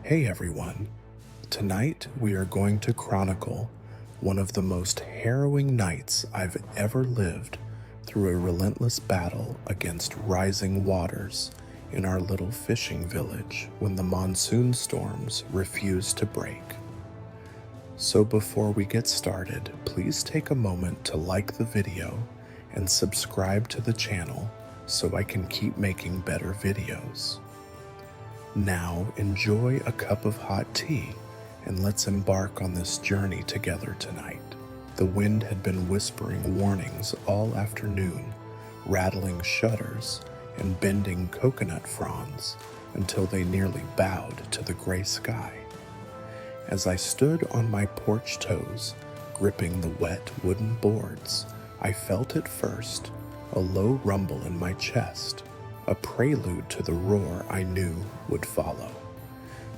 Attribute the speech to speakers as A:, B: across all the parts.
A: Hey everyone, tonight we are going to chronicle one of the most harrowing nights I've ever lived through a relentless battle against rising waters in our little fishing village when the monsoon storms refused to break. So before we get started, please take a moment to like the video and subscribe to the channel so I can keep making better videos. Now enjoy a cup of hot tea and let's embark on this journey together tonight. The wind had been whispering warnings all afternoon, rattling shutters and bending coconut fronds until they nearly bowed to the gray sky. As I stood on my porch toes, gripping the wet wooden boards, I felt at first a low rumble in my chest, a prelude to the roar I knew would follow.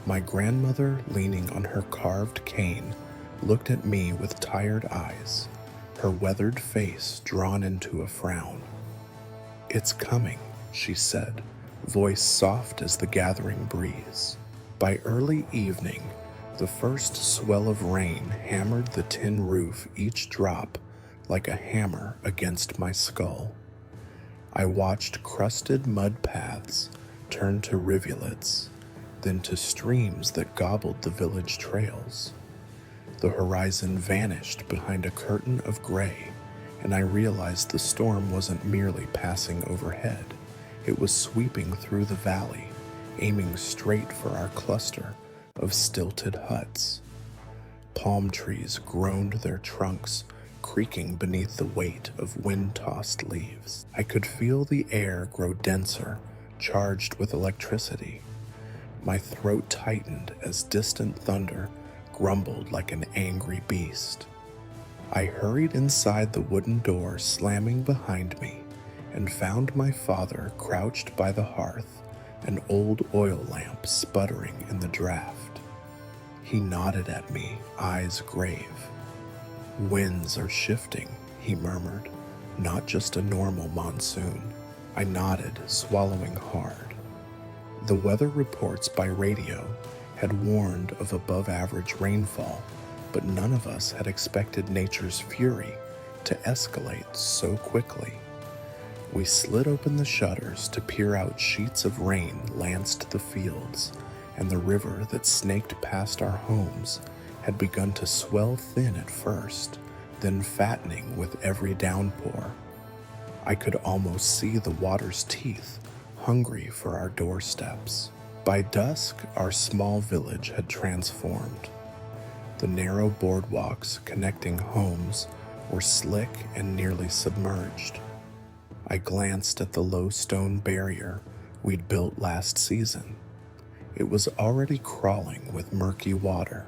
A: My grandmother, leaning on her carved cane, looked at me with tired eyes, her weathered face drawn into a frown. "It's coming," she said, voice soft as the gathering breeze. By early evening, the first swell of rain hammered the tin roof, each drop like a hammer against my skull. I watched crusted mud paths turn to rivulets, then to streams that gobbled the village trails. The horizon vanished behind a curtain of gray, and I realized the storm wasn't merely passing overhead. It was sweeping through the valley, aiming straight for our cluster of stilted huts. Palm trees groaned their trunks, creaking beneath the weight of wind-tossed leaves. I could feel the air grow denser, charged with electricity. My throat tightened as distant thunder grumbled like an angry beast. I hurried inside the wooden door slamming behind me and found my father crouched by the hearth, an old oil lamp sputtering in the draft. He nodded at me, eyes grave. "Winds are shifting," he murmured, "not just a normal monsoon." I nodded, swallowing hard. The weather reports by radio had warned of above-average rainfall, but none of us had expected nature's fury to escalate so quickly. We slid open the shutters to peer out. Sheets of rain lanced the fields, and the river that snaked past our homes had begun to swell thin at first, then fattening with every downpour. I could almost see the water's teeth, hungry for our doorsteps. By dusk, our small village had transformed. The narrow boardwalks connecting homes were slick and nearly submerged. I glanced at the low stone barrier we'd built last season. It was already crawling with murky water.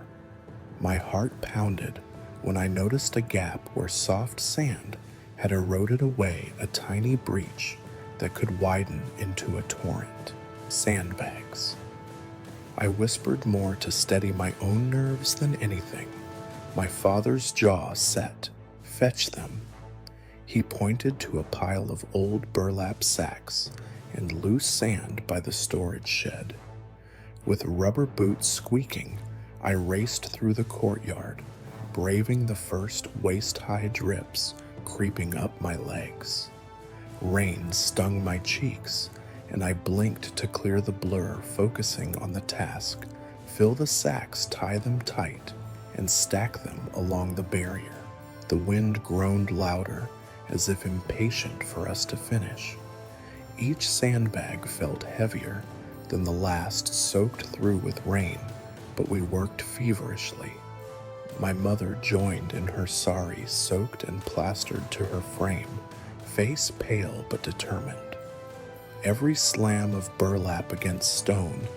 A: My heart pounded when I noticed a gap where soft sand had eroded away a tiny breach that could widen into a torrent. Sandbags. I whispered more to steady my own nerves than anything. My father's jaw set. "Fetch them." He pointed to a pile of old burlap sacks and loose sand by the storage shed. With rubber boots squeaking, I raced through the courtyard, braving the first waist-high drips creeping up my legs. Rain stung my cheeks, and I blinked to clear the blur, focusing on the task: fill the sacks, tie them tight, and stack them along the barrier. The wind groaned louder, as if impatient for us to finish. Each sandbag felt heavier than the last, soaked through with rain, but we worked feverishly. My mother joined in her sari, soaked and plastered to her frame, face pale but determined. Every slam of burlap against stone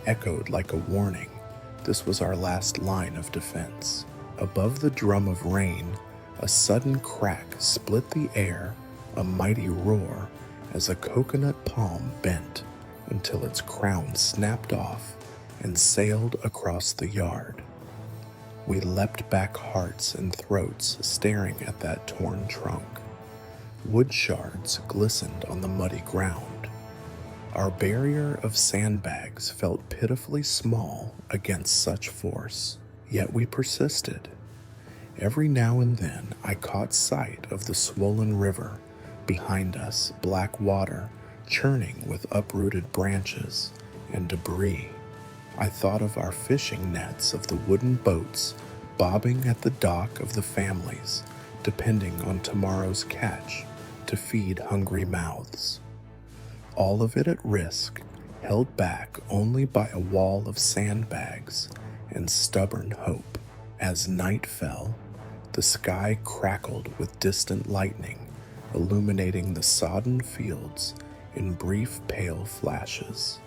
A: echoed like a warning. This was our last line of defense. Above the drum of rain, a sudden crack split the air, a mighty roar, as a coconut palm bent until its crown snapped off and sailed across the yard. We leapt back, hearts and throats staring at that torn trunk. Wood shards glistened on the muddy ground. Our barrier of sandbags felt pitifully small against such force, yet we persisted. Every now and then I caught sight of the swollen river behind us, black water churning with uprooted branches and debris. I thought of our fishing nets, of the wooden boats bobbing at the dock of the families, depending on tomorrow's catch to feed hungry mouths. All of it at risk, held back only by a wall of sandbags and stubborn hope. As night fell, the sky crackled with distant lightning, illuminating the sodden fields in brief pale flashes.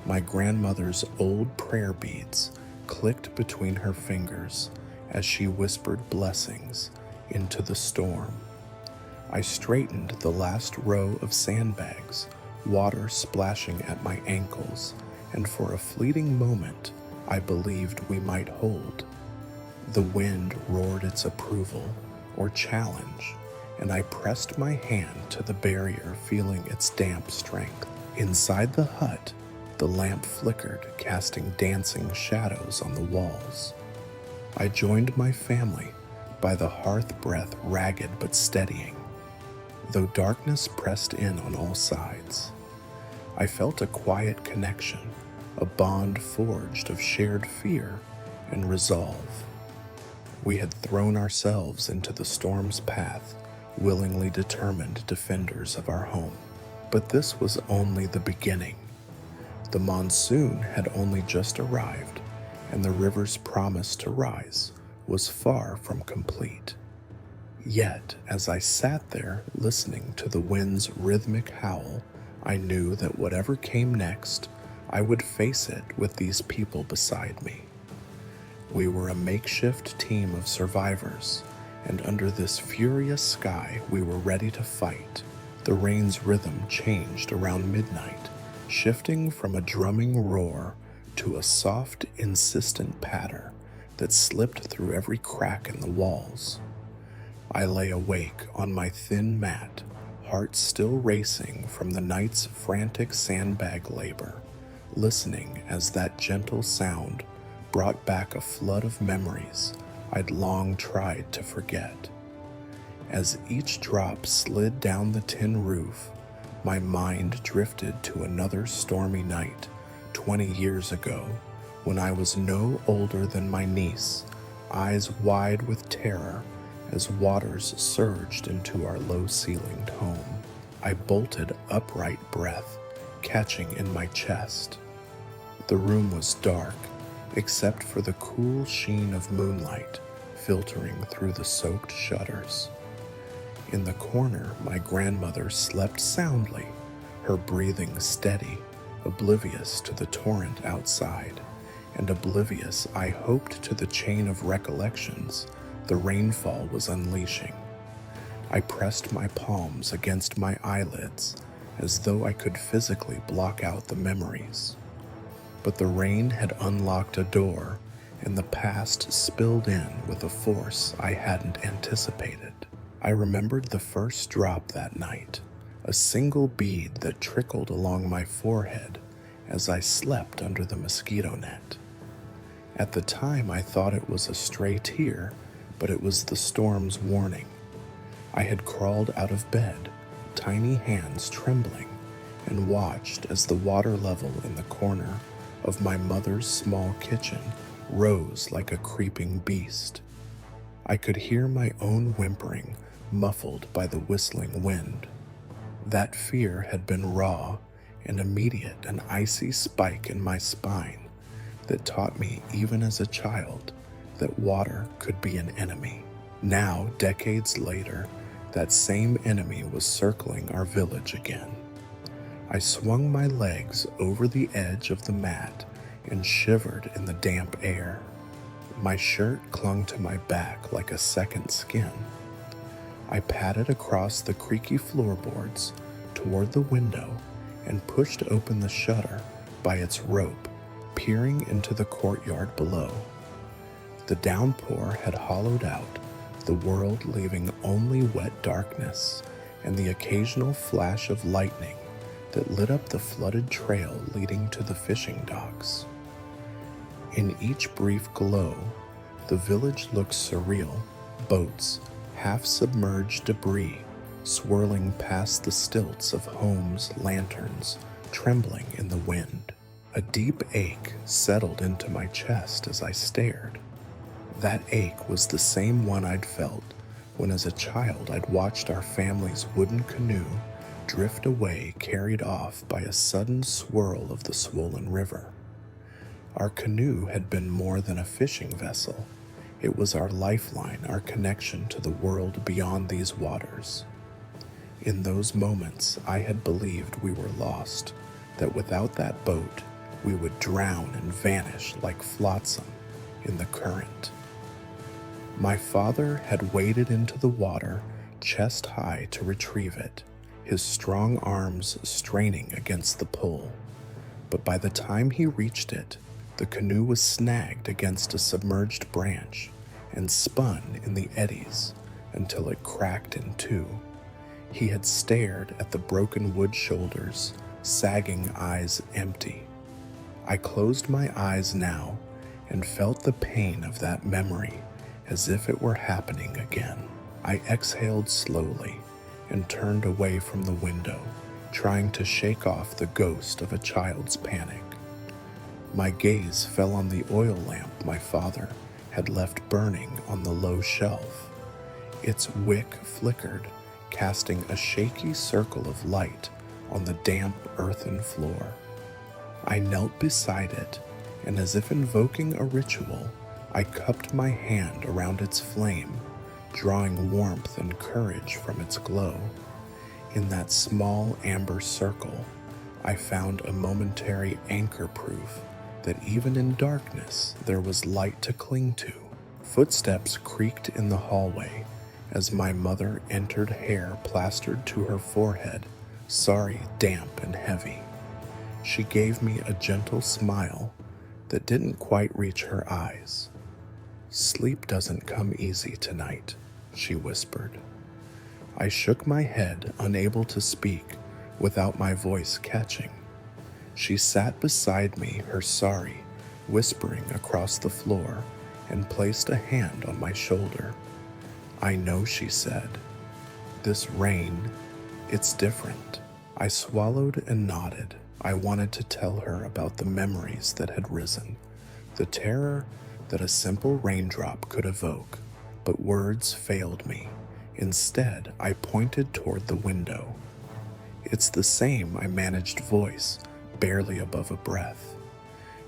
A: My grandmother's old prayer beads clicked between her fingers as she whispered blessings into the storm. I straightened the last row of sandbags, water splashing at my ankles, and for a fleeting moment I believed we might hold. The wind roared its approval or challenge, and I pressed my hand to the barrier, feeling its damp strength. Inside the hut, the lamp flickered, casting dancing shadows on the walls. I joined my family by the hearth breath, ragged but steadying. Though darkness pressed in on all sides, I felt a quiet connection, a bond forged of shared fear and resolve. We had thrown ourselves into the storm's path, willingly determined defenders of our home. But this was only the beginning. The monsoon had only just arrived, and the river's promise to rise was far from complete. Yet, as I sat there listening to the wind's rhythmic howl, I knew that whatever came next, I would face it with these people beside me. We were a makeshift team of survivors, and under this furious sky we were ready to fight. The rain's rhythm changed around midnight, shifting from a drumming roar to a soft, insistent patter that slipped through every crack in the walls. I lay awake on my thin mat, heart still racing from the night's frantic sandbag labor, listening as that gentle sound brought back a flood of memories I'd long tried to forget. As each drop slid down the tin roof, my mind drifted to another stormy night 20 years ago, when I was no older than my niece, eyes wide with terror as waters surged into our low-ceilinged home. I bolted upright, breath catching in my chest. The room was dark, except for the cool sheen of moonlight filtering through the soaked shutters. In the corner, my grandmother slept soundly, her breathing steady, oblivious to the torrent outside, and oblivious, I hoped, to the chain of recollections the rainfall was unleashing. I pressed my palms against my eyelids as though I could physically block out the memories. But the rain had unlocked a door, and the past spilled in with a force I hadn't anticipated. I remembered the first drop that night, a single bead that trickled along my forehead as I slept under the mosquito net. At the time, I thought it was a stray tear, but it was the storm's warning. I had crawled out of bed, tiny hands trembling, and watched as the water level in the corner of my mother's small kitchen rose like a creeping beast. I could hear my own whimpering, muffled by the whistling wind. That fear had been raw and immediate, an icy spike in my spine that taught me, even as a child, that water could be an enemy. Now, decades later, that same enemy was circling our village again. I swung my legs over the edge of the mat and shivered in the damp air. My shirt clung to my back like a second skin. I padded across the creaky floorboards toward the window and pushed open the shutter by its rope, peering into the courtyard below. The downpour had hollowed out the world, leaving only wet darkness and the occasional flash of lightning that lit up the flooded trail leading to the fishing docks. In each brief glow, the village looked surreal, boats, half-submerged debris swirling past the stilts of homes' lanterns, trembling in the wind. A deep ache settled into my chest as I stared. That ache was the same one I'd felt when as a child I'd watched our family's wooden canoe drift away, carried off by a sudden swirl of the swollen river. Our canoe had been more than a fishing vessel. It was our lifeline, our connection to the world beyond these waters. In those moments, I had believed we were lost, that without that boat, we would drown and vanish like flotsam in the current. My father had waded into the water, chest high, to retrieve it, his strong arms straining against the pull. But by the time he reached it, the canoe was snagged against a submerged branch and spun in the eddies until it cracked in two. He had stared at the broken wood shoulders, sagging eyes empty. I closed my eyes now and felt the pain of that memory as if it were happening again. I exhaled slowly and turned away from the window, trying to shake off the ghost of a child's panic. My gaze fell on the oil lamp my father had left burning on the low shelf. Its wick flickered, casting a shaky circle of light on the damp earthen floor. I knelt beside it, and as if invoking a ritual, I cupped my hand around its flame, drawing warmth and courage from its glow. In that small amber circle, I found a momentary anchor proof that even in darkness there was light to cling to. Footsteps creaked in the hallway as my mother entered, hair plastered to her forehead, sorry, damp and heavy. She gave me a gentle smile that didn't quite reach her eyes. "Sleep doesn't come easy tonight," she whispered. I shook my head, unable to speak, without my voice catching. She sat beside me, her sorry whispering across the floor, and placed a hand on my shoulder. "I know," she said. "This rain, it's different." I swallowed and nodded. I wanted to tell her about the memories that had risen, the terror that a simple raindrop could evoke, but words failed me. Instead, I pointed toward the window. "It's the same," I managed voice, barely above a breath.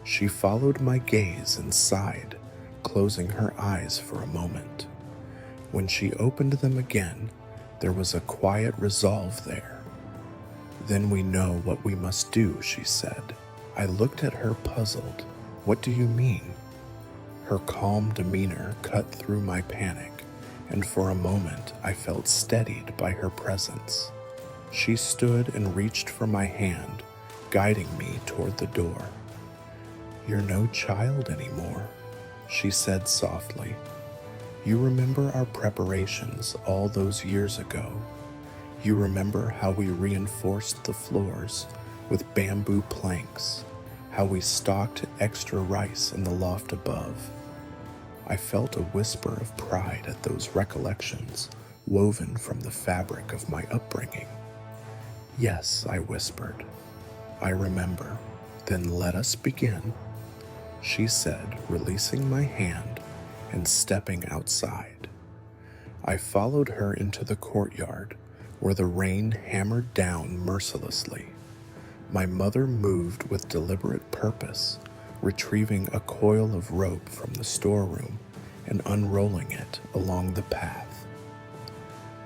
A: She followed my gaze and sighed, closing her eyes for a moment. When she opened them again, there was a quiet resolve there. "Then we know what we must do," she said. I looked at her puzzled. "What do you mean?" Her calm demeanor cut through my panic, and for a moment I felt steadied by her presence. She stood and reached for my hand, guiding me toward the door. "You're no child anymore," she said softly. "You remember our preparations all those years ago. You remember how we reinforced the floors with bamboo planks, how we stocked extra rice in the loft above." I felt a whisper of pride at those recollections, woven from the fabric of my upbringing. "Yes," I whispered. "I remember." "Then let us begin," she said, releasing my hand and stepping outside. I followed her into the courtyard, where the rain hammered down mercilessly. My mother moved with deliberate purpose, retrieving a coil of rope from the storeroom and unrolling it along the path.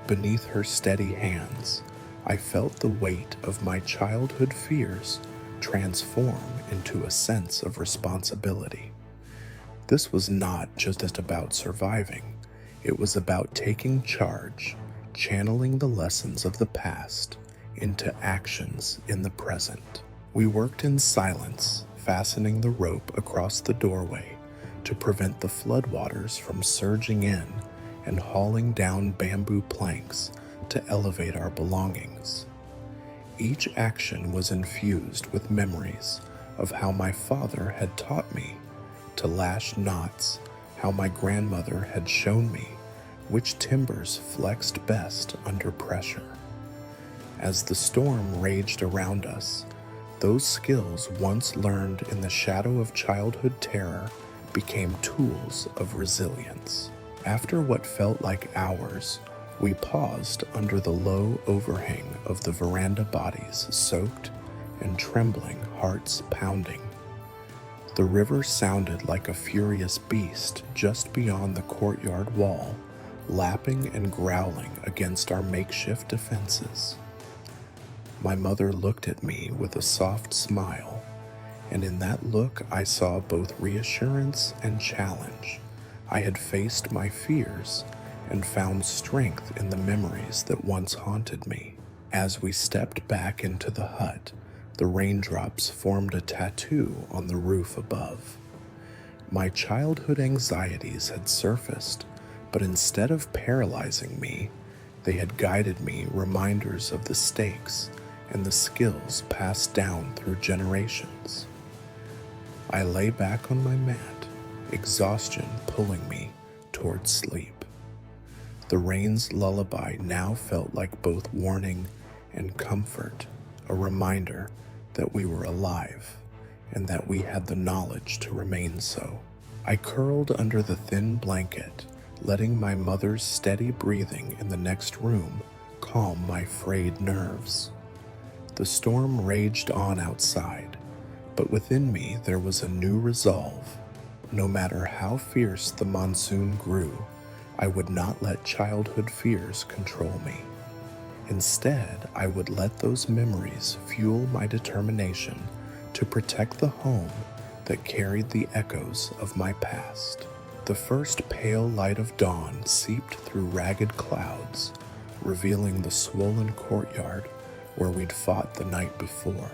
A: Beneath her steady hands, I felt the weight of my childhood fears transform into a sense of responsibility. This was not just about surviving. It was about taking charge, channeling the lessons of the past into actions in the present. We worked in silence, fastening the rope across the doorway to prevent the floodwaters from surging in and hauling down bamboo planks to elevate our belongings. Each action was infused with memories of how my father had taught me to lash knots, how my grandmother had shown me which timbers flexed best under pressure. As the storm raged around us, those skills once learned in the shadow of childhood terror became tools of resilience. After what felt like hours, we paused under the low overhang of the veranda bodies, soaked and trembling, hearts pounding. The river sounded like a furious beast just beyond the courtyard wall, lapping and growling against our makeshift defenses. My mother looked at me with a soft smile, and in that look I saw both reassurance and challenge. I had faced my fears and found strength in the memories that once haunted me. As we stepped back into the hut, the raindrops formed a tattoo on the roof above. My childhood anxieties had surfaced, but instead of paralyzing me, they had guided me, reminders of the stakes and the skills passed down through generations. I lay back on my mat, exhaustion pulling me toward sleep. The rain's lullaby now felt like both warning and comfort, a reminder that we were alive and that we had the knowledge to remain so. I curled under the thin blanket, letting my mother's steady breathing in the next room calm my frayed nerves. The storm raged on outside, but within me there was a new resolve. No matter how fierce the monsoon grew, I would not let childhood fears control me. Instead, I would let those memories fuel my determination to protect the home that carried the echoes of my past. The first pale light of dawn seeped through ragged clouds, revealing the swollen courtyard where we'd fought the night before.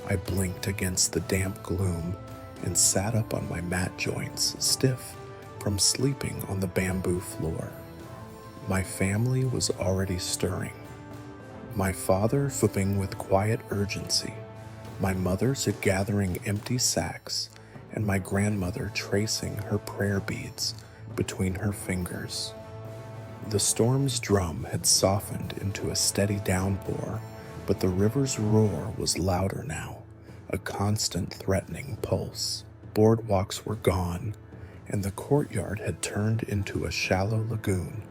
A: I blinked against the damp gloom and sat up on my mat joints, stiff from sleeping on the bamboo floor. My family was already stirring. My father flipping with quiet urgency, my mother's gathering empty sacks, and my grandmother tracing her prayer beads between her fingers. The storm's drum had softened into a steady downpour, but the river's roar was louder now, a constant threatening pulse. Boardwalks were gone, and the courtyard had turned into a shallow lagoon.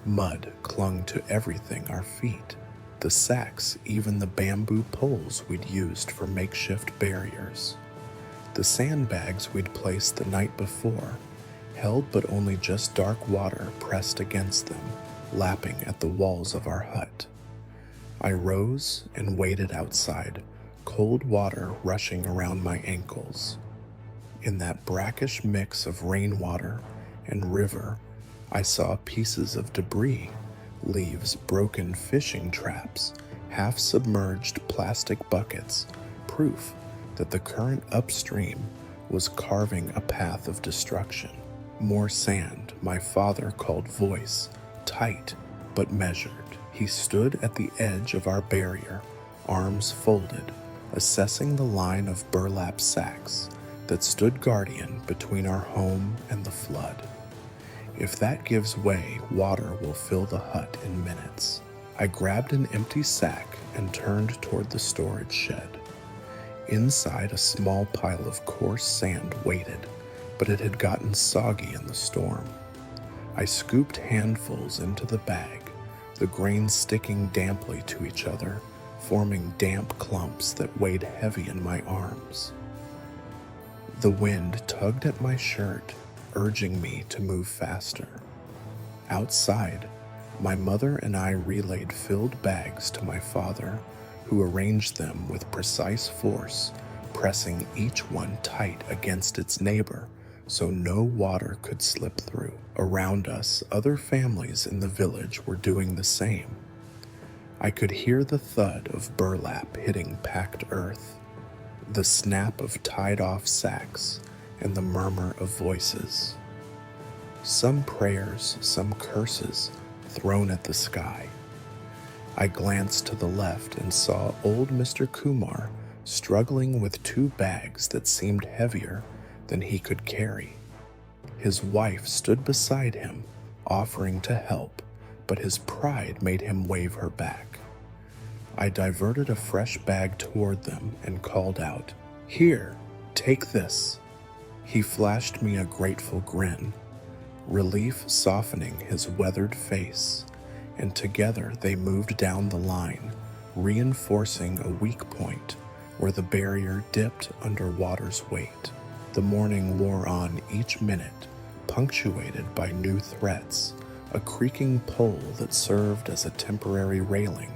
A: Mud clung to everything our feet, the sacks, even the bamboo poles we'd used for makeshift barriers. The sandbags we'd placed the night before held but only just dark water pressed against them, lapping at the walls of our hut. I rose and waded outside, cold water rushing around my ankles. In that brackish mix of rainwater and river, I saw pieces of debris, leaves, broken fishing traps, half-submerged plastic buckets, proof that the current upstream was carving a path of destruction. More sand, my father called voice, tight but measured. He stood at the edge of our barrier, arms folded, assessing the line of burlap sacks that stood guardian between our home and the flood. If that gives way, water will fill the hut in minutes. I grabbed an empty sack and turned toward the storage shed. Inside, a small pile of coarse sand waited, but it had gotten soggy in the storm. I scooped handfuls into the bag, the grains sticking damply to each other, forming damp clumps that weighed heavy in my arms. The wind tugged at my shirt, urging me to move faster. Outside, my mother and I relayed filled bags to my father, who arranged them with precise force, pressing each one tight against its neighbor so no water could slip through. Around us, other families in the village were doing the same. I could hear the thud of burlap hitting packed earth, the snap of tied-off sacks, and the murmur of voices. Some prayers, some curses thrown at the sky. I glanced to the left and saw old Mr. Kumar struggling with 2 bags that seemed heavier than he could carry. His wife stood beside him, offering to help, but his pride made him wave her back. I diverted a fresh bag toward them and called out, "Here, take this." He flashed me a grateful grin, relief softening his weathered face, and together they moved down the line, reinforcing a weak point where the barrier dipped under water's weight. The morning wore on each minute, punctuated by new threats. A creaking pole that served as a temporary railing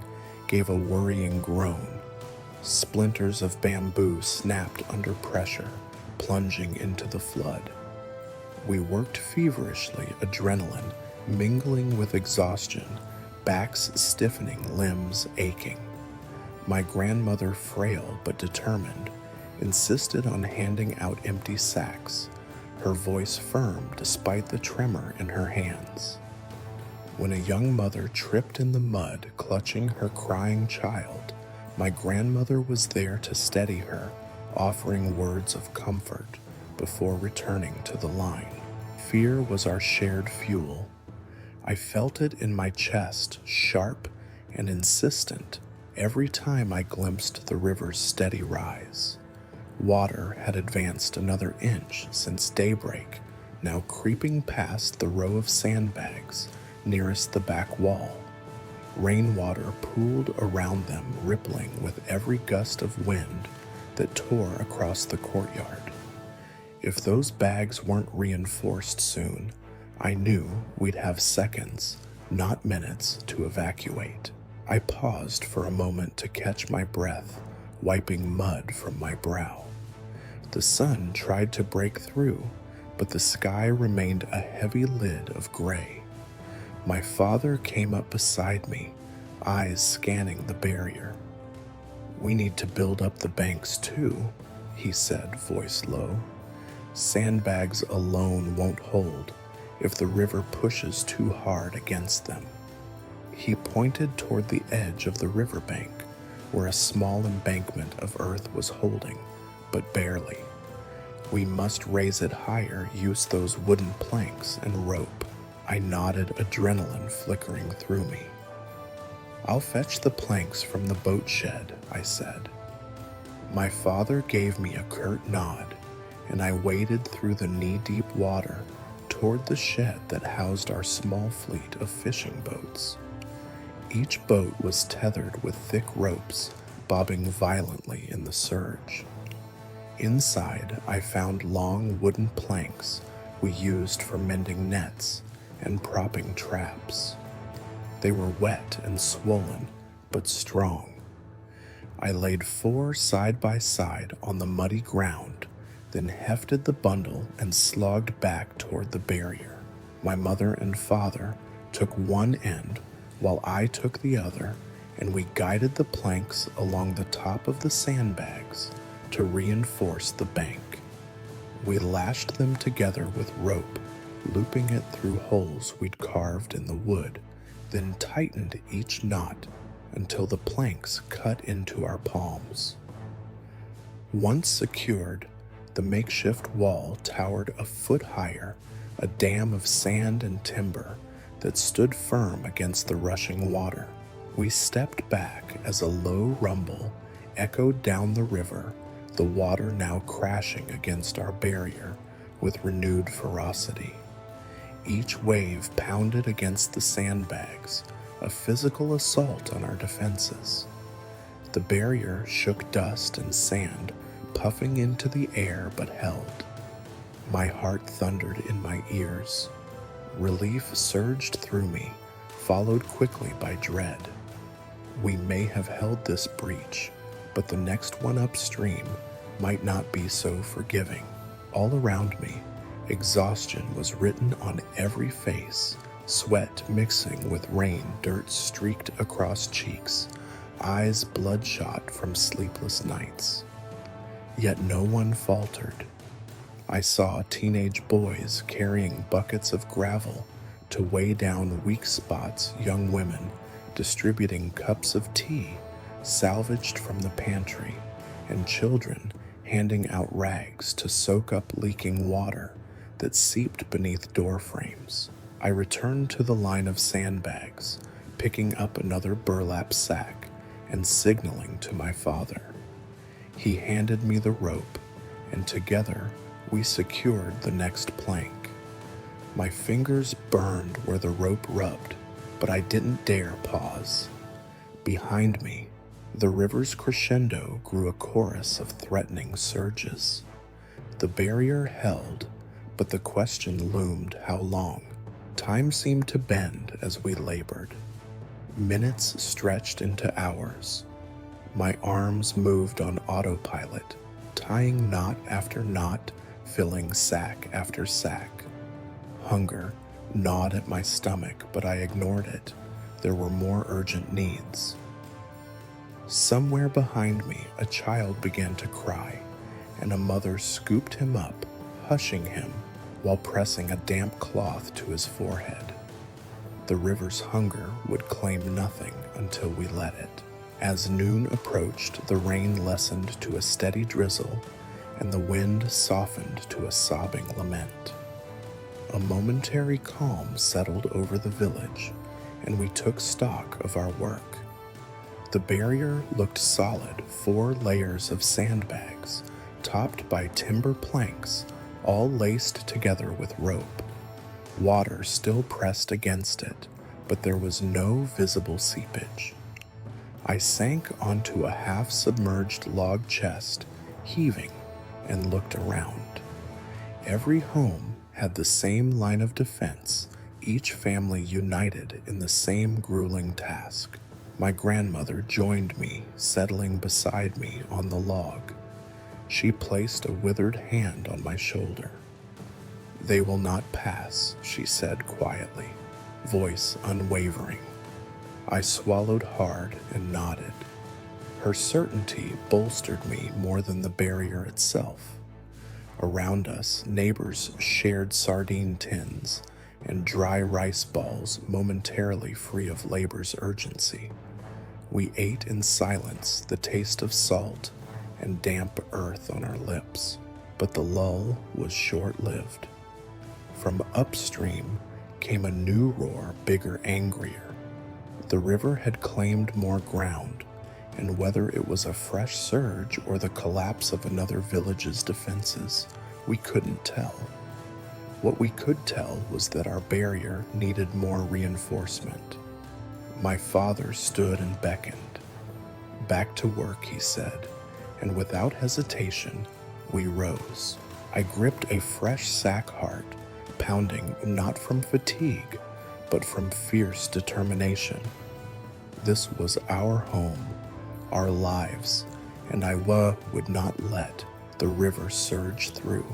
A: gave a worrying groan. Splinters of bamboo snapped under pressure, plunging into the flood. We worked feverishly, adrenaline mingling with exhaustion, backs stiffening, limbs aching. My grandmother, frail but determined, insisted on handing out empty sacks, her voice firm despite the tremor in her hands. When a young mother tripped in the mud, clutching her crying child, my grandmother was there to steady her, offering words of comfort before returning to the line. Fear was our shared fuel. I felt it in my chest, sharp and insistent, every time I glimpsed the river's steady rise. Water had advanced another inch since daybreak, now creeping past the row of sandbags nearest the back wall. Rainwater pooled around them, rippling with every gust of wind that tore across the courtyard. If those bags weren't reinforced soon, I knew we'd have seconds, not minutes, to evacuate. I paused for a moment to catch my breath, wiping mud from my brow. The sun tried to break through, but the sky remained a heavy lid of gray. My father came up beside me, eyes scanning the barrier. "We need to build up the banks too," he said, voice low. "Sandbags alone won't hold if the river pushes too hard against them." He pointed toward the edge of the riverbank, where a small embankment of earth was holding, but barely. "We must raise it higher, use those wooden planks and rope." I nodded, adrenaline flickering through me. "I'll fetch the planks from the boat shed," I said. My father gave me a curt nod, and I waded through the knee-deep water toward the shed that housed our small fleet of fishing boats. Each boat was tethered with thick ropes, bobbing violently in the surge. Inside, I found long wooden planks we used for mending nets and propping traps. They were wet and swollen, but strong. I laid 4 side by side on the muddy ground, then hefted the bundle and slogged back toward the barrier. My mother and father took one end while I took the other, and we guided the planks along the top of the sandbags to reinforce the bank. We lashed them together with rope, looping it through holes we'd carved in the wood, then tightened each knot until the planks cut into our palms. Once secured, the makeshift wall towered a foot higher, a dam of sand and timber that stood firm against the rushing water. We stepped back as a low rumble echoed down the river, the water now crashing against our barrier with renewed ferocity. Each wave pounded against the sandbags, a physical assault on our defenses. The barrier shook dust and sand, puffing into the air but held. My heart thundered in my ears. Relief surged through me, followed quickly by dread. We may have held this breach, but the next one upstream might not be so forgiving. All around me, exhaustion was written on every face, sweat mixing with rain, dirt streaked across cheeks, eyes bloodshot from sleepless nights. Yet no one faltered. I saw teenage boys carrying buckets of gravel to weigh down weak spots, young women distributing cups of tea salvaged from the pantry, and children handing out rags to soak up leaking water that seeped beneath door frames. I returned to the line of sandbags, picking up another burlap sack and signaling to my father. He handed me the rope, and together we secured the next plank. My fingers burned where the rope rubbed, but I didn't dare pause. Behind me, the river's crescendo grew a chorus of threatening surges. The barrier held, but the question loomed: how long? Time seemed to bend as we labored. Minutes stretched into hours. My arms moved on autopilot, tying knot after knot, filling sack after sack. Hunger gnawed at my stomach, but I ignored it. There were more urgent needs. Somewhere behind me, a child began to cry, and a mother scooped him up, hushing him while pressing a damp cloth to his forehead. The river's hunger would claim nothing until we let it. As noon approached, the rain lessened to a steady drizzle, and the wind softened to a sobbing lament. A momentary calm settled over the village, and we took stock of our work. The barrier looked solid, 4 layers of sandbags, topped by timber planks, all laced together with rope. Water still pressed against it, but there was no visible seepage. I sank onto a half-submerged log chest, heaving, and looked around. Every home had the same line of defense, each family united in the same grueling task. My grandmother joined me, settling beside me on the log. She placed a withered hand on my shoulder. "They will not pass," she said quietly, voice unwavering. I swallowed hard and nodded. Her certainty bolstered me more than the barrier itself. Around us, neighbors shared sardine tins and dry rice balls momentarily free of labor's urgency. We ate in silence, the taste of salt and damp earth on our lips, but the lull was short-lived. From upstream came a new roar, bigger, angrier. The river had claimed more ground, and whether it was a fresh surge or the collapse of another village's defenses, we couldn't tell. What we could tell was that our barrier needed more reinforcement. My father stood and beckoned. "Back to work," he said, and without hesitation, we rose. I gripped a fresh sack heart, pounding not from fatigue, but from fierce determination. This was our home, our lives, and I would not let the river surge through.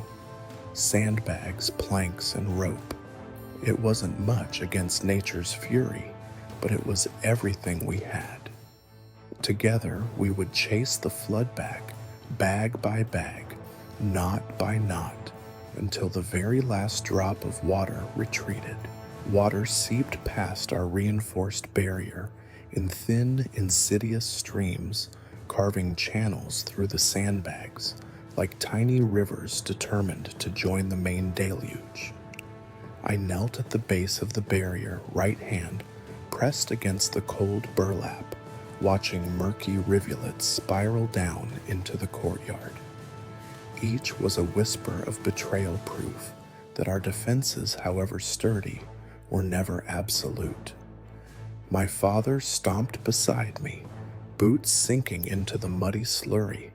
A: Sandbags, planks, and rope. It wasn't much against nature's fury, but it was everything we had. Together, we would chase the flood back, bag by bag, knot by knot, until the very last drop of water retreated. Water seeped past our reinforced barrier in thin, insidious streams, carving channels through the sandbags, like tiny rivers determined to join the main deluge. I knelt at the base of the barrier, right hand pressed against the cold burlap, watching murky rivulets spiral down into the courtyard. Each was a whisper of betrayal, proof that our defenses, however sturdy, were never absolute. My father stomped beside me, boots sinking into the muddy slurry,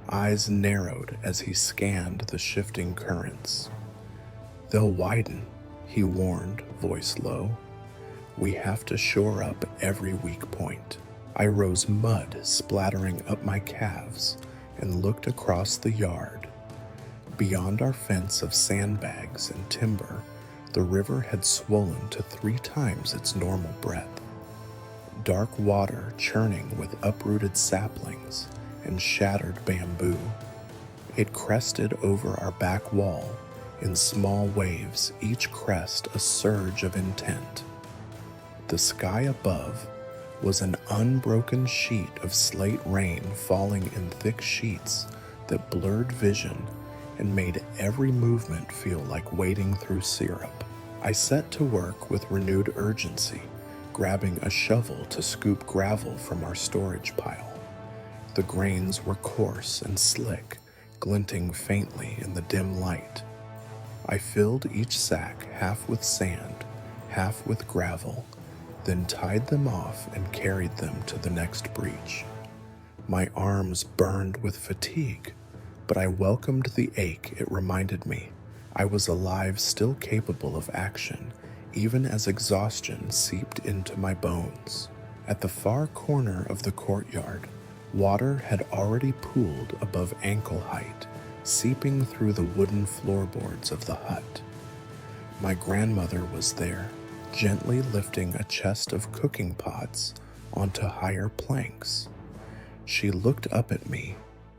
A: eyes narrowed as he scanned the shifting currents. "They'll widen," he warned, voice low. "We have to shore up every weak point." I rose, mud splattering up my calves, and looked across the yard. Beyond our fence of sandbags and timber, the river had swollen to 3 times its normal breadth. Dark water churning with uprooted saplings and shattered bamboo. It crested over our back wall in small waves, each crest a surge of intent. The sky above was an unbroken sheet of slate rain falling in thick sheets that blurred vision and made every movement feel like wading through syrup. I set to work with renewed urgency, grabbing a shovel to scoop gravel from our storage pile. The grains were coarse and slick, glinting faintly in the dim light. I filled each sack half with sand, half with gravel, then tied them off and carried them to the next breach. My arms burned with fatigue, but I welcomed the ache it reminded me. I was alive, still capable of action, even as exhaustion seeped into my bones. At the far corner of the courtyard, water had already pooled above ankle height, seeping through the wooden floorboards of the hut. My grandmother was there, gently lifting a chest of cooking pots onto higher planks. She looked up at me,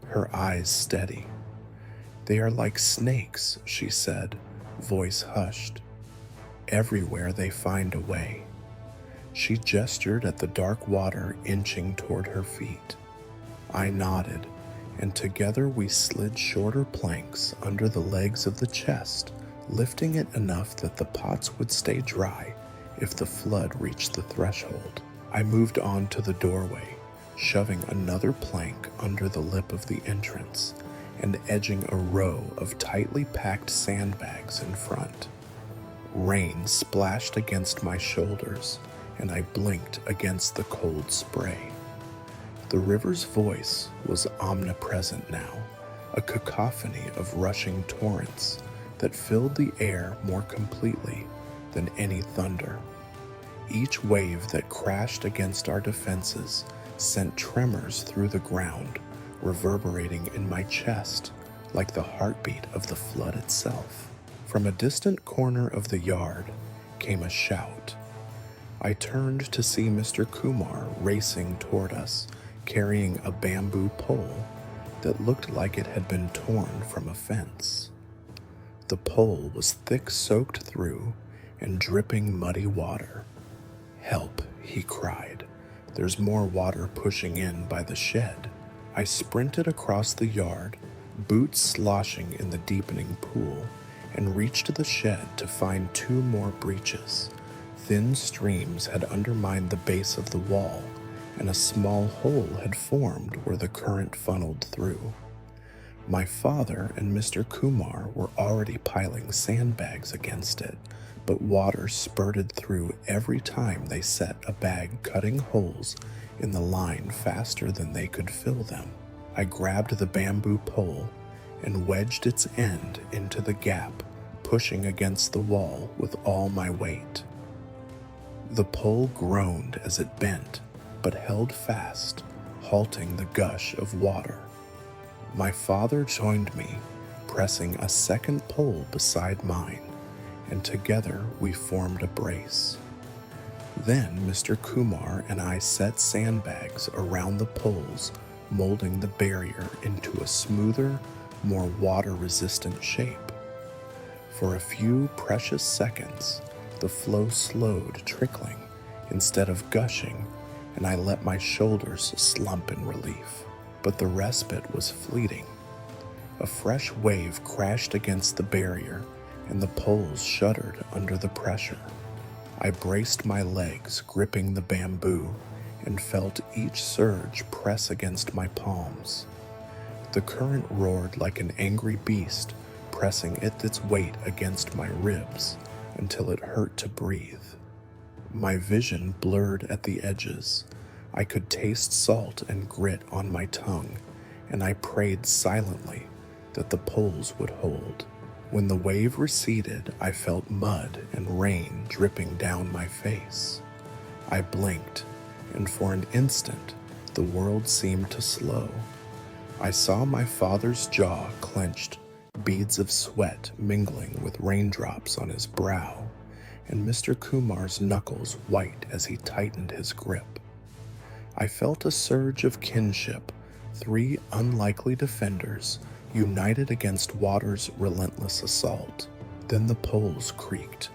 A: her eyes steady. "They are like snakes," she said, voice hushed. "Everywhere they find a way." She gestured at the dark water inching toward her feet. I nodded, and together we slid shorter planks under the legs of the chest, lifting it enough that the pots would stay dry if the flood reached the threshold. I moved on to the doorway, shoving another plank under the lip of the entrance and edging a row of tightly packed sandbags in front. Rain splashed against my shoulders, and I blinked against the cold spray. The river's voice was omnipresent now, a cacophony of rushing torrents that filled the air more completely than any thunder. Each wave that crashed against our defenses sent tremors through the ground, reverberating in my chest like the heartbeat of the flood itself. From a distant corner of the yard came a shout. I turned to see Mr. Kumar racing toward us, carrying a bamboo pole that looked like it had been torn from a fence. The pole was thick, soaked through, and dripping muddy water. "Help," he cried. "There's more water pushing in by the shed." I sprinted across the yard, boots sloshing in the deepening pool, and reached the shed to find two more breaches. Thin streams had undermined the base of the wall, and a small hole had formed where the current funneled through. My father and Mr. Kumar were already piling sandbags against it, but water spurted through every time they set a bag, cutting holes in the line faster than they could fill them. I grabbed the bamboo pole and wedged its end into the gap, pushing against the wall with all my weight. The pole groaned as it bent, but held fast, halting the gush of water. My father joined me, pressing a second pole beside mine, and together we formed a brace. Then Mr. Kumar and I set sandbags around the poles, molding the barrier into a smoother, more water-resistant shape. For a few precious seconds, the flow slowed, trickling instead of gushing, and I let my shoulders slump in relief. But the respite was fleeting. A fresh wave crashed against the barrier, and the poles shuddered under the pressure. I braced my legs, gripping the bamboo, and felt each surge press against my palms. The current roared like an angry beast, pressing its weight against my ribs until it hurt to breathe. My vision blurred at the edges. I could taste salt and grit on my tongue, and I prayed silently that the poles would hold. When the wave receded, I felt mud and rain dripping down my face. I blinked, and for an instant, the world seemed to slow. I saw my father's jaw clenched, beads of sweat mingling with raindrops on his brow, and Mr. Kumar's knuckles white as he tightened his grip. I felt a surge of kinship, three unlikely defenders united against water's relentless assault. Then the poles creaked.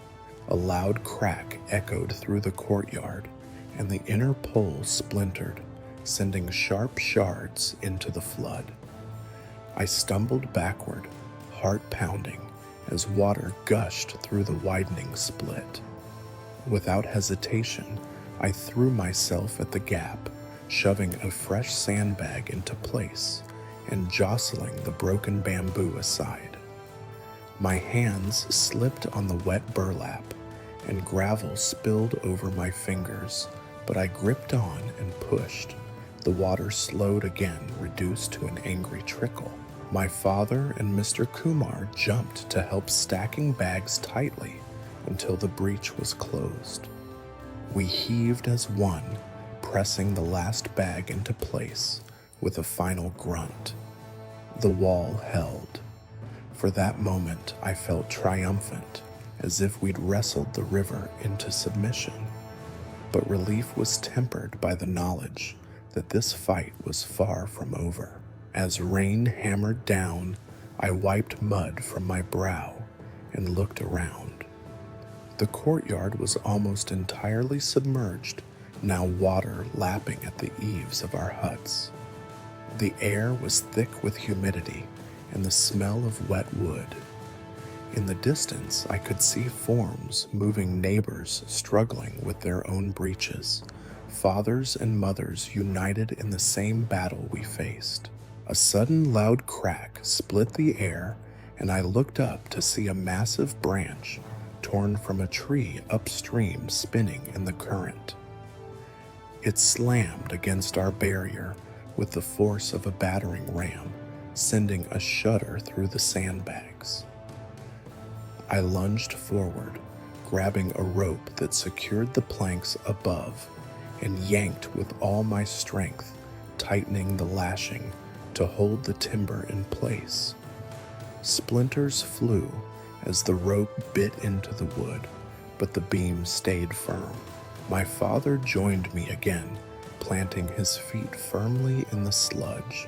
A: A loud crack echoed through the courtyard, and the inner pole splintered, sending sharp shards into the flood. I stumbled backward, heart pounding, as water gushed through the widening split. Without hesitation, I threw myself at the gap, shoving a fresh sandbag into place and jostling the broken bamboo aside. My hands slipped on the wet burlap, and gravel spilled over my fingers, but I gripped on and pushed. The water slowed again, reduced to an angry trickle. My father and Mr. Kumar jumped to help, stacking bags tightly until the breach was closed. We heaved as one, pressing the last bag into place with a final grunt. The wall held. For that moment, I felt triumphant, as if we'd wrestled the river into submission. But relief was tempered by the knowledge that this fight was far from over. As rain hammered down, I wiped mud from my brow and looked around. The courtyard was almost entirely submerged, now water lapping at the eaves of our huts. The air was thick with humidity and the smell of wet wood. In the distance, I could see forms moving, neighbors struggling with their own breaches, fathers and mothers united in the same battle we faced. A sudden loud crack split the air, and I looked up to see a massive branch torn from a tree upstream, spinning in the current. It slammed against our barrier with the force of a battering ram, sending a shudder through the sandbags. I lunged forward, grabbing a rope that secured the planks above, and yanked with all my strength, tightening the lashing to hold the timber in place. Splinters flew as the rope bit into the wood, but the beam stayed firm. My father joined me again, planting his feet firmly in the sludge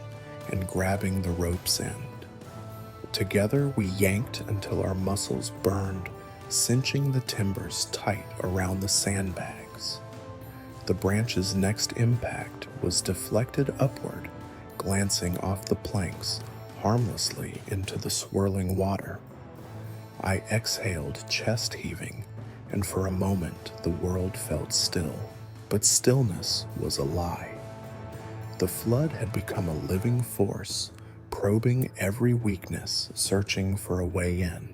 A: and grabbing the rope's end. Together we yanked until our muscles burned, cinching the timbers tight around the sandbags. The branch's next impact was deflected upward, glancing off the planks harmlessly into the swirling water. I exhaled, chest heaving, and for a moment the world felt still, but stillness was a lie. The flood had become a living force, probing every weakness, searching for a way in.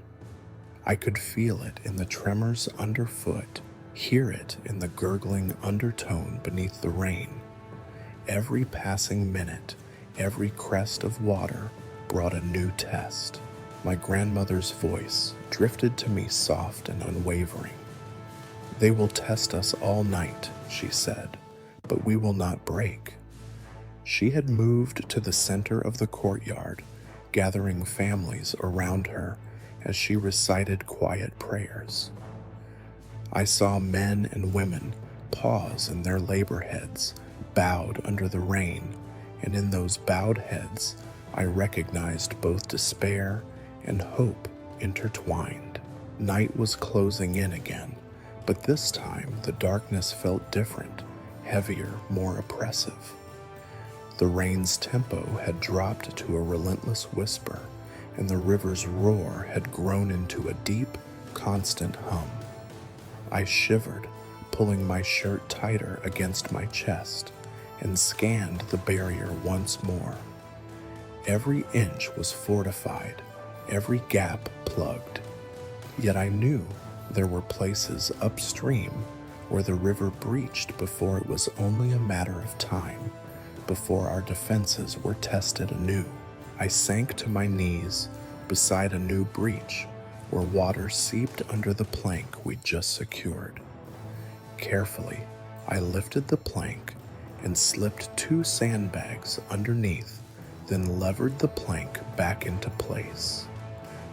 A: I could feel it in the tremors underfoot, hear it in the gurgling undertone beneath the rain. Every passing minute, every crest of water brought a new test. My grandmother's voice drifted to me, soft and unwavering. "They will test us all night," she said, "but we will not break." She had moved to the center of the courtyard, gathering families around her as she recited quiet prayers. I saw men and women pause in their labor heads, bowed under the rain, and in those bowed heads I recognized both despair and hope intertwined. Night was closing in again, but this time the darkness felt different, heavier, more oppressive. The rain's tempo had dropped to a relentless whisper, and the river's roar had grown into a deep, constant hum. I shivered, pulling my shirt tighter against my chest, and scanned the barrier once more. Every inch was fortified, every gap plugged. Yet I knew there were places upstream where the river breached before it was only a matter of time, before our defenses were tested anew. I sank to my knees beside a new breach where water seeped under the plank we'd just secured. Carefully, I lifted the plank and slipped 2 sandbags underneath, then levered the plank back into place.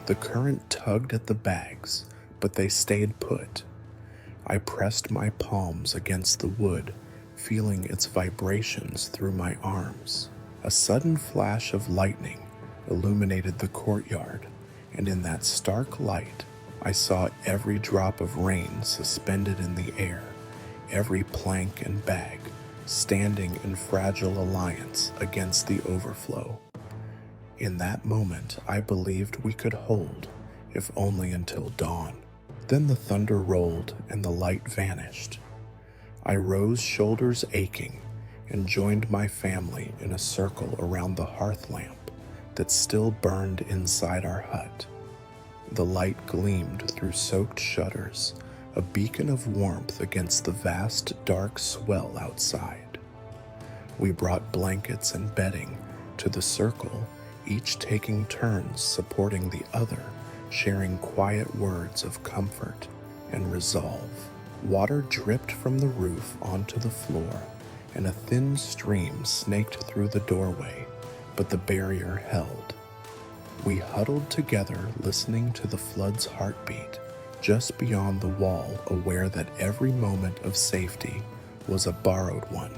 A: The current tugged at the bags, but they stayed put. I pressed my palms against the wood, feeling its vibrations through my arms. A sudden flash of lightning illuminated the courtyard, and in that stark light, I saw every drop of rain suspended in the air, every plank and bag, standing in fragile alliance against the overflow. In that moment, I believed we could hold, if only until dawn. Then the thunder rolled and the light vanished. I rose, shoulders aching, and joined my family in a circle around the hearth lamp that still burned inside our hut. The light gleamed through soaked shutters, a beacon of warmth against the vast, dark swell outside. We brought blankets and bedding to the circle, each taking turns supporting the other, sharing quiet words of comfort and resolve. Water dripped from the roof onto the floor, and a thin stream snaked through the doorway, but the barrier held. We huddled together, listening to the flood's heartbeat, just beyond the wall, aware that every moment of safety was a borrowed one.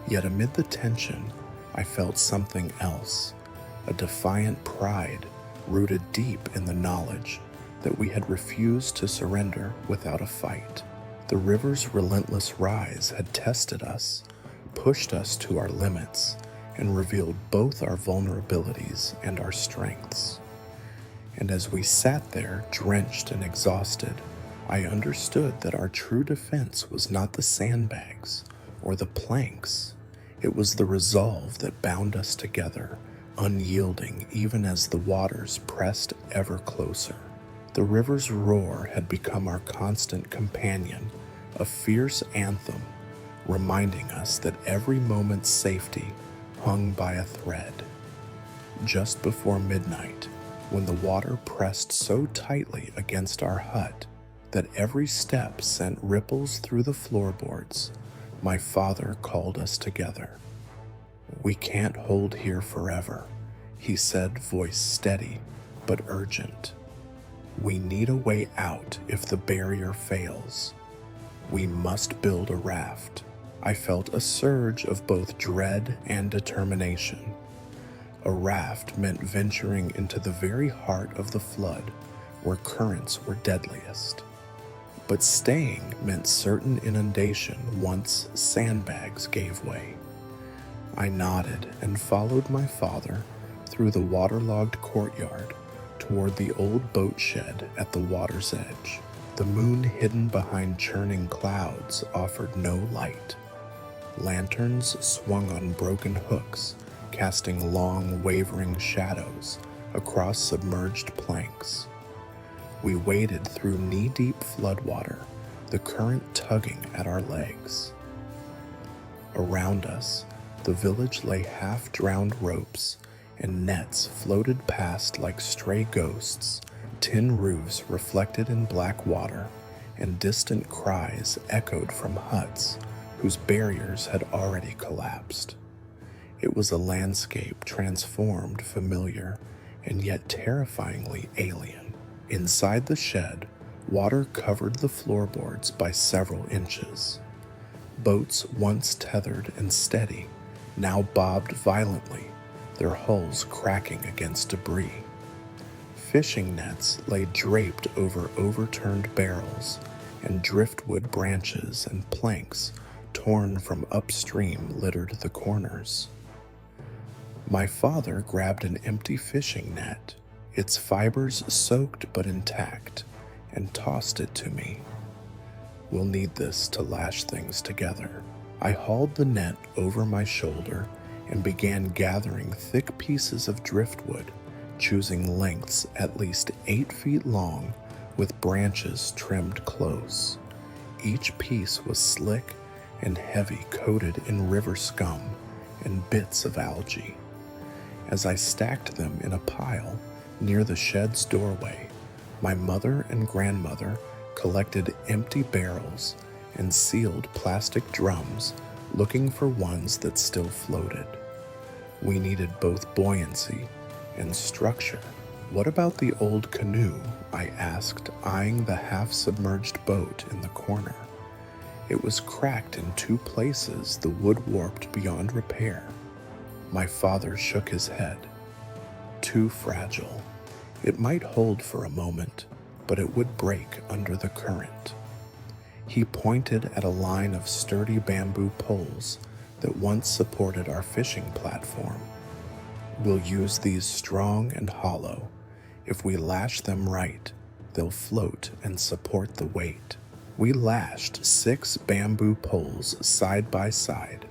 A: Yet amid the tension, I felt something else, a defiant pride rooted deep in the knowledge that we had refused to surrender without a fight. The river's relentless rise had tested us, pushed us to our limits, and revealed both our vulnerabilities and our strengths. And as we sat there, drenched and exhausted, I understood that our true defense was not the sandbags or the planks. It was the resolve that bound us together, unyielding even as the waters pressed ever closer. The river's roar had become our constant companion, a fierce anthem, reminding us that every moment's safety hung by a thread. Just before midnight, when the water pressed so tightly against our hut that every step sent ripples through the floorboards, my father called us together. "We can't hold here forever," he said, voice steady but urgent. "We need a way out if the barrier fails. We must build a raft." I felt a surge of both dread and determination. A raft meant venturing into the very heart of the flood, where currents were deadliest. But staying meant certain inundation once sandbags gave way. I nodded and followed my father through the waterlogged courtyard toward the old boat shed at the water's edge. The moon, hidden behind churning clouds, offered no light. Lanterns swung on broken hooks, casting long, wavering shadows across submerged planks. We waded through knee-deep floodwater, the current tugging at our legs. Around us, the village lay half-drowned ropes, and nets floated past like stray ghosts, tin roofs reflected in black water, and distant cries echoed from huts whose barriers had already collapsed. It was a landscape transformed familiar, and yet terrifyingly alien. Inside the shed, water covered the floorboards by several inches. Boats once tethered and steady now bobbed violently, their hulls cracking against debris. Fishing nets lay draped over overturned barrels, and driftwood branches and planks torn from upstream littered the corners. My father grabbed an empty fishing net, its fibers soaked but intact, and tossed it to me. "We'll need this to lash things together." I hauled the net over my shoulder and began gathering thick pieces of driftwood, choosing lengths at least 8 feet long with branches trimmed close. Each piece was slick and heavy, coated in river scum and bits of algae. As I stacked them in a pile near the shed's doorway, my mother and grandmother collected empty barrels and sealed plastic drums, looking for ones that still floated. We needed both buoyancy and structure. "What about the old canoe?" I asked, eyeing the half-submerged boat in the corner. It was cracked in 2 places, the wood warped beyond repair. My father shook his head. "Too fragile. It might hold for a moment, but it would break under the current." He pointed at a line of sturdy bamboo poles that once supported our fishing platform. "We'll use these strong and hollow. If we lash them right, they'll float and support the weight." We lashed 6 bamboo poles side by side,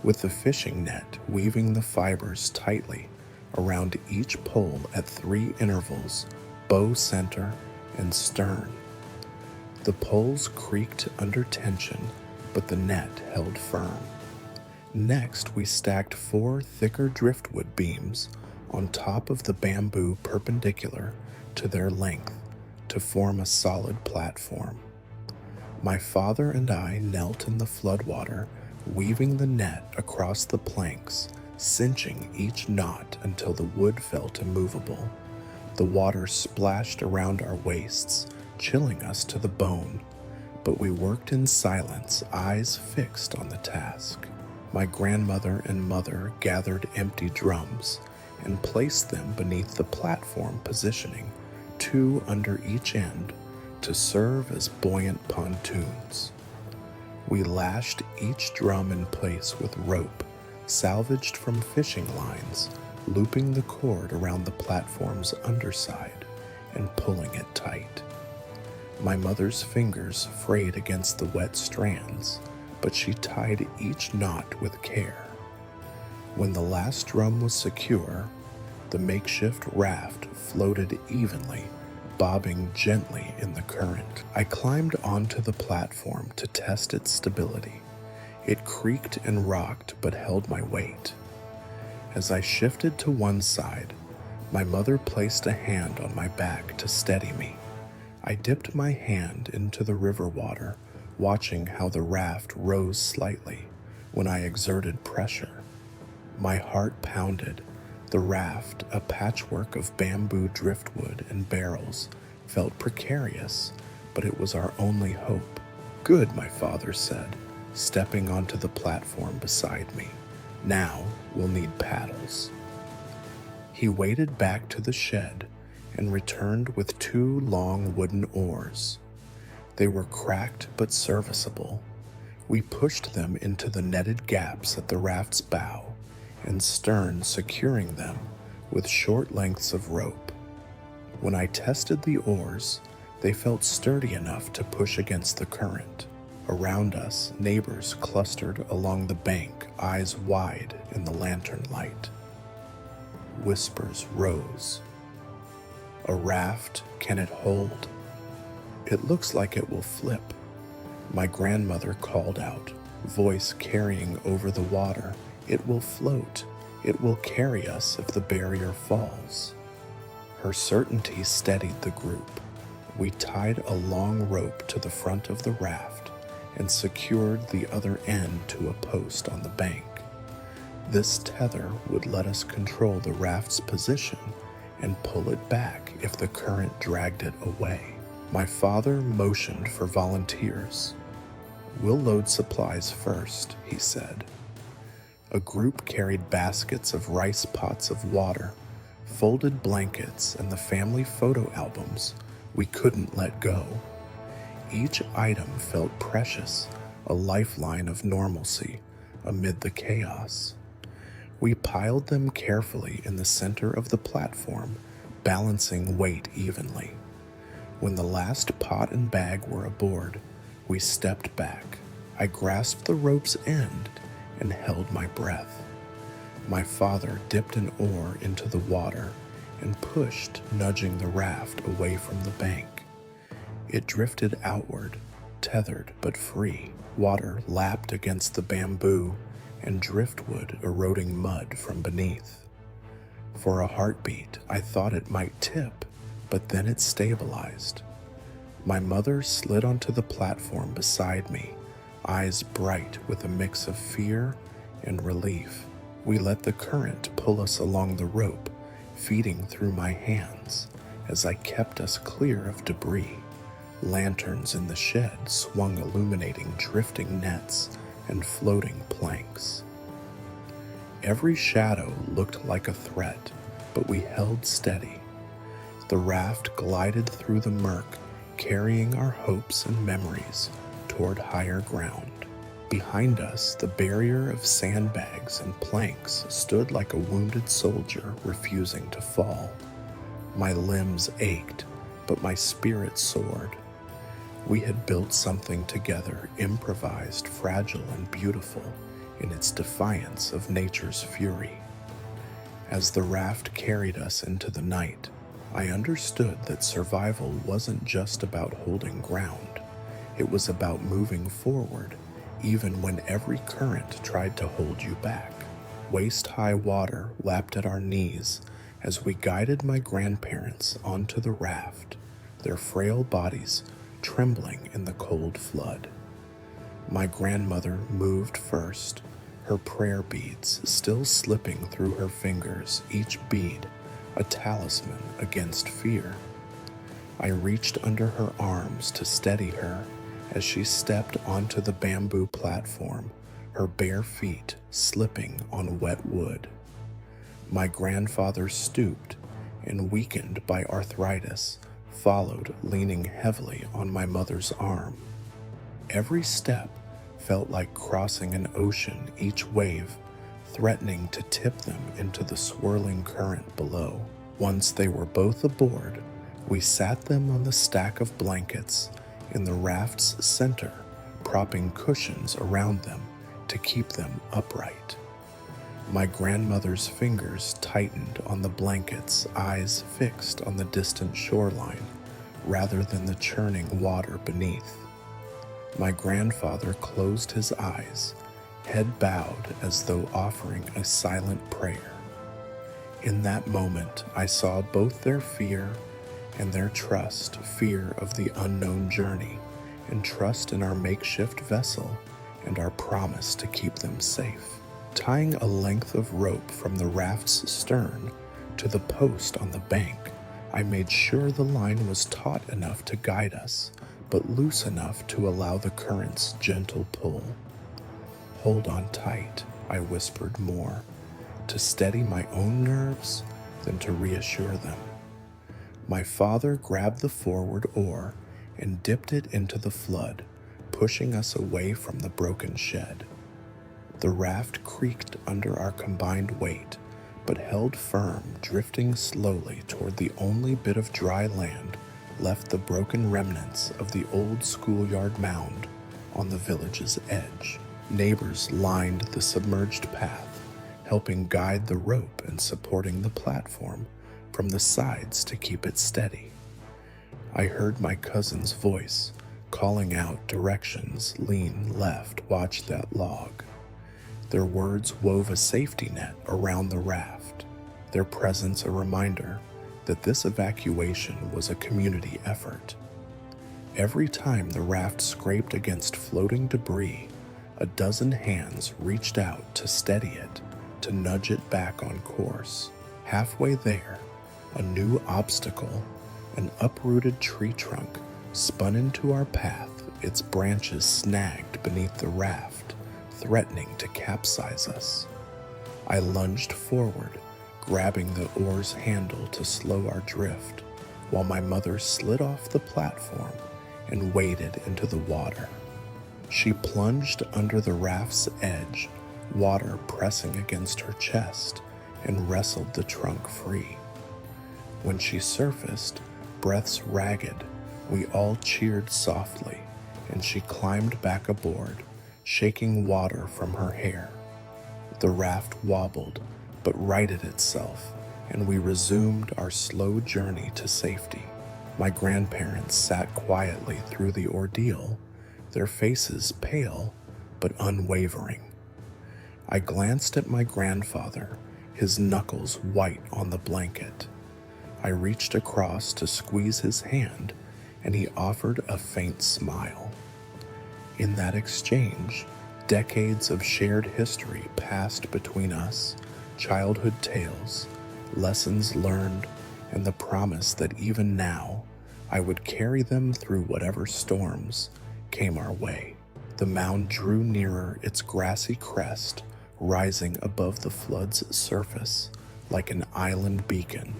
A: with the fishing net weaving the fibers tightly around each pole at 3 intervals, bow center and stern. The poles creaked under tension, but the net held firm. Next, we stacked 4 thicker driftwood beams on top of the bamboo perpendicular to their length to form a solid platform. My father and I knelt in the floodwater, weaving the net across the planks, cinching each knot until the wood felt immovable. The water splashed around our waists, chilling us to the bone, but we worked in silence, eyes fixed on the task. My grandmother and mother gathered empty drums and placed them beneath the platform positioning, 2 under each end, to serve as buoyant pontoons. We lashed each drum in place with rope salvaged from fishing lines, looping the cord around the platform's underside and pulling it tight. My mother's fingers frayed against the wet strands, but she tied each knot with care. When the last drum was secure, the makeshift raft floated evenly, bobbing gently in the current. I climbed onto the platform to test its stability. It creaked and rocked but held my weight. As I shifted to one side, my mother placed a hand on my back to steady me. I dipped my hand into the river water, watching how the raft rose slightly when I exerted pressure. My heart pounded. The raft, a patchwork of bamboo driftwood and barrels, felt precarious, but it was our only hope. "Good," my father said, stepping onto the platform beside me. "Now we'll need paddles." He waded back to the shed and returned with 2 long wooden oars. They were cracked but serviceable. We pushed them into the netted gaps at the raft's bow and stern, securing them with short lengths of rope. When I tested the oars, they felt sturdy enough to push against the current. Around us, neighbors clustered along the bank, eyes wide in the lantern light. Whispers rose. "A raft, can it hold?" "It looks like it will flip," my grandmother called out, voice carrying over the water. "It will float. It will carry us if the barrier falls." Her certainty steadied the group. We tied a long rope to the front of the raft and secured the other end to a post on the bank. This tether would let us control the raft's position and pull it back if the current dragged it away. My father motioned for volunteers. "We'll load supplies first," he said. A group carried baskets of rice pots of water, folded blankets, and the family photo albums we couldn't let go. Each item felt precious, a lifeline of normalcy amid the chaos. We piled them carefully in the center of the platform, balancing weight evenly. When the last pot and bag were aboard, we stepped back. I grasped the rope's end and held my breath. My father dipped an oar into the water and pushed, nudging the raft away from the bank. It drifted outward, tethered but free. Water lapped against the bamboo and driftwood eroding mud from beneath. For a heartbeat, I thought it might tip, but then it stabilized. My mother slid onto the platform beside me, eyes bright with a mix of fear and relief. We let the current pull us along the rope, feeding through my hands as I kept us clear of debris. Lanterns in the shed swung, illuminating drifting nets and floating planks. Every shadow looked like a threat, but we held steady. The raft glided through the murk, carrying our hopes and memories toward higher ground. Behind us, the barrier of sandbags and planks stood like a wounded soldier refusing to fall. My limbs ached, but my spirit soared. We had built something together, improvised, fragile, and beautiful in its defiance of nature's fury. As the raft carried us into the night, I understood that survival wasn't just about holding ground. It was about moving forward, even when every current tried to hold you back. Waist-high water lapped at our knees as we guided my grandparents onto the raft, their frail bodies trembling in the cold flood. My grandmother moved first, her prayer beads still slipping through her fingers, each bead a talisman against fear. I reached under her arms to steady her as she stepped onto the bamboo platform, her bare feet slipping on wet wood. My grandfather stooped and, weakened by arthritis, followed, leaning heavily on my mother's arm. Every step felt like crossing an ocean, each wave threatening to tip them into the swirling current below. Once they were both aboard, we sat them on the stack of blankets in the raft's center, propping cushions around them to keep them upright. My grandmother's fingers tightened on the blankets, eyes fixed on the distant shoreline rather than the churning water beneath. My grandfather closed his eyes, head bowed as though offering a silent prayer. In that moment, I saw both their fear and their trust, fear of the unknown journey, and trust in our makeshift vessel and our promise to keep them safe. Tying a length of rope from the raft's stern to the post on the bank, I made sure the line was taut enough to guide us, but loose enough to allow the current's gentle pull. "Hold on tight," I whispered more, to steady my own nerves than to reassure them. My father grabbed the forward oar and dipped it into the flood, pushing us away from the broken shed. The raft creaked under our combined weight, but held firm, drifting slowly toward the only bit of dry land left, the broken remnants of the old schoolyard mound on the village's edge. Neighbors lined the submerged path, helping guide the rope and supporting the platform from the sides to keep it steady. I heard my cousin's voice calling out directions: lean left, watch that log. Their words wove a safety net around the raft, their presence a reminder that this evacuation was a community effort. Every time the raft scraped against floating debris, a dozen hands reached out to steady it, to nudge it back on course. Halfway there, a new obstacle, an uprooted tree trunk, spun into our path, its branches snagged beneath the raft, threatening to capsize us. I lunged forward, grabbing the oar's handle to slow our drift, while my mother slid off the platform and waded into the water. She plunged under the raft's edge, water pressing against her chest, and wrestled the trunk free. When she surfaced, breaths ragged, we all cheered softly, and she climbed back aboard, shaking water from her hair. The raft wobbled, but righted itself, and we resumed our slow journey to safety. My grandparents sat quietly through the ordeal, their faces pale but unwavering. I glanced at my grandfather, his knuckles white on the blanket. I reached across to squeeze his hand, and he offered a faint smile. In that exchange, decades of shared history passed between us, childhood tales, lessons learned, and the promise that even now I would carry them through whatever storms came our way. The mound drew nearer, its grassy crest rising above the flood's surface like an island beacon.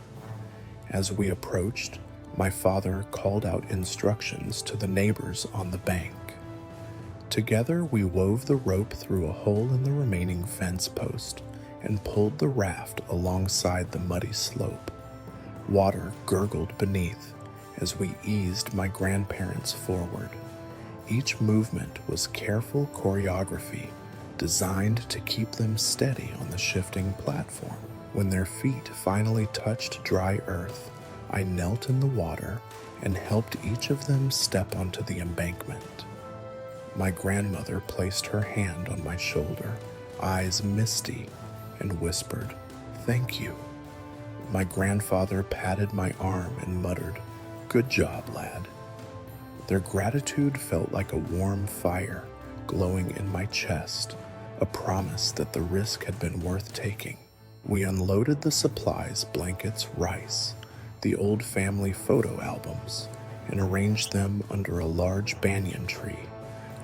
A: As we approached, my father called out instructions to the neighbors on the bank. Together we wove the rope through a hole in the remaining fence post and pulled the raft alongside the muddy slope. Water gurgled beneath as we eased my grandparents forward. Each movement was careful choreography designed to keep them steady on the shifting platform. When their feet finally touched dry earth, I knelt in the water and helped each of them step onto the embankment. My grandmother placed her hand on my shoulder, eyes misty, and whispered, "Thank you." My grandfather patted my arm and muttered, "Good job, lad." Their gratitude felt like a warm fire glowing in my chest, a promise that the risk had been worth taking. We unloaded the supplies, blankets, rice, the old family photo albums, and arranged them under a large banyan tree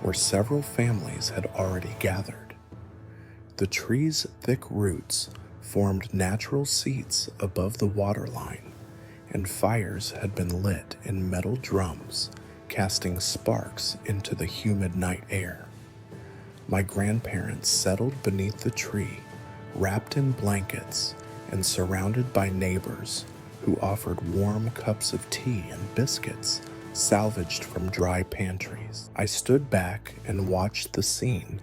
A: where several families had already gathered. The tree's thick roots formed natural seats above the water line, and fires had been lit in metal drums, casting sparks into the humid night air. My grandparents settled beneath the tree, wrapped in blankets and surrounded by neighbors who offered warm cups of tea and biscuits salvaged from dry pantries. I stood back and watched the scene,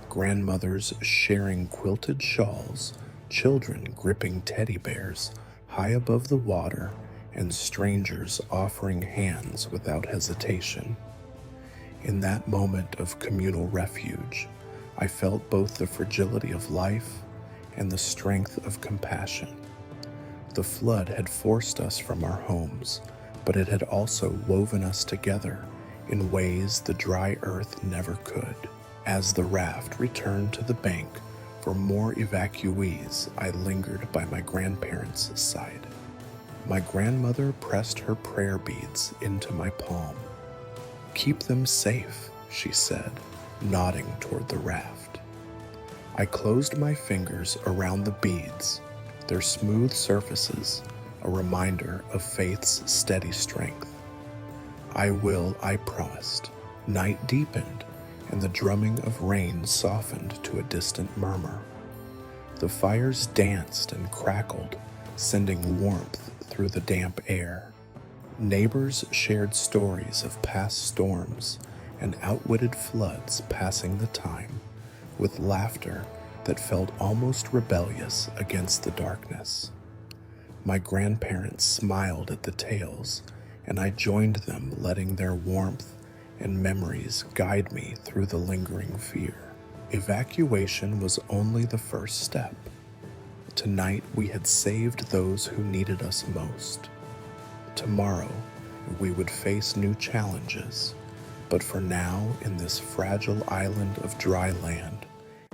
A: grandmothers sharing quilted shawls, children gripping teddy bears high above the water, and strangers offering hands without hesitation. In that moment of communal refuge, I felt both the fragility of life and the strength of compassion. The flood had forced us from our homes, but it had also woven us together in ways the dry earth never could. As the raft returned to the bank for more evacuees, I lingered by my grandparents' side. My grandmother pressed her prayer beads into my palm. "Keep them safe," she said, nodding toward the raft. I closed my fingers around the beads, their smooth surfaces a reminder of faith's steady strength. "I will," I promised. Night deepened, and the drumming of rain softened to a distant murmur. The fires danced and crackled, sending warmth through the damp air. Neighbors shared stories of past storms and outwitted floods passing the time, with laughter that felt almost rebellious against the darkness. My grandparents smiled at the tales, and I joined them, letting their warmth and memories guide me through the lingering fear. Evacuation was only the first step. Tonight we had saved those who needed us most. Tomorrow we would face new challenges, but for now, in this fragile island of dry land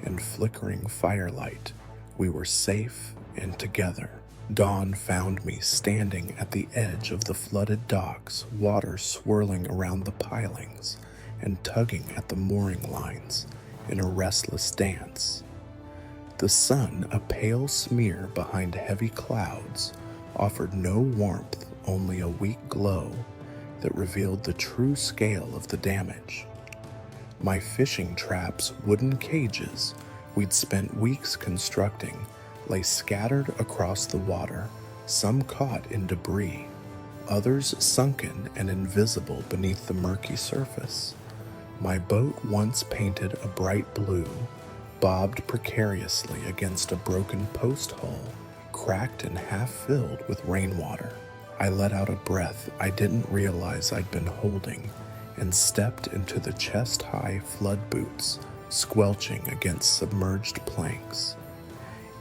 A: and flickering firelight, we were safe and together. Dawn found me standing at the edge of the flooded docks, water swirling around the pilings and tugging at the mooring lines in a restless dance. The sun, a pale smear behind heavy clouds, offered no warmth, only a weak glow that revealed the true scale of the damage. My fishing traps, wooden cages we'd spent weeks constructing, lay scattered across the water, some caught in debris, others sunken and invisible beneath the murky surface. My boat, once painted a bright blue, bobbed precariously against a broken post hull, cracked and half filled with rainwater. I let out a breath I didn't realize I'd been holding and stepped into the chest-high flood boots, squelching against submerged planks.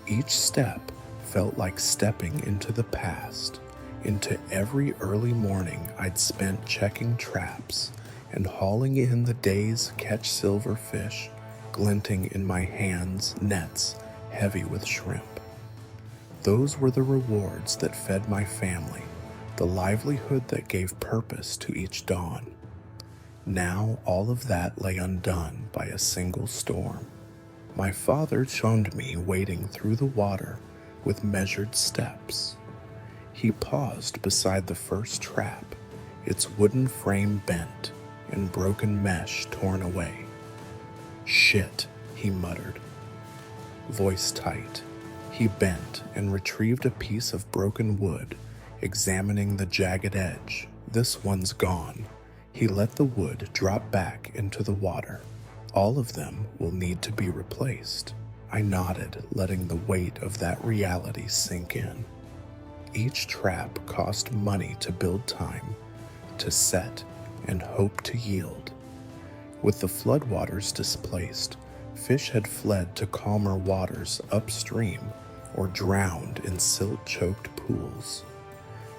A: Each step felt like stepping into the past, into every early morning I'd spent checking traps and hauling in the day's catch silverfish, glinting in my hands, nets heavy with shrimp. Those were the rewards that fed my family, the livelihood that gave purpose to each dawn. Now all of that lay undone by a single storm. My father joined me wading through the water with measured steps. He paused beside the first trap, its wooden frame bent and broken mesh torn away. "Shit," he muttered, voice tight. He bent and retrieved a piece of broken wood, examining the jagged edge. "This one's gone." He let the wood drop back into the water. "All of them will need to be replaced." I nodded, letting the weight of that reality sink in. Each trap cost money to build, time to set, and hope to yield. With the floodwaters displaced, fish had fled to calmer waters upstream or drowned in silt-choked pools.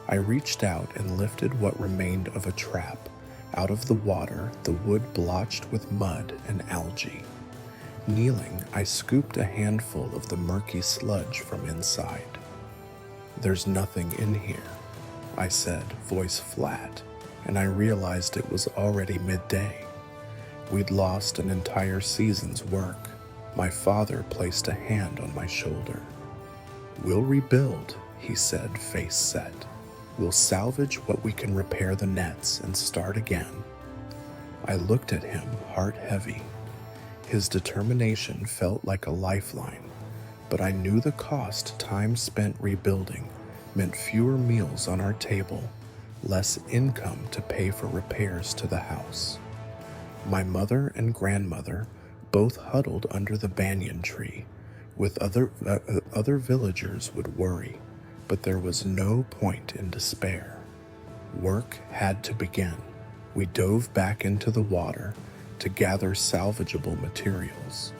A: I reached out and lifted what remained of a trap. Out of the water, the wood blotched with mud and algae. Kneeling, I scooped a handful of the murky sludge from inside. "There's nothing in here," I said, voice flat, and I realized it was already midday. We'd lost an entire season's work. My father placed a hand on my shoulder. "We'll rebuild," he said, face set. "We'll salvage what we can, repair the nets, and start again." I looked at him, heart heavy. His determination felt like a lifeline, but I knew the cost. Time spent rebuilding meant fewer meals on our table, less income to pay for repairs to the house. My mother and grandmother both huddled under the banyan tree. With other villagers would worry, but there was no point in despair. Work had to begin. We dove back into the water to gather salvageable materials.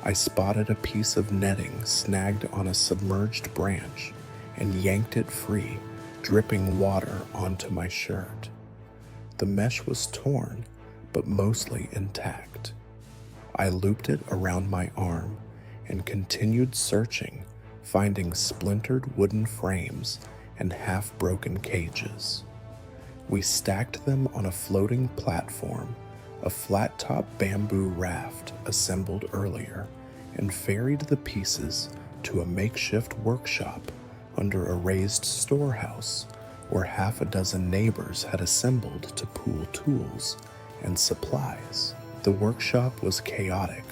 A: I spotted a piece of netting snagged on a submerged branch and yanked it free, dripping water onto my shirt. The mesh was torn, but mostly intact. I looped it around my arm and continued searching, finding splintered wooden frames and half-broken cages. We stacked them on a floating platform, a flat-top bamboo raft assembled earlier, and ferried the pieces to a makeshift workshop under a raised storehouse where half a dozen neighbors had assembled to pool tools and supplies. The workshop was chaotic,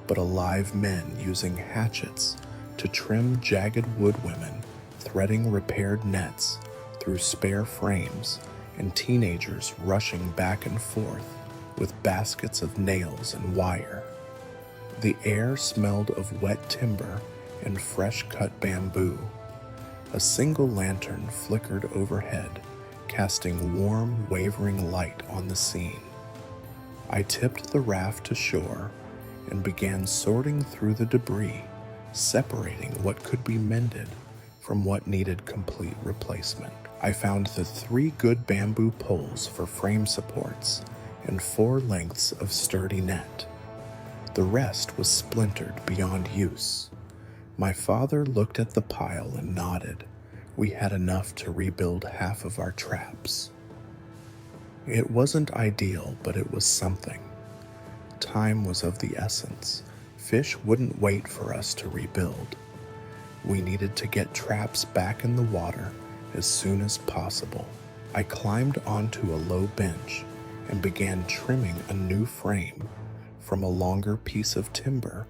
A: but alive, men using hatchets to trim jagged woodwomen, threading repaired nets through spare frames, and teenagers rushing back and forth with baskets of nails and wire. The air smelled of wet timber and fresh-cut bamboo. A single lantern flickered overhead, casting warm, wavering light on the scene. I tipped the raft to shore and began sorting through the debris, separating what could be mended from what needed complete replacement. I found the 3 good bamboo poles for frame supports and 4 lengths of sturdy net. The rest was splintered beyond use. My father looked at the pile and nodded. We had enough to rebuild half of our traps. It wasn't ideal, but it was something. Time was of the essence. Fish wouldn't wait for us to rebuild. We needed to get traps back in the water as soon as possible. I climbed onto a low bench and began trimming a new frame from a longer piece of timber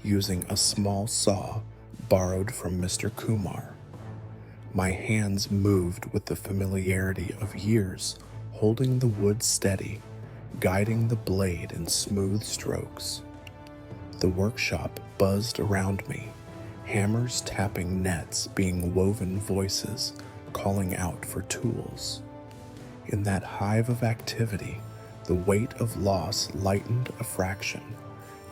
A: using a small saw borrowed from Mr. Kumar. My hands moved with the familiarity of years holding the wood steady, guiding the blade in smooth strokes. The workshop buzzed around me, hammers tapping nets, being woven voices calling out for tools. In that hive of activity, the weight of loss lightened a fraction,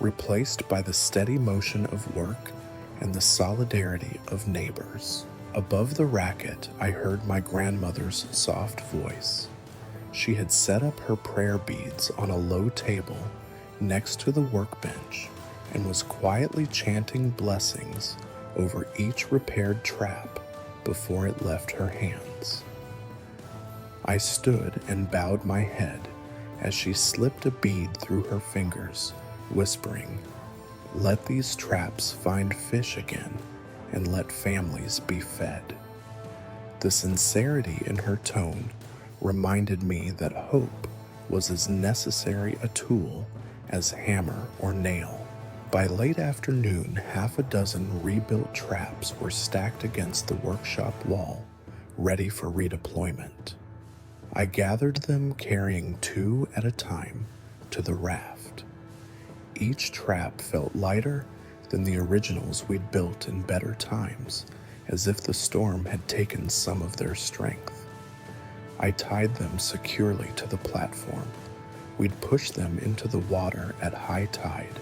A: replaced by the steady motion of work and the solidarity of neighbors. Above the racket, I heard my grandmother's soft voice. She had set up her prayer beads on a low table next to the workbench and was quietly chanting blessings over each repaired trap before it left her hands. I stood and bowed my head as she slipped a bead through her fingers, whispering, "Let these traps find fish again and let families be fed." The sincerity in her tone reminded me that hope was as necessary a tool as hammer or nail. By late afternoon, half a dozen rebuilt traps were stacked against the workshop wall, ready for redeployment. I gathered them, carrying 2 at a time, to the raft. Each trap felt lighter than the originals we'd built in better times, as if the storm had taken some of their strength. I tied them securely to the platform. We'd push them into the water at high tide,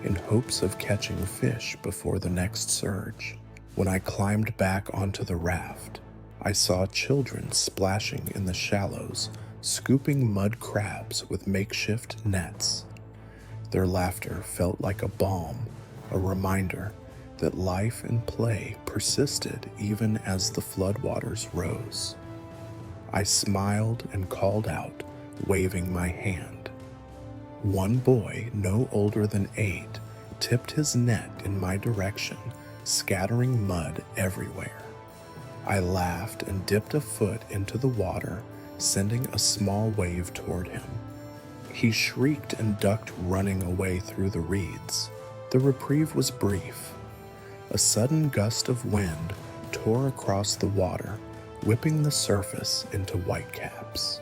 A: in hopes of catching fish before the next surge. When I climbed back onto the raft, I saw children splashing in the shallows, scooping mud crabs with makeshift nets. Their laughter felt like a balm, a reminder that life and play persisted even as the floodwaters rose. I smiled and called out, waving my hand. One boy, no older than 8, tipped his net in my direction, scattering mud everywhere. I laughed and dipped a foot into the water, sending a small wave toward him. He shrieked and ducked, running away through the reeds. The reprieve was brief. A sudden gust of wind tore across the water, whipping the surface into whitecaps.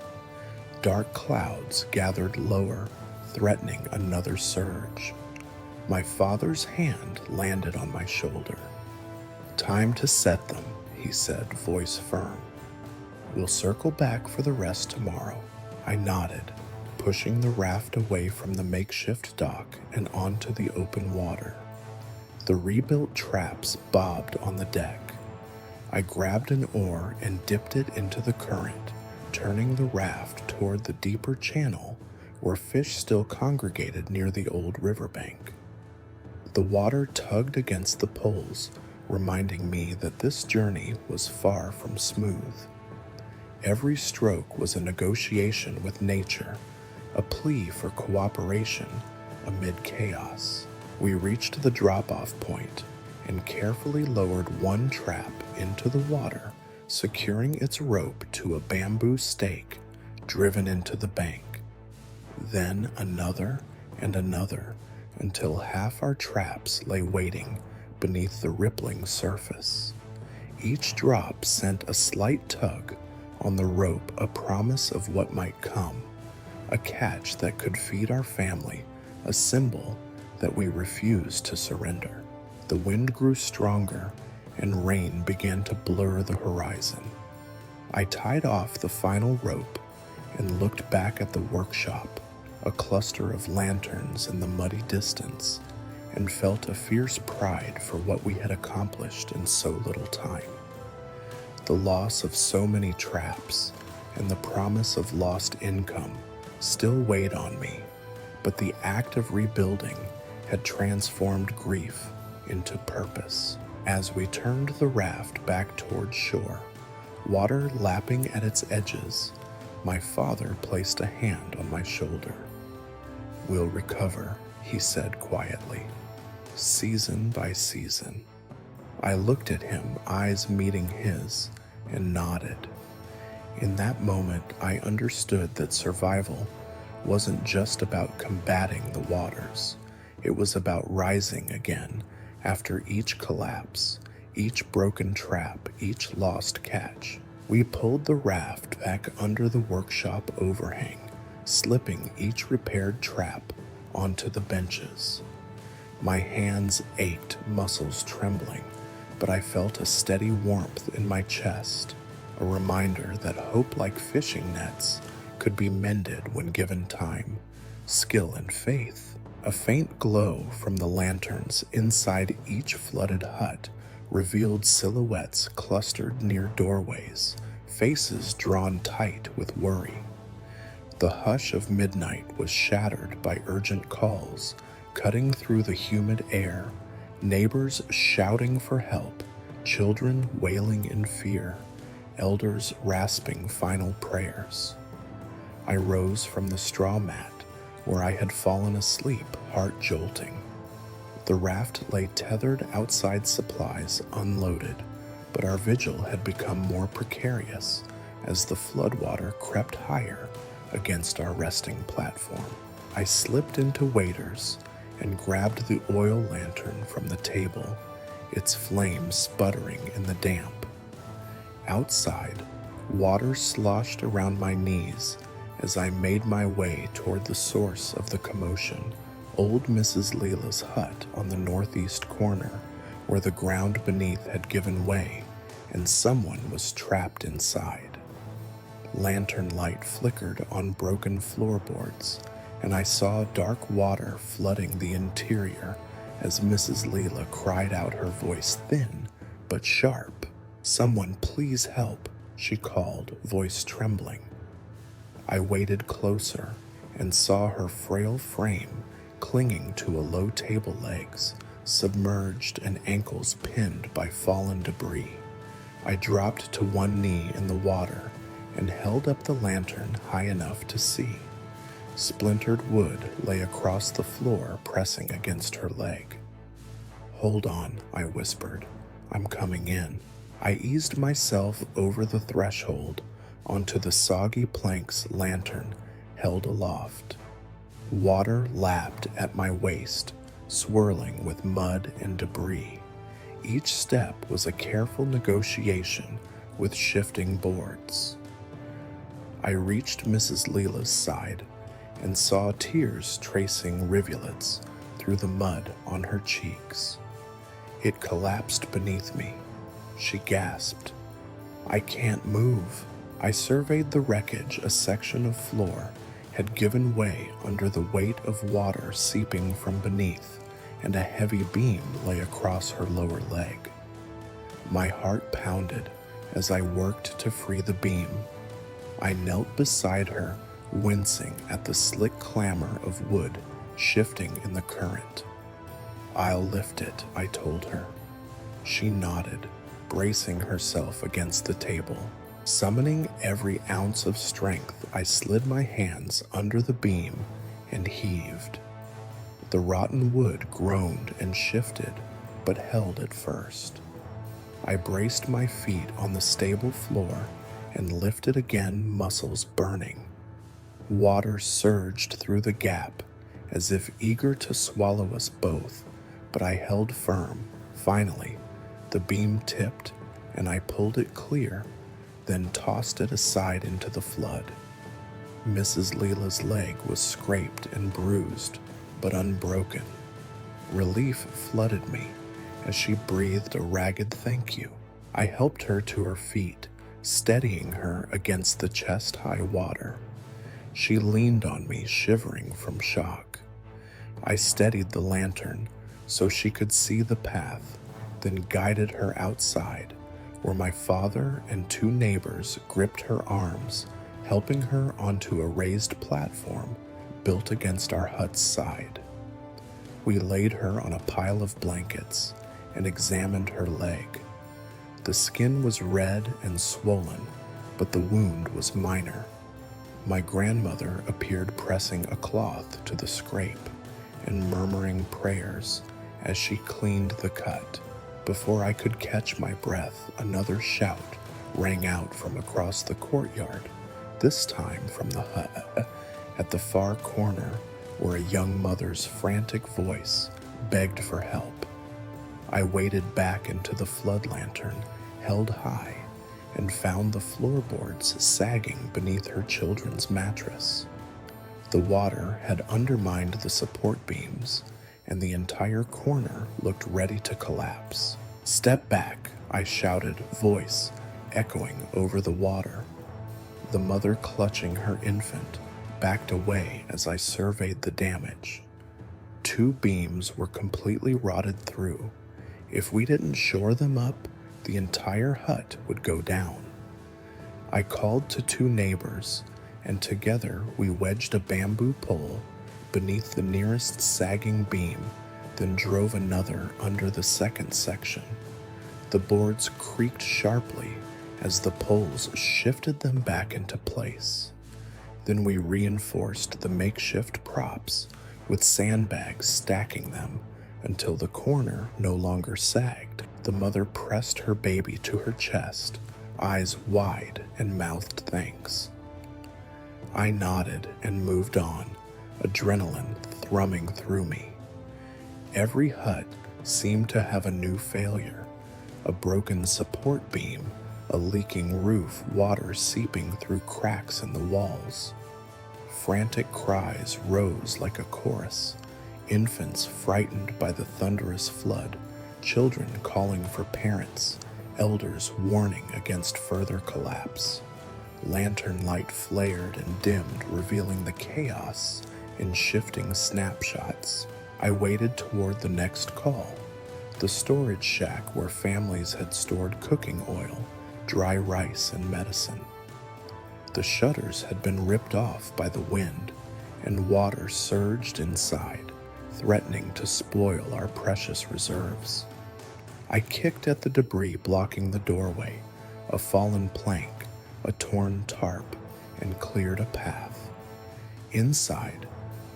A: Dark clouds gathered lower, threatening another surge. My father's hand landed on my shoulder. "Time to set them," he said, voice firm. "We'll circle back for the rest tomorrow." I nodded, pushing the raft away from the makeshift dock and onto the open water. The rebuilt traps bobbed on the deck. I grabbed an oar and dipped it into the current, turning the raft toward the deeper channel where fish still congregated near the old riverbank. The water tugged against the poles, reminding me that this journey was far from smooth. Every stroke was a negotiation with nature, a plea for cooperation amid chaos. We reached the drop-off point and carefully lowered one trap into the water, securing its rope to a bamboo stake driven into the bank. Then another and another, until half our traps lay waiting beneath the rippling surface. Each drop sent a slight tug on the rope, a promise of what might come, a catch that could feed our family, a symbol that we refused to surrender. The wind grew stronger, and rain began to blur the horizon. I tied off the final rope and looked back at the workshop, a cluster of lanterns in the muddy distance, and felt a fierce pride for what we had accomplished in so little time. The loss of so many traps and the promise of lost income still weighed on me, but the act of rebuilding had transformed grief into purpose. As we turned the raft back toward shore, water lapping at its edges, my father placed a hand on my shoulder. "We'll recover," he said quietly, "season by season." I looked at him, eyes meeting his, and nodded. In that moment, I understood that survival wasn't just about combating the waters. It was about rising again after each collapse, each broken trap, each lost catch. We pulled the raft back under the workshop overhang, slipping each repaired trap onto the benches. My hands ached, muscles trembling, but I felt a steady warmth in my chest, a reminder that hope, like fishing nets, could be mended when given time, skill, and faith. A faint glow from the lanterns inside each flooded hut revealed silhouettes clustered near doorways, faces drawn tight with worry. The hush of midnight was shattered by urgent calls, cutting through the humid air, neighbors shouting for help, children wailing in fear, elders rasping final prayers. I rose from the straw mat where I had fallen asleep, heart jolting. The raft lay tethered outside supplies, unloaded, but our vigil had become more precarious as the floodwater crept higher against our resting platform. I slipped into Waiters and grabbed the oil lantern from the table, its flame sputtering in the damp. Outside, water sloshed around my knees as I made my way toward the source of the commotion, old Mrs. Leela's hut on the northeast corner, where the ground beneath had given way and someone was trapped inside. Lantern light flickered on broken floorboards, and I saw dark water flooding the interior as Mrs. Leela cried out, her voice thin but sharp. "Someone please help," she called, voice trembling. I waded closer and saw her frail frame clinging to a low table legs, submerged and ankles pinned by fallen debris. I dropped to one knee in the water and held up the lantern high enough to see. Splintered wood lay across the floor, pressing against her leg. "Hold on," I whispered. "I'm coming in." I eased myself over the threshold onto the soggy planks lantern held aloft. Water lapped at my waist, swirling with mud and debris. Each step was a careful negotiation with shifting boards. I reached Mrs. Leela's side and saw tears tracing rivulets through the mud on her cheeks. It collapsed beneath me. She gasped. "I can't move." I surveyed the wreckage. A section of floor had given way under the weight of water seeping from beneath, and a heavy beam lay across her lower leg. My heart pounded as I worked to free the beam. I knelt beside her, wincing at the slick clamor of wood shifting in the current. "I'll lift it," I told her. She nodded, bracing herself against the table. Summoning every ounce of strength, I slid my hands under the beam and heaved. The rotten wood groaned and shifted, but held at first. I braced my feet on the stable floor and lifted again, muscles burning. Water surged through the gap, as if eager to swallow us both, but I held firm. Finally, the beam tipped, and I pulled it clear, then tossed it aside into the flood. Mrs. Leela's leg was scraped and bruised, but unbroken. Relief flooded me as she breathed a ragged thank you. I helped her to her feet, steadying her against the chest-high water. She leaned on me, shivering from shock. I steadied the lantern so she could see the path, then guided her outside, where my father and two neighbors gripped her arms, helping her onto a raised platform built against our hut's side. We laid her on a pile of blankets and examined her leg. The skin was red and swollen, but the wound was minor. My grandmother appeared pressing a cloth to the scrape and murmuring prayers as she cleaned the cut. Before I could catch my breath, another shout rang out from across the courtyard, this time from the hut at the far corner, where a young mother's frantic voice begged for help. I waded back into the flood lantern, held high, and found the floorboards sagging beneath her children's mattress. The water had undermined the support beams, and the entire corner looked ready to collapse. "Step back," I shouted, voice echoing over the water. The mother, clutching her infant, backed away as I surveyed the damage. 2 beams were completely rotted through. If we didn't shore them up, the entire hut would go down. I called to 2 neighbors, and together we wedged a bamboo pole beneath the nearest sagging beam, then drove another under the second section. The boards creaked sharply as the poles shifted them back into place. Then we reinforced the makeshift props with sandbags, stacking them until the corner no longer sagged. The mother pressed her baby to her chest, eyes wide, and mouthed thanks. I nodded and moved on, adrenaline thrumming through me. Every hut seemed to have a new failure, a broken support beam, a leaking roof, water seeping through cracks in the walls. Frantic cries rose like a chorus, infants frightened by the thunderous flood, children calling for parents, elders warning against further collapse. Lantern light flared and dimmed, revealing the chaos in shifting snapshots. I waited toward the next call, the storage shack where families had stored cooking oil, dry rice, and medicine. The shutters had been ripped off by the wind, and water surged inside, threatening to spoil our precious reserves. I kicked at the debris blocking the doorway, a fallen plank, a torn tarp, and cleared a path. Inside,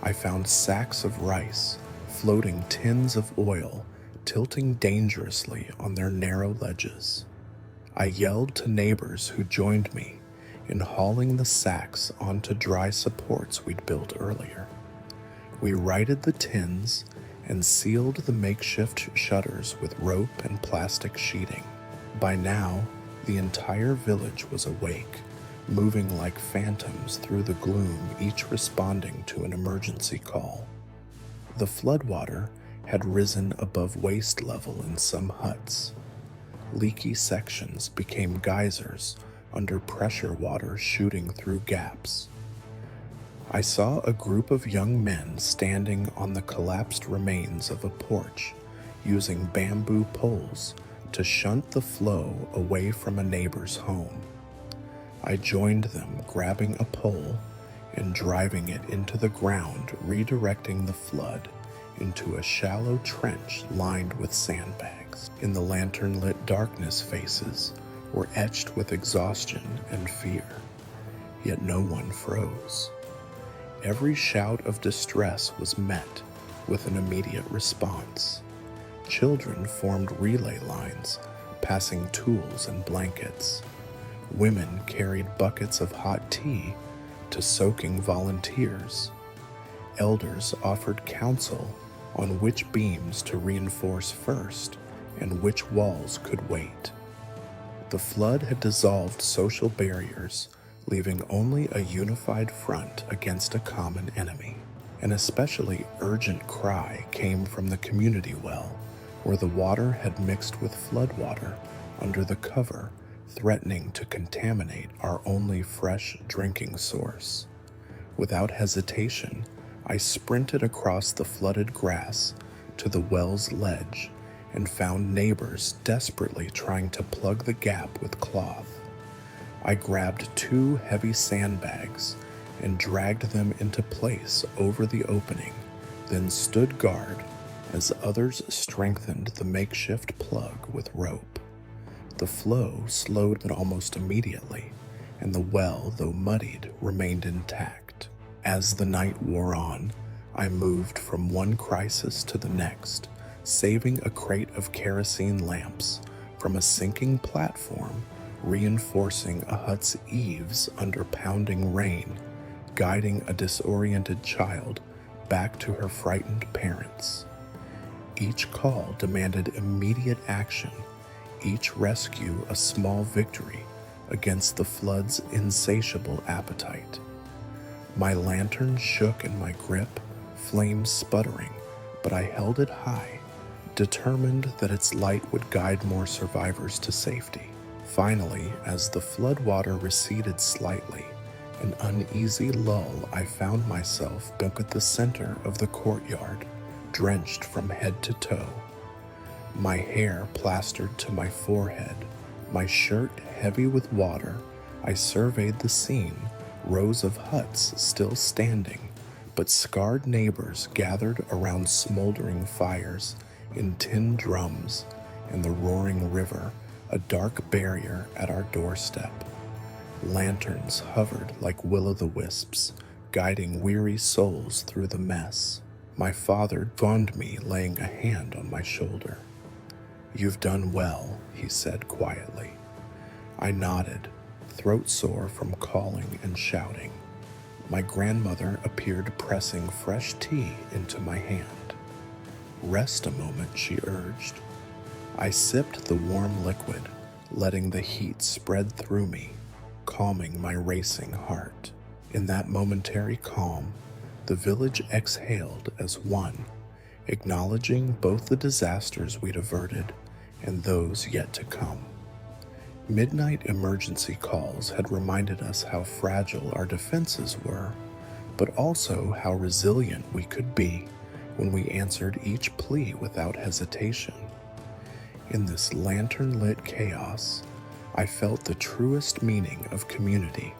A: I found sacks of rice, floating tins of oil, tilting dangerously on their narrow ledges. I yelled to neighbors who joined me in hauling the sacks onto dry supports we'd built earlier. We righted the tins and sealed the makeshift shutters with rope and plastic sheeting. By now, the entire village was awake, moving like phantoms through the gloom, each responding to an emergency call. The floodwater had risen above waist level in some huts. Leaky sections became geysers under pressure water shooting through gaps. I saw a group of young men standing on the collapsed remains of a porch, using bamboo poles to shunt the flow away from a neighbor's home. I joined them, grabbing a pole and driving it into the ground, redirecting the flood into a shallow trench lined with sandbags. In the lantern-lit darkness, faces were etched with exhaustion and fear, yet no one froze. Every shout of distress was met with an immediate response. Children formed relay lines, passing tools and blankets. Women carried buckets of hot tea to soaking volunteers. Elders offered counsel on which beams to reinforce first and which walls could wait. The flood had dissolved social barriers, leaving only a unified front against a common enemy. An especially urgent cry came from the community well, where the water had mixed with floodwater under the cover, threatening to contaminate our only fresh drinking source. Without hesitation, I sprinted across the flooded grass to the well's ledge and found neighbors desperately trying to plug the gap with cloth. I grabbed 2 heavy sandbags and dragged them into place over the opening, then stood guard as others strengthened the makeshift plug with rope. The flow slowed almost immediately, and the well, though muddied, remained intact. As the night wore on, I moved from one crisis to the next, saving a crate of kerosene lamps from a sinking platform, reinforcing a hut's eaves under pounding rain, guiding a disoriented child back to her frightened parents. Each call demanded immediate action, each rescue a small victory against the flood's insatiable appetite. My lantern shook in my grip, flames sputtering, but I held it high, determined that its light would guide more survivors to safety. Finally, as the floodwater receded slightly, an uneasy lull, I found myself back at the center of the courtyard, drenched from head to toe. My hair plastered to my forehead, my shirt heavy with water, I surveyed the scene, rows of huts still standing, but scarred neighbors gathered around smoldering fires in tin drums, and the roaring river, a dark barrier at our doorstep. Lanterns hovered like will-o'-the-wisps, guiding weary souls through the mess. My father joined me, laying a hand on my shoulder. "You've done well," he said quietly. I nodded, throat sore from calling and shouting. My grandmother appeared pressing fresh tea into my hand. "Rest a moment," she urged. I sipped the warm liquid, letting the heat spread through me, calming my racing heart. In that momentary calm, the village exhaled as one, acknowledging both the disasters we'd averted and those yet to come. Midnight emergency calls had reminded us how fragile our defenses were, but also how resilient we could be when we answered each plea without hesitation. In this lantern-lit chaos, I felt the truest meaning of community,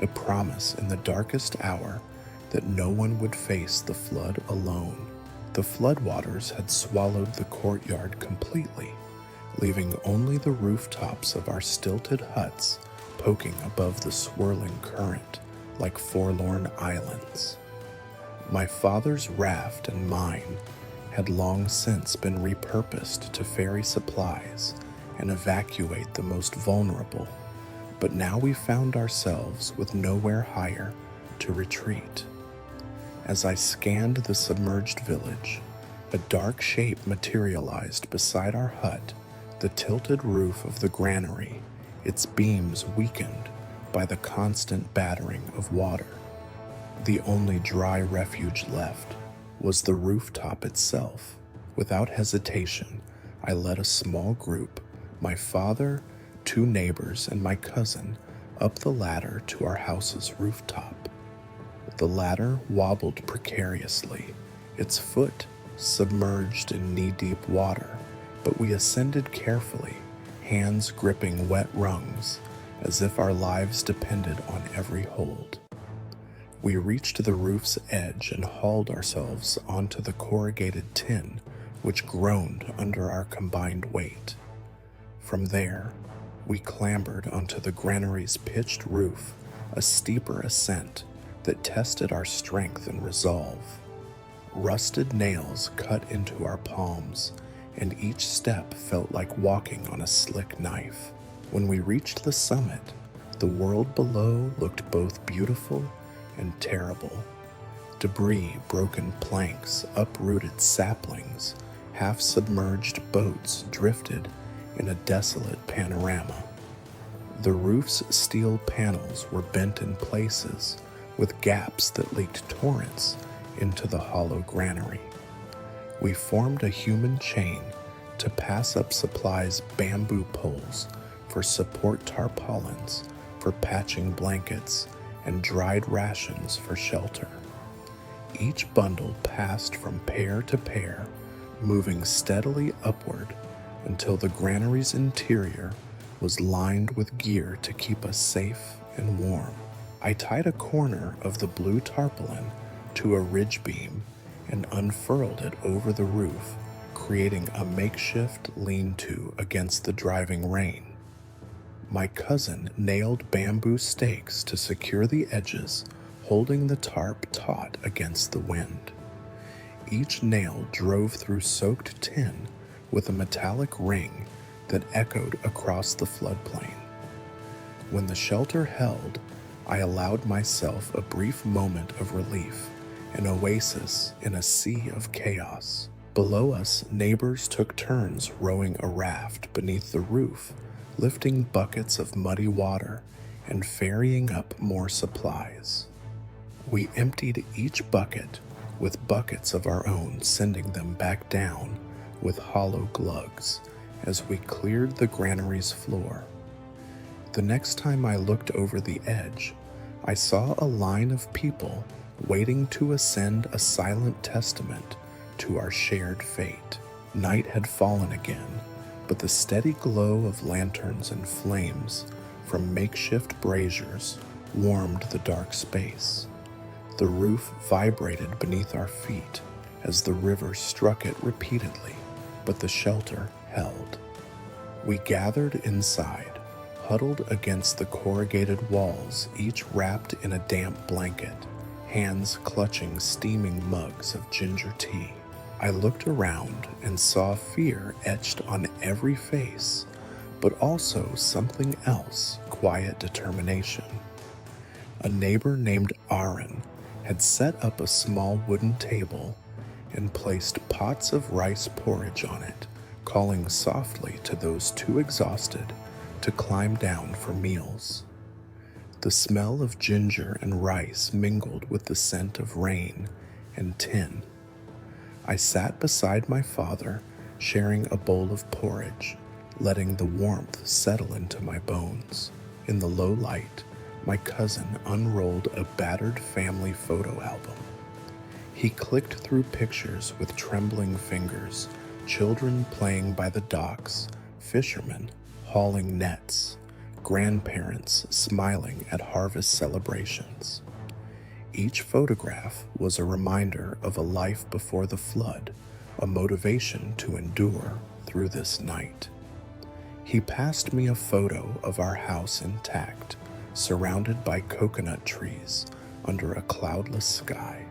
A: a promise in the darkest hour that no one would face the flood alone. The floodwaters had swallowed the courtyard completely, leaving only the rooftops of our stilted huts poking above the swirling current like forlorn islands. My father's raft and mine had long since been repurposed to ferry supplies and evacuate the most vulnerable, but now we found ourselves with nowhere higher to retreat. As I scanned the submerged village, a dark shape materialized beside our hut, the tilted roof of the granary, its beams weakened by the constant battering of water. The only dry refuge left was the rooftop itself. Without hesitation, I led a small group, my father, 2 neighbors, and my cousin, up the ladder to our house's rooftop. The ladder wobbled precariously, its foot submerged in knee-deep water, but we ascended carefully, hands gripping wet rungs, as if our lives depended on every hold. We reached the roof's edge and hauled ourselves onto the corrugated tin, which groaned under our combined weight. From there, we clambered onto the granary's pitched roof, a steeper ascent that tested our strength and resolve. Rusted nails cut into our palms, and each step felt like walking on a slick knife. When we reached the summit, the world below looked both beautiful and terrible. Debris, broken planks, uprooted saplings, half-submerged boats drifted in a desolate panorama. The roof's steel panels were bent in places, with gaps that leaked torrents into the hollow granary. We formed a human chain to pass up supplies, bamboo poles for support tarpaulins, for patching blankets, and dried rations for shelter. Each bundle passed from pair to pair, moving steadily upward until the granary's interior was lined with gear to keep us safe and warm. I tied a corner of the blue tarpaulin to a ridge beam and unfurled it over the roof, creating a makeshift lean-to against the driving rain. My cousin nailed bamboo stakes to secure the edges, holding the tarp taut against the wind. Each nail drove through soaked tin with a metallic ring that echoed across the floodplain. When the shelter held, I allowed myself a brief moment of relief, an oasis in a sea of chaos. Below us, neighbors took turns rowing a raft beneath the roof, lifting buckets of muddy water and ferrying up more supplies. We emptied each bucket with buckets of our own, sending them back down with hollow glugs as we cleared the granary's floor. The next time I looked over the edge, I saw a line of people waiting to ascend a silent testament to our shared fate. Night had fallen again, but the steady glow of lanterns and flames from makeshift braziers warmed the dark space. The roof vibrated beneath our feet as the river struck it repeatedly, but the shelter held. We gathered inside, huddled against the corrugated walls, each wrapped in a damp blanket, hands clutching steaming mugs of ginger tea. I looked around and saw fear etched on every face, but also something else, quiet determination. A neighbor named Aaron had set up a small wooden table and placed pots of rice porridge on it, calling softly to those too exhausted to climb down for meals. The smell of ginger and rice mingled with the scent of rain and tin. I sat beside my father, sharing a bowl of porridge, letting the warmth settle into my bones. In the low light, my cousin unrolled a battered family photo album. He clicked through pictures with trembling fingers, children playing by the docks, fishermen hauling nets, grandparents smiling at harvest celebrations. Each photograph was a reminder of a life before the flood, a motivation to endure through this night. He passed me a photo of our house intact, surrounded by coconut trees under a cloudless sky.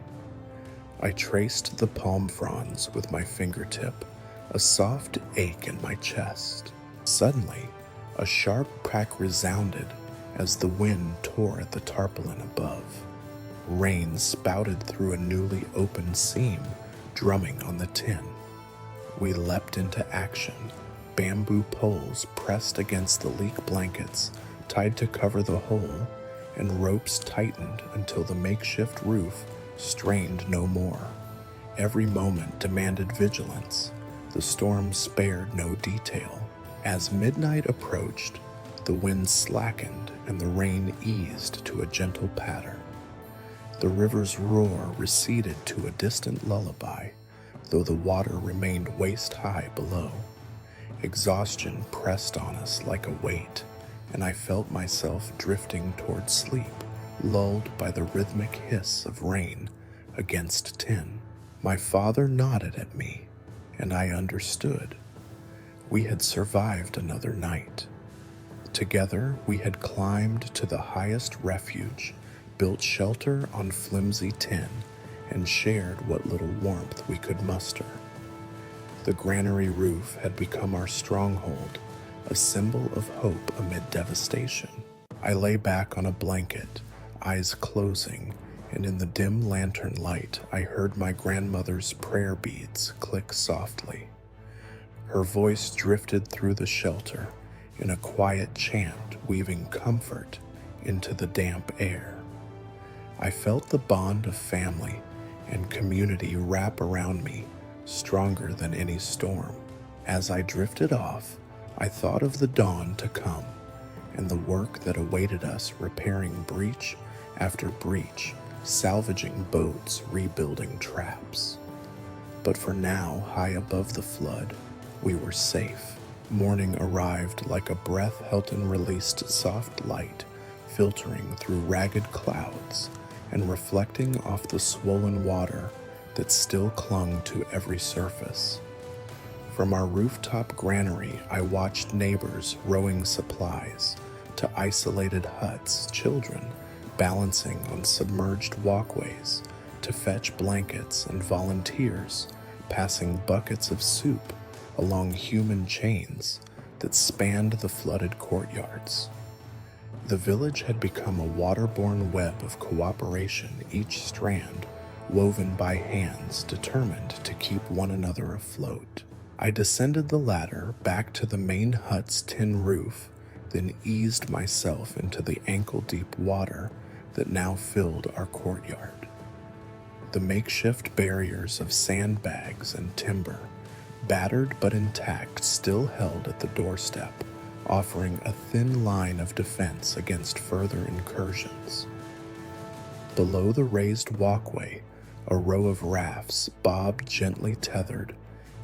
A: I traced the palm fronds with my fingertip, a soft ache in my chest. Suddenly, a sharp crack resounded as the wind tore at the tarpaulin above. Rain spouted through a newly opened seam, drumming on the tin. We leapt into action, bamboo poles pressed against the leak blankets, tied to cover the hole, and ropes tightened until the makeshift roof strained no more. Every moment demanded vigilance. The storm spared no detail. As midnight approached, the wind slackened and the rain eased to a gentle patter. The river's roar receded to a distant lullaby, though the water remained waist-high below. Exhaustion pressed on us like a weight, and I felt myself drifting toward sleep, lulled by the rhythmic hiss of rain against tin. My father nodded at me, and I understood. We had survived another night. Together, we had climbed to the highest refuge, built shelter on flimsy tin, and shared what little warmth we could muster. The granary roof had become our stronghold, a symbol of hope amid devastation. I lay back on a blanket, eyes closing, and in the dim lantern light, I heard my grandmother's prayer beads click softly. Her voice drifted through the shelter in a quiet chant, weaving comfort into the damp air. I felt the bond of family and community wrap around me, stronger than any storm. As I drifted off, I thought of the dawn to come and the work that awaited us, repairing breach after breach, salvaging boats, rebuilding traps. But for now, high above the flood, we were safe. Morning arrived like a breath Helton released soft light, filtering through ragged clouds and reflecting off the swollen water that still clung to every surface. From our rooftop granary, I watched neighbors rowing supplies to isolated huts, children balancing on submerged walkways to fetch blankets, and volunteers passing buckets of soup along human chains that spanned the flooded courtyards. The village had become a waterborne web of cooperation, each strand woven by hands determined to keep one another afloat. I descended the ladder back to the main hut's tin roof, then eased myself into the ankle-deep water that now filled our courtyard. The makeshift barriers of sandbags and timber, battered but intact, still held at the doorstep, offering a thin line of defense against further incursions. Below the raised walkway, a row of rafts bobbed gently tethered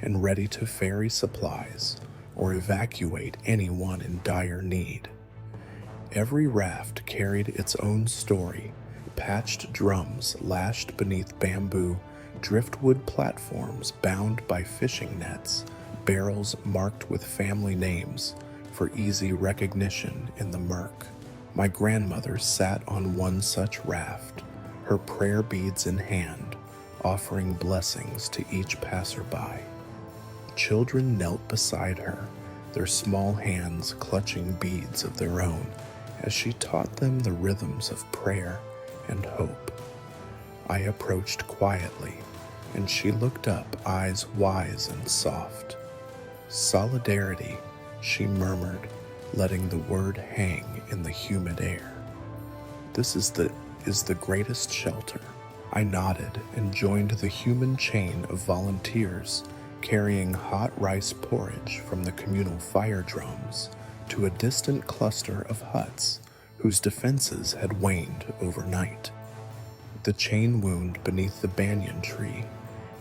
A: and ready to ferry supplies or evacuate anyone in dire need. Every raft carried its own story, patched drums lashed beneath bamboo, driftwood platforms bound by fishing nets, barrels marked with family names for easy recognition in the murk. My grandmother sat on one such raft, her prayer beads in hand, offering blessings to each passerby. Children knelt beside her, their small hands clutching beads of their own, as she taught them the rhythms of prayer and hope. I approached quietly, and she looked up, eyes wise and soft. "Solidarity," she murmured, letting the word hang in the humid air. "This is the greatest shelter." I nodded and joined the human chain of volunteers carrying hot rice porridge from the communal fire drums to a distant cluster of huts whose defenses had waned overnight. The chain wound beneath the banyan tree,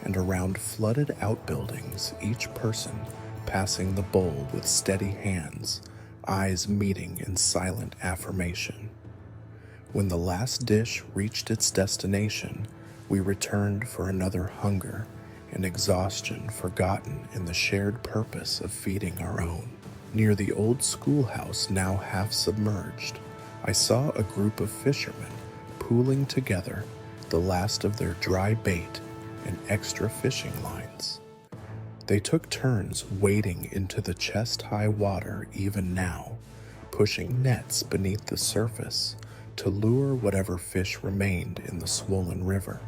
A: and around flooded outbuildings, each person passing the bowl with steady hands, eyes meeting in silent affirmation. When the last dish reached its destination, we returned for another hunger and exhaustion forgotten in the shared purpose of feeding our own. Near the old schoolhouse, now half submerged, I saw a group of fishermen pooling together the last of their dry bait and extra fishing lines. They took turns wading into the chest-high water even now, pushing nets beneath the surface to lure whatever fish remained in the swollen river.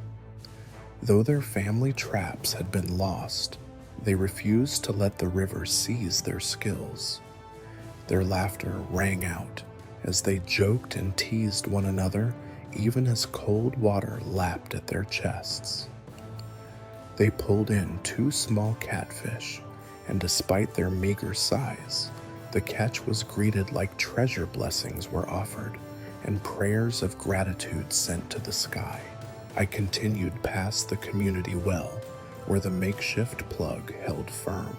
A: Though their family traps had been lost, they refused to let the river seize their skills. Their laughter rang out as they joked and teased one another even as cold water lapped at their chests. They pulled in 2 small catfish, and despite their meager size, the catch was greeted like treasure blessings were offered and prayers of gratitude sent to the sky. I continued past the community well, where the makeshift plug held firm.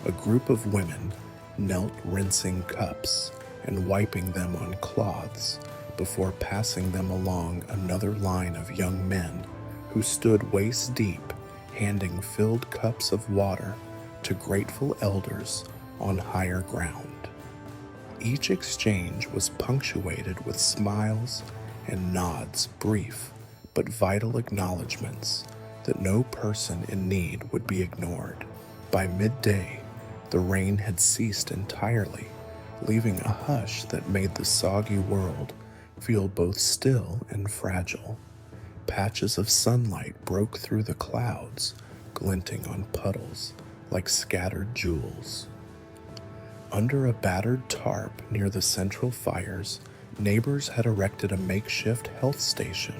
A: A group of women knelt rinsing cups and wiping them on cloths before passing them along another line of young men who stood waist deep, handing filled cups of water to grateful elders on higher ground. Each exchange was punctuated with smiles and nods, brief but vital acknowledgments that no person in need would be ignored. By midday, the rain had ceased entirely, leaving a hush that made the soggy world feel both still and fragile. Patches of sunlight broke through the clouds, glinting on puddles like scattered jewels. Under a battered tarp near the central fires, neighbors had erected a makeshift health station,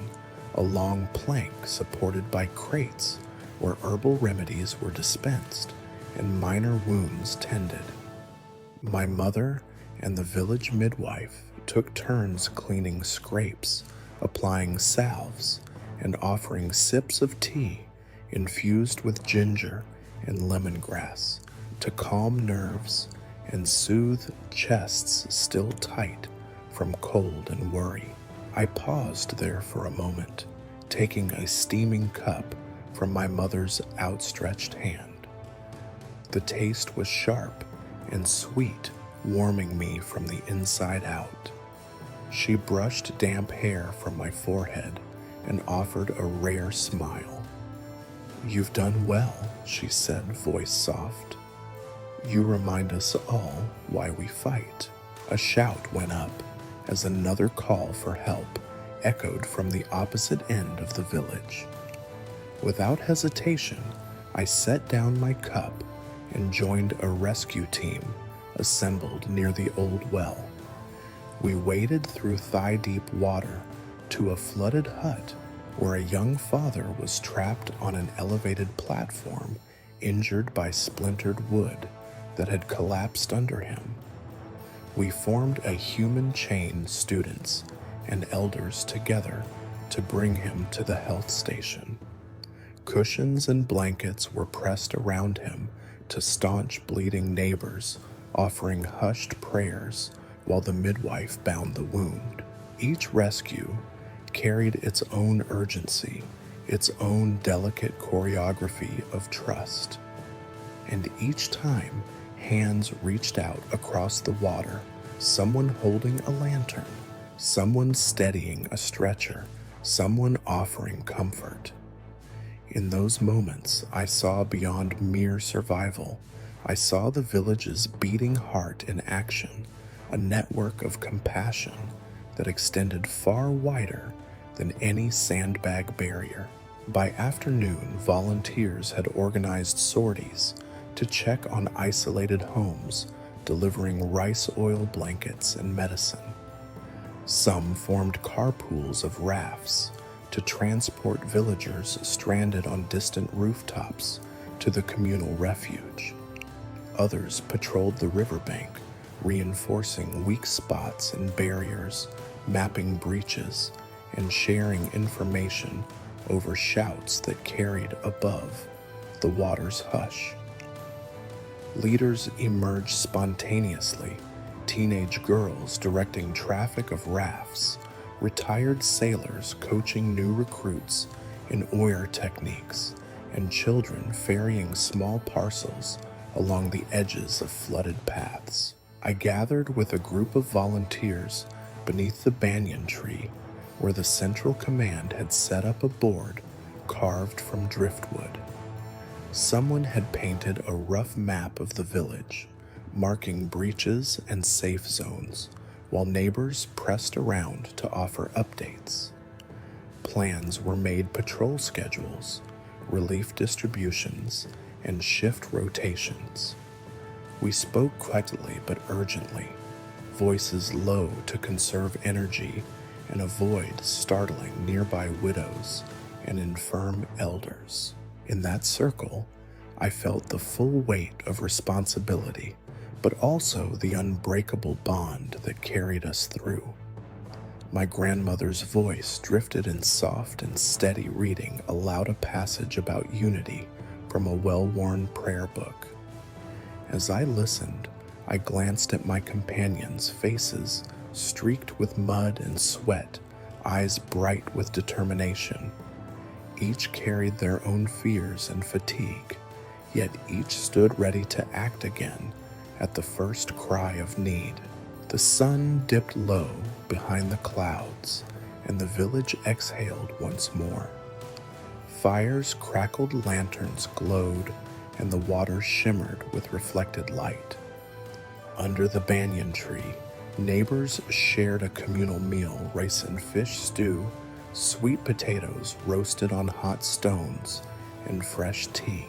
A: a long plank supported by crates where herbal remedies were dispensed and minor wounds tended. My mother and the village midwife took turns cleaning scrapes, applying salves, and offering sips of tea infused with ginger and lemongrass to calm nerves and soothe chests still tight from cold and worry. I paused there for a moment, taking a steaming cup from my mother's outstretched hand. The taste was sharp and sweet, warming me from the inside out. She brushed damp hair from my forehead and offered a rare smile. "You've done well," she said, voice soft. "You remind us all why we fight." A shout went up as another call for help echoed from the opposite end of the village. Without hesitation, I set down my cup and joined a rescue team assembled near the old well. We waded through thigh-deep water to a flooded hut where a young father was trapped on an elevated platform, injured by splintered wood that had collapsed under him. We formed a human chain, students and elders together, to bring him to the health station. Cushions and blankets were pressed around him to staunch bleeding neighbors, offering hushed prayers while the midwife bound the wound. Each rescue carried its own urgency, its own delicate choreography of trust. And each time, hands reached out across the water, someone holding a lantern, someone steadying a stretcher, someone offering comfort. In those moments, I saw beyond mere survival. I saw the village's beating heart in action, a network of compassion that extended far wider than any sandbag barrier. By afternoon, volunteers had organized sorties to check on isolated homes, delivering rice oil blankets and medicine. Some formed carpools of rafts to transport villagers stranded on distant rooftops to the communal refuge. Others patrolled the riverbank, reinforcing weak spots and barriers, mapping breaches, and sharing information over shouts that carried above the water's hush. Leaders emerged spontaneously, teenage girls directing traffic of rafts, retired sailors coaching new recruits in oar techniques, and children ferrying small parcels along the edges of flooded paths. I gathered with a group of volunteers beneath the banyan tree where the Central Command had set up a board carved from driftwood. Someone had painted a rough map of the village, marking breaches and safe zones, while neighbors pressed around to offer updates. Plans were made: patrol schedules, relief distributions, and shift rotations. We spoke quietly but urgently, voices low to conserve energy and avoid startling nearby widows and infirm elders. In that circle, I felt the full weight of responsibility, but also the unbreakable bond that carried us through. My grandmother's voice drifted in soft and steady reading aloud a passage about unity from a well-worn prayer book. As I listened, I glanced at my companions' faces streaked with mud and sweat, eyes bright with determination. Each carried their own fears and fatigue, yet each stood ready to act again at the first cry of need. The sun dipped low behind the clouds, and the village exhaled once more. Fires crackled, lanterns glowed, and the water shimmered with reflected light. Under the banyan tree, neighbors shared a communal meal: rice and fish stew, sweet potatoes roasted on hot stones, and fresh tea.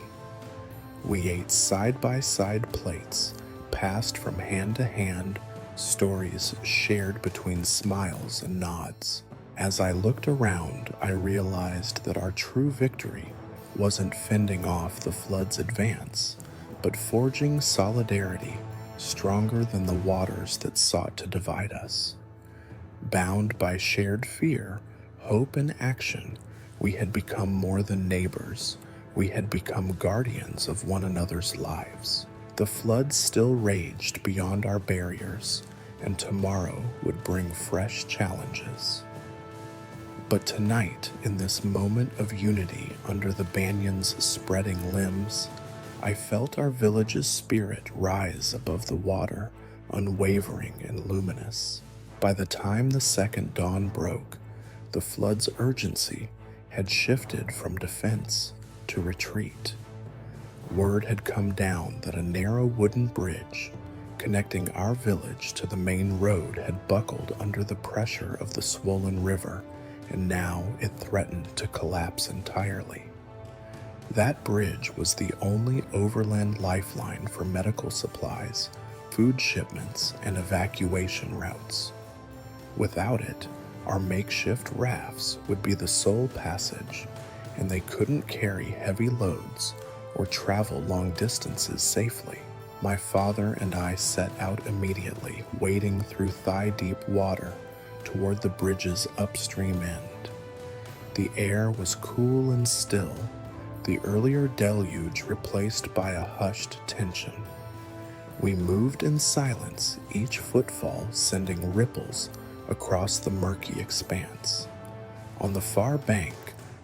A: We ate side-by-side plates, passed from hand to hand, stories shared between smiles and nods. As I looked around, I realized that our true victory wasn't fending off the flood's advance, but forging solidarity stronger than the waters that sought to divide us. Bound by shared fear, hope, and action, we had become more than neighbors. We had become guardians of one another's lives. The flood still raged beyond our barriers, and tomorrow would bring fresh challenges. But tonight, in this moment of unity under the banyan's spreading limbs, I felt our village's spirit rise above the water, unwavering and luminous. By the time the second dawn broke, the flood's urgency had shifted from defense to retreat. Word had come down that a narrow wooden bridge connecting our village to the main road had buckled under the pressure of the swollen river, and now it threatened to collapse entirely. That bridge was the only overland lifeline for medical supplies, food shipments, and evacuation routes. Without it, our makeshift rafts would be the sole passage, and they couldn't carry heavy loads or travel long distances safely. My father and I set out immediately, wading through thigh-deep water toward the bridge's upstream end. The air was cool and still, the earlier deluge replaced by a hushed tension. We moved in silence, each footfall sending ripples across the murky expanse. On the far bank,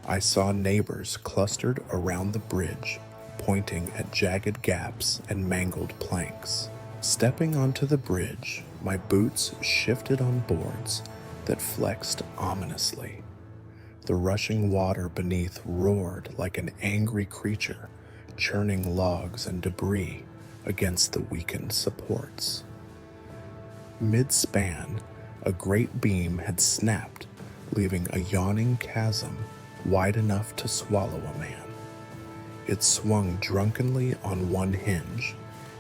A: I saw neighbors clustered around the bridge, pointing at jagged gaps and mangled planks. Stepping onto the bridge, my boots shifted on boards that flexed ominously. The rushing water beneath roared like an angry creature, churning logs and debris against the weakened supports. Mid-span, a great beam had snapped, leaving a yawning chasm wide enough to swallow a man. It swung drunkenly on one hinge,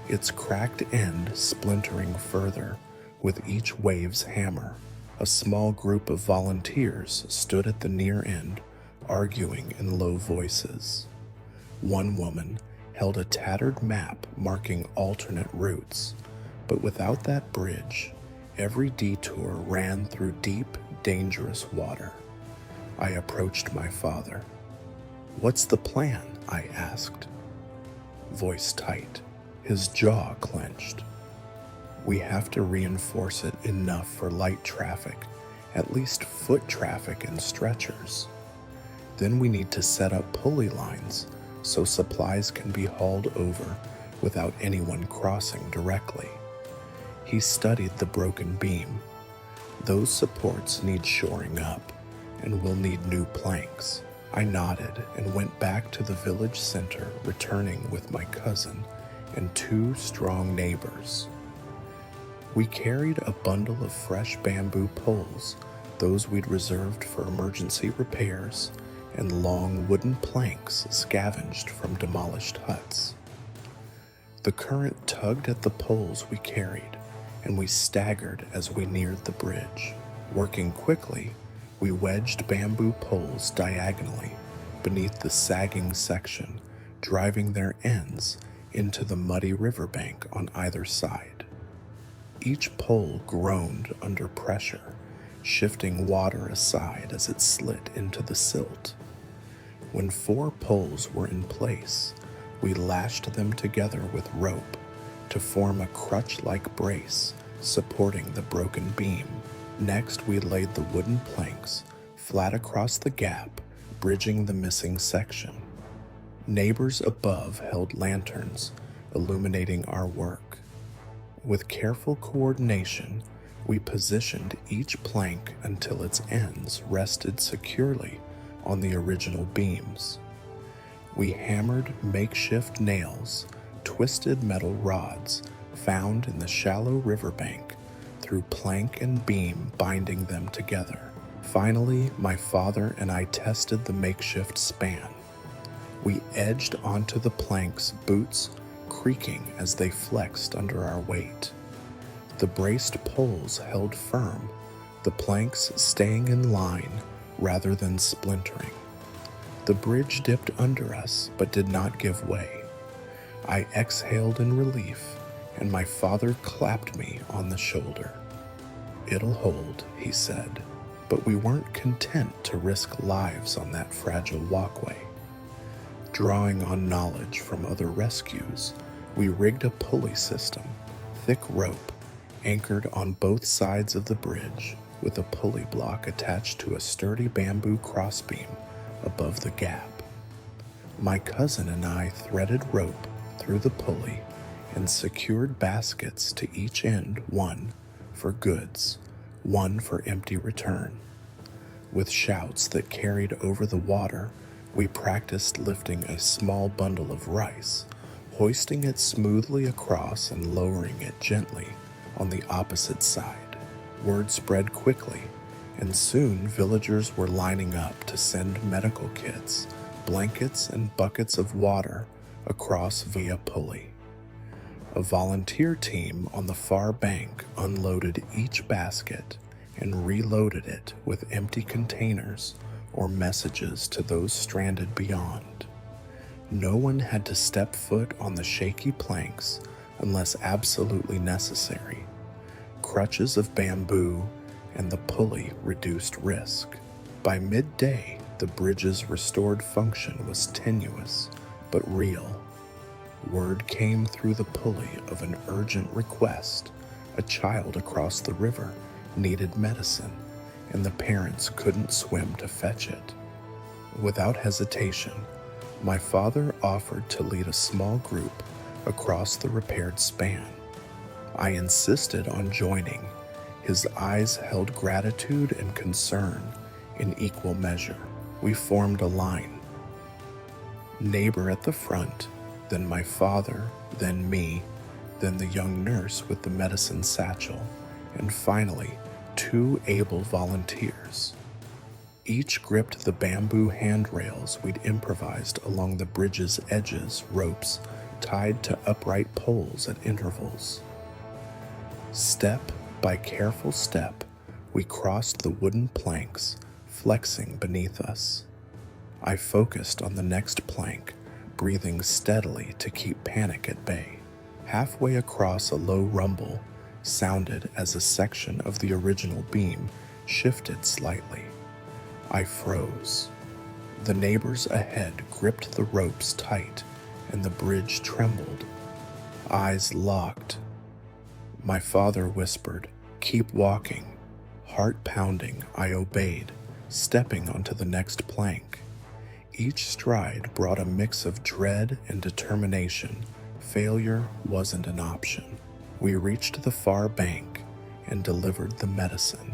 A: its cracked end splintering further with each wave's hammer. A small group of volunteers stood at the near end, arguing in low voices. One woman held a tattered map marking alternate routes, but without that bridge, every detour ran through deep, dangerous water. I approached my father. "What's the plan?" I asked. Voice tight, his jaw clenched. "We have to reinforce it enough for light traffic, at least foot traffic and stretchers. Then we need to set up pulley lines so supplies can be hauled over without anyone crossing directly." He studied the broken beam. "Those supports need shoring up, and we'll need new planks." I nodded and went back to the village center, returning with my cousin and two strong neighbors. We carried a bundle of fresh bamboo poles, those we'd reserved for emergency repairs, and long wooden planks scavenged from demolished huts. The current tugged at the poles we carried, and we staggered as we neared the bridge. Working quickly, we wedged bamboo poles diagonally beneath the sagging section, driving their ends into the muddy riverbank on either side. Each pole groaned under pressure, shifting water aside as it slid into the silt. When 4 poles were in place, we lashed them together with rope to form a crutch-like brace supporting the broken beam. Next, we laid the wooden planks flat across the gap, bridging the missing section. Neighbors above held lanterns, illuminating our work. With careful coordination, we positioned each plank until its ends rested securely on the original beams. We hammered makeshift nails, twisted metal rods found in the shallow riverbank, through plank and beam, binding them together. Finally, my father and I tested the makeshift span. We edged onto the planks, boots creaking as they flexed under our weight. The braced poles held firm, the planks staying in line rather than splintering. The bridge dipped under us but did not give way. I exhaled in relief, and my father clapped me on the shoulder. "It'll hold," he said, but we weren't content to risk lives on that fragile walkway. Drawing on knowledge from other rescues, we rigged a pulley system, thick rope, anchored on both sides of the bridge, with a pulley block attached to a sturdy bamboo crossbeam above the gap. My cousin and I threaded rope through the pulley and secured baskets to each end, one for goods, one for empty return. With shouts that carried over the water, we practiced lifting a small bundle of rice, hoisting it smoothly across and lowering it gently on the opposite side. Word spread quickly, and soon villagers were lining up to send medical kits, blankets, and buckets of water across via pulley. A volunteer team on the far bank unloaded each basket and reloaded it with empty containers or messages to those stranded beyond. No one had to step foot on the shaky planks unless absolutely necessary. Crutches of bamboo and the pulley reduced risk. By midday, the bridge's restored function was tenuous but real. Word came through the pulley of an urgent request. A child across the river needed medicine, and the parents couldn't swim to fetch it. Without hesitation, my father offered to lead a small group across the repaired span. I insisted on joining. His eyes held gratitude and concern in equal measure. We formed a line. Neighbor at the front, then my father, then me, then the young nurse with the medicine satchel, and finally, 2 able volunteers. Each gripped the bamboo handrails we'd improvised along the bridge's edges, ropes tied to upright poles at intervals. Step by careful step, we crossed the wooden planks, flexing beneath us. I focused on the next plank, breathing steadily to keep panic at bay. Halfway across, a low rumble sounded as a section of the original beam shifted slightly. I froze. The neighbors ahead gripped the ropes tight, and the bridge trembled. Eyes locked. My father whispered, "Keep walking." Heart pounding, I obeyed, stepping onto the next plank. Each stride brought a mix of dread and determination. Failure wasn't an option. We reached the far bank and delivered the medicine.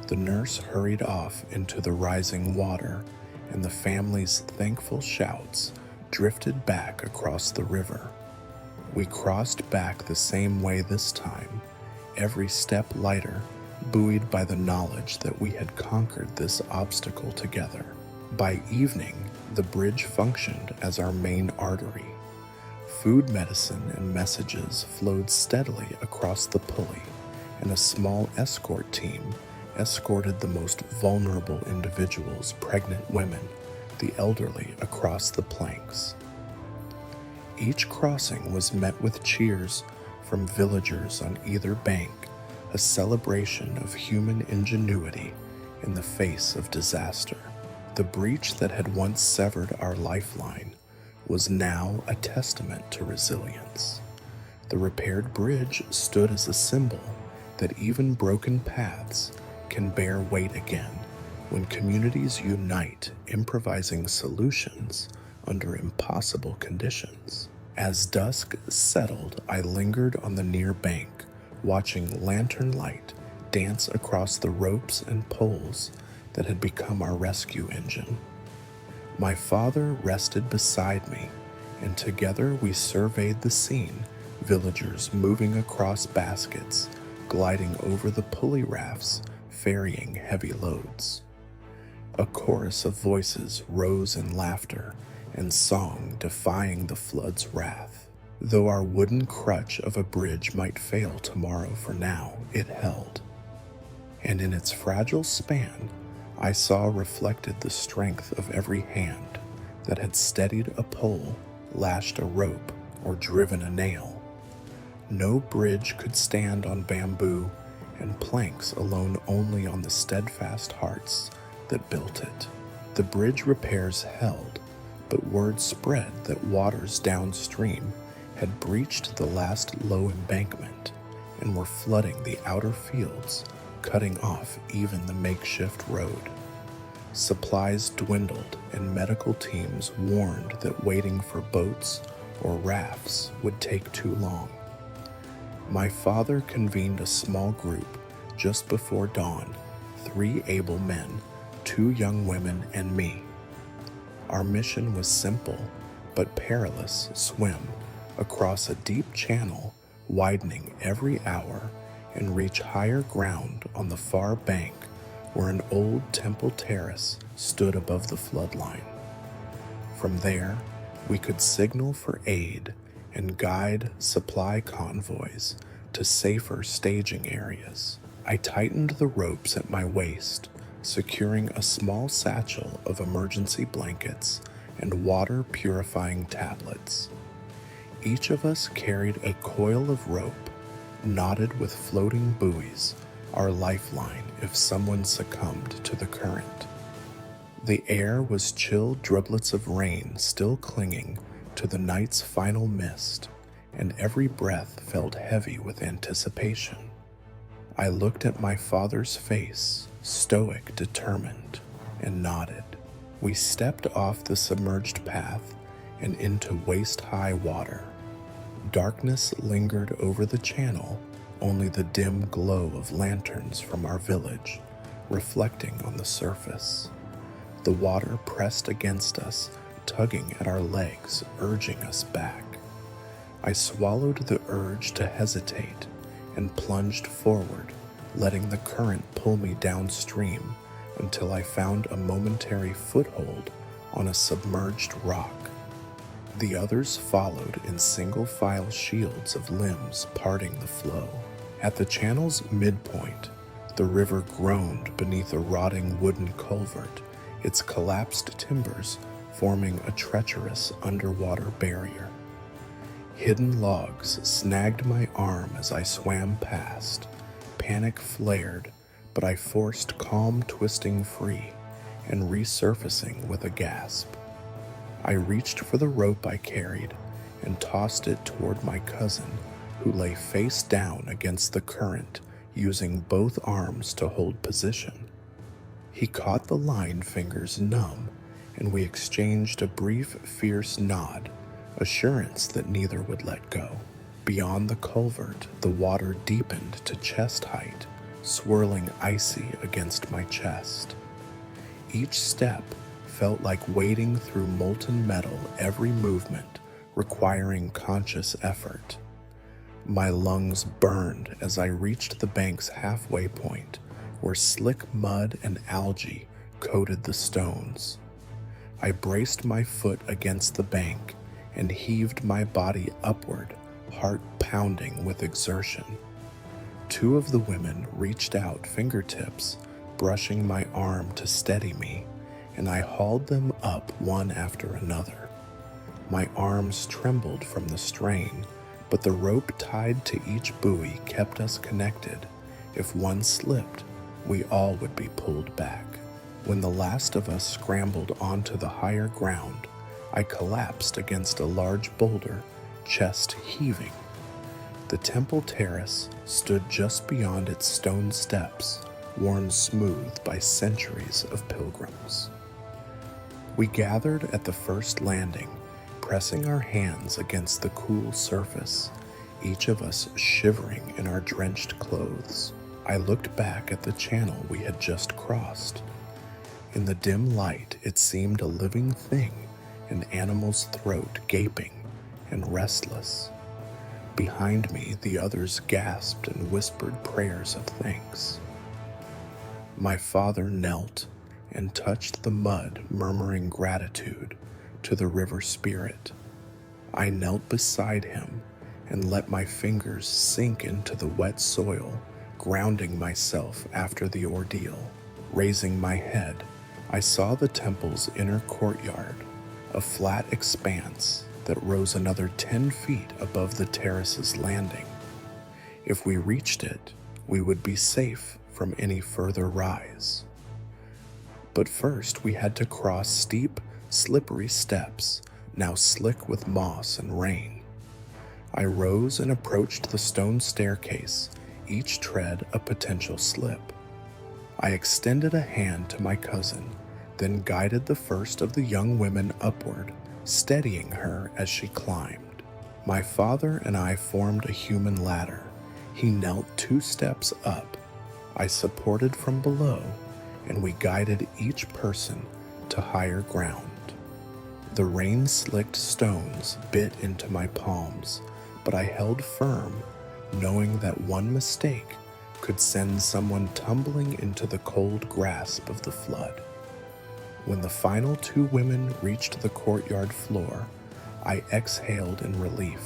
A: The nurse hurried off into the rising water, and the family's thankful shouts drifted back across the river. We crossed back the same way this time, every step lighter, buoyed by the knowledge that we had conquered this obstacle together. By evening, the bridge functioned as our main artery. Food, medicine, and messages flowed steadily across the pulley, and a small escort team escorted the most vulnerable individuals, pregnant women, the elderly, across the planks. Each crossing was met with cheers from villagers on either bank, a celebration of human ingenuity in the face of disaster. The breach that had once severed our lifeline was now a testament to resilience. The repaired bridge stood as a symbol that even broken paths can bear weight again when communities unite, improvising solutions under impossible conditions. As dusk settled, I lingered on the near bank, watching lantern light dance across the ropes and poles that had become our rescue engine. My father rested beside me, and together we surveyed the scene, villagers moving across baskets, gliding over the pulley rafts, ferrying heavy loads. A chorus of voices rose in laughter and song, defying the flood's wrath. Though our wooden crutch of a bridge might fail tomorrow, for now it held. And in its fragile span, I saw reflected the strength of every hand that had steadied a pole, lashed a rope, or driven a nail. No bridge could stand on bamboo and planks alone, only on the steadfast hearts that built it. The bridge repairs held, but word spread that waters downstream had breached the last low embankment and were flooding the outer fields, cutting off even the makeshift road. Supplies dwindled, and medical teams warned that waiting for boats or rafts would take too long. My father convened a small group just before dawn, 3 able men, 2 young women, and me. Our mission was simple but perilous: swim across a deep channel, widening every hour, and reach higher ground on the far bank where an old temple terrace stood above the floodline. From there, we could signal for aid and guide supply convoys to safer staging areas. I tightened the ropes at my waist, securing a small satchel of emergency blankets and water-purifying tablets. Each of us carried a coil of rope, knotted with floating buoys, our lifeline if someone succumbed to the current. The air was chill droplets of rain still clinging to the night's final mist, and every breath felt heavy with anticipation. I looked at my father's face, stoic, determined, and nodded. We stepped off the submerged path and into waist-high water. Darkness lingered over the channel, only the dim glow of lanterns from our village reflecting on the surface. The water pressed against us, tugging at our legs, urging us back. I swallowed the urge to hesitate and plunged forward, letting the current pull me downstream until I found a momentary foothold on a submerged rock. The others followed in single-file shields of limbs parting the flow. At the channel's midpoint, the river groaned beneath a rotting wooden culvert, its collapsed timbers forming a treacherous underwater barrier. Hidden logs snagged my arm as I swam past. Panic flared, but I forced calm twisting free and resurfacing with a gasp. I reached for the rope I carried and tossed it toward my cousin, who lay face down against the current, using both arms to hold position. He caught the line fingers numb, and we exchanged a brief, fierce nod, assurance that neither would let go. Beyond the culvert, the water deepened to chest height, swirling icy against my chest. Each step felt like wading through molten metal, every movement requiring conscious effort. My lungs burned as I reached the bank's halfway point, where slick mud and algae coated the stones. I braced my foot against the bank and heaved my body upward, heart pounding with exertion. Two of the women reached out fingertips, brushing my arm to steady me, and I hauled them up one after another. My arms trembled from the strain, but the rope tied to each buoy kept us connected. If one slipped, we all would be pulled back. When the last of us scrambled onto the higher ground, I collapsed against a large boulder, chest heaving. The temple terrace stood just beyond its stone steps, worn smooth by centuries of pilgrims. We gathered at the first landing, pressing our hands against the cool surface, each of us shivering in our drenched clothes. I looked back at the channel we had just crossed. In the dim light, it seemed a living thing, an animal's throat gaping and restless. Behind me, the others gasped and whispered prayers of thanks. My father knelt and touched the mud, murmuring gratitude to the river spirit. I knelt beside him and let my fingers sink into the wet soil, grounding myself after the ordeal. Raising my head, I saw the temple's inner courtyard, a flat expanse that rose another 10 feet above the terrace's landing. If we reached it, we would be safe from any further rise. But first, we had to cross steep, slippery steps, now slick with moss and rain. I rose and approached the stone staircase, each tread a potential slip. I extended a hand to my cousin, then guided the first of the young women upward, steadying her as she climbed. My father and I formed a human ladder. He knelt 2 steps up. I supported from below, and we guided each person to higher ground. The rain-slicked stones bit into my palms, but I held firm, knowing that one mistake could send someone tumbling into the cold grasp of the flood. When the final 2 women reached the courtyard floor, I exhaled in relief,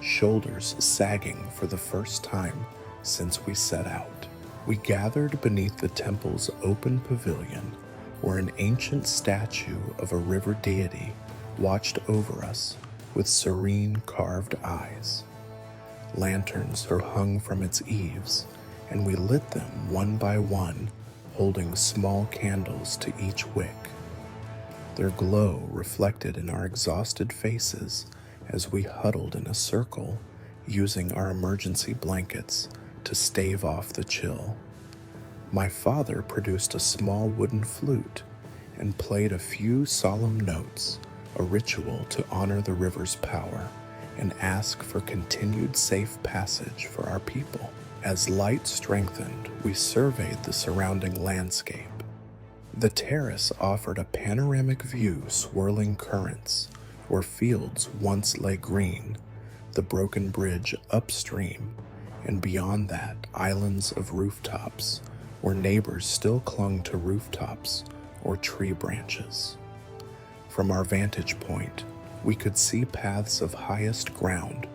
A: shoulders sagging for the first time since we set out. We gathered beneath the temple's open pavilion, where an ancient statue of a river deity watched over us with serene carved eyes. Lanterns are hung from its eaves, and we lit them one by one, holding small candles to each wick. Their glow reflected in our exhausted faces as we huddled in a circle, using our emergency blankets to stave off the chill. My father produced a small wooden flute and played a few solemn notes, a ritual to honor the river's power and ask for continued safe passage for our people. As light strengthened, we surveyed the surrounding landscape. The terrace offered a panoramic view, swirling currents where fields once lay green, the broken bridge upstream, and beyond that, islands of rooftops, where neighbors still clung to rooftops or tree branches. From our vantage point, we could see paths of highest ground,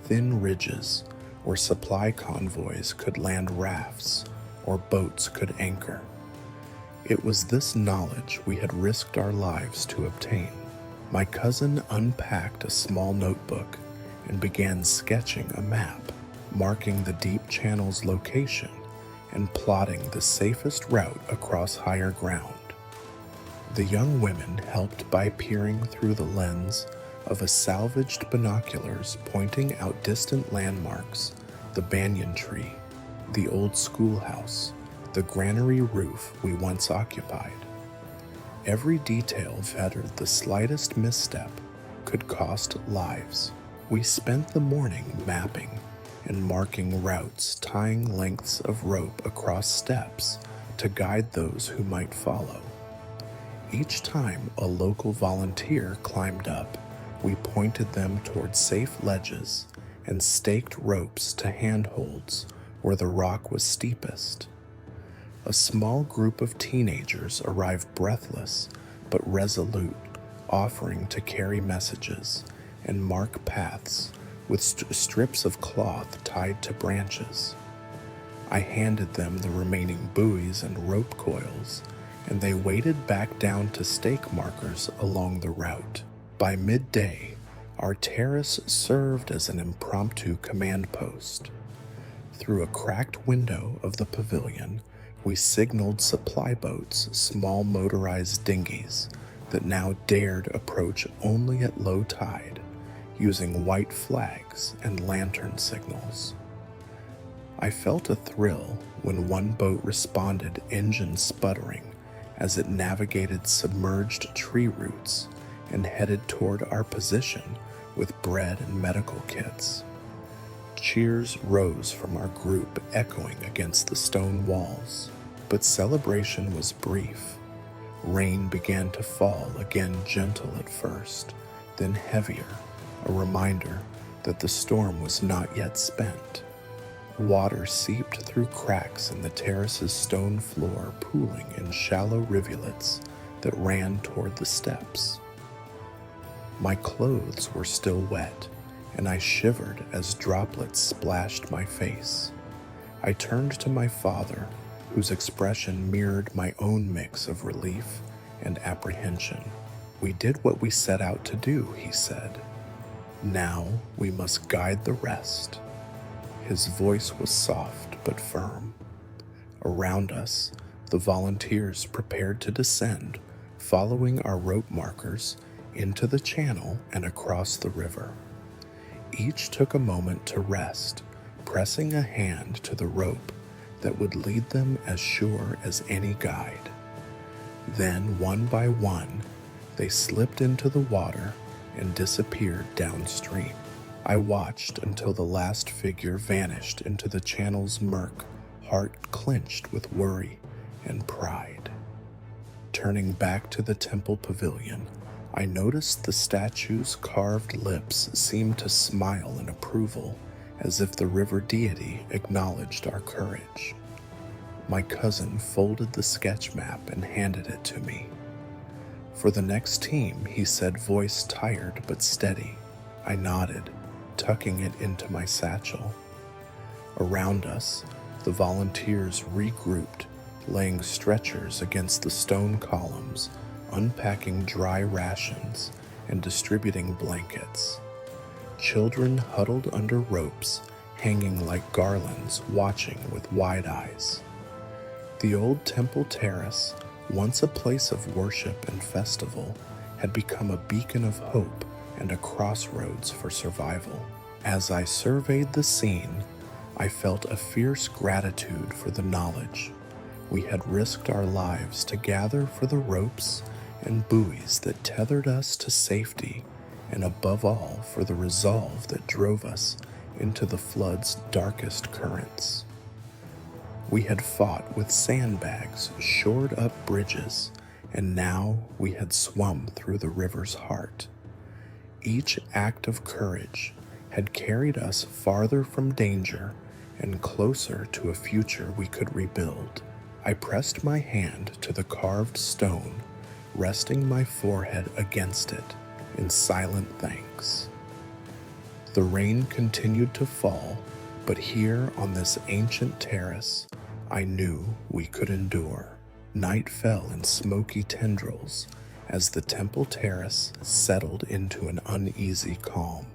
A: thin ridges, where supply convoys could land rafts or boats could anchor. It was this knowledge we had risked our lives to obtain. My cousin unpacked a small notebook and began sketching a map, marking the deep channel's location and plotting the safest route across higher ground. The young women helped by peering through the lens of a salvaged binoculars pointing out distant landmarks, the banyan tree, the old schoolhouse, the granary roof we once occupied. Every detail fettered the slightest misstep could cost lives. We spent the morning mapping and marking routes, tying lengths of rope across steps to guide those who might follow. Each time a local volunteer climbed up, we pointed them toward safe ledges and staked ropes to handholds where the rock was steepest. A small group of teenagers arrived breathless but resolute, offering to carry messages and mark paths with strips of cloth tied to branches. I handed them the remaining buoys and rope coils, and they waded back down to stake markers along the route. By midday, our terrace served as an impromptu command post. Through a cracked window of the pavilion, we signaled supply boats, small motorized dinghies that now dared approach only at low tide, using white flags and lantern signals. I felt a thrill when one boat responded, engine sputtering, as it navigated submerged tree roots and headed toward our position with bread and medical kits. Cheers rose from our group, echoing against the stone walls, but celebration was brief. Rain began to fall, again gentle at first, then heavier, a reminder that the storm was not yet spent. Water seeped through cracks in the terrace's stone floor, pooling in shallow rivulets that ran toward the steps. My clothes were still wet, and I shivered as droplets splashed my face. I turned to my father, whose expression mirrored my own mix of relief and apprehension. "We did what we set out to do," he said. "Now we must guide the rest." His voice was soft but firm. Around us, the volunteers prepared to descend, following our rope markers into the channel and across the river. Each took a moment to rest, pressing a hand to the rope that would lead them as sure as any guide. Then, one by one, they slipped into the water and disappeared downstream. I watched until the last figure vanished into the channel's murk, heart clenched with worry and pride. Turning back to the temple pavilion, I noticed the statue's carved lips seemed to smile in approval, as if the river deity acknowledged our courage. My cousin folded the sketch map and handed it to me. "For the next team," he said, voice tired but steady. I nodded, tucking it into my satchel. Around us, the volunteers regrouped, laying stretchers against the stone columns, unpacking dry rations, and distributing blankets. Children huddled under ropes, hanging like garlands, watching with wide eyes. The old temple terrace, once a place of worship and festival, had become a beacon of hope and a crossroads for survival. As I surveyed the scene, I felt a fierce gratitude for the knowledge we had risked our lives to gather for the ropes and buoys that tethered us to safety, and above all for the resolve that drove us into the flood's darkest currents. We had fought with sandbags, shored up bridges, and now we had swum through the river's heart. Each act of courage had carried us farther from danger and closer to a future we could rebuild. I pressed my hand to the carved stone, resting my forehead against it in silent thanks. The rain continued to fall, but here on this ancient terrace, I knew we could endure. Night fell in smoky tendrils as the temple terrace settled into an uneasy calm.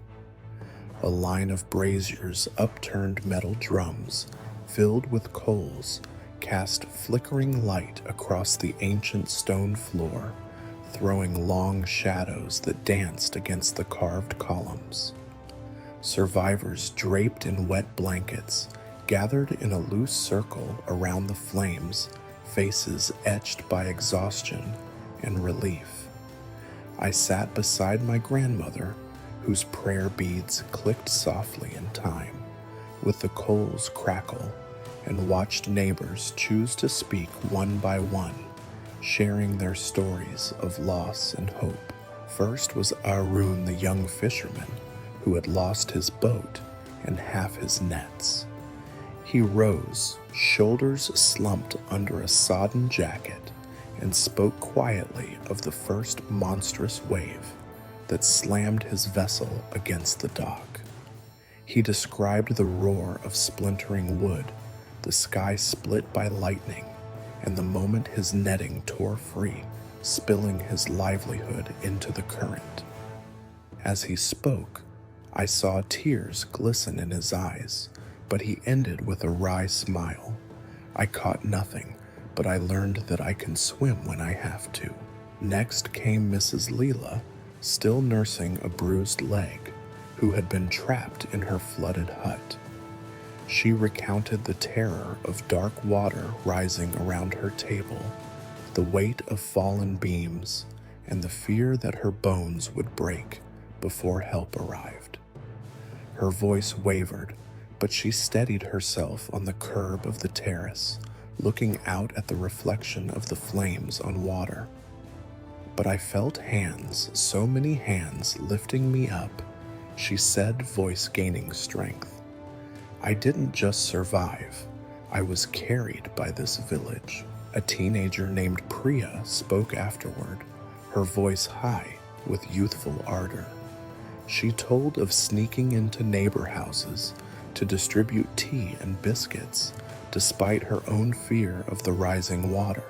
A: A line of braziers, upturned metal drums filled with coals, cast flickering light across the ancient stone floor, throwing long shadows that danced against the carved columns. Survivors draped in wet blankets gathered in a loose circle around the flames, faces etched by exhaustion and relief. I sat beside my grandmother, whose prayer beads clicked softly in time, with the coals crackle, and watched neighbors choose to speak one by one, sharing their stories of loss and hope. First was Arun, the young fisherman, who had lost his boat and half his nets. He rose, shoulders slumped under a sodden jacket, and spoke quietly of the first monstrous wave that slammed his vessel against the dock. He described the roar of splintering wood, the sky split by lightning, and the moment his netting tore free, spilling his livelihood into the current. As he spoke, I saw tears glisten in his eyes, but he ended with a wry smile. I caught nothing, but I learned that I can swim when I have to. Next came Mrs. Leela, still nursing a bruised leg, who had been trapped in her flooded hut. She recounted the terror of dark water rising around her table, the weight of fallen beams, and the fear that her bones would break before help arrived. Her voice wavered, but she steadied herself on the curb of the terrace, looking out at the reflection of the flames on water. But I felt hands, so many hands, lifting me up, she said, voice gaining strength. I didn't just survive, I was carried by this village. A teenager named Priya spoke afterward, her voice high with youthful ardor. She told of sneaking into neighbor houses to distribute tea and biscuits, despite her own fear of the rising water.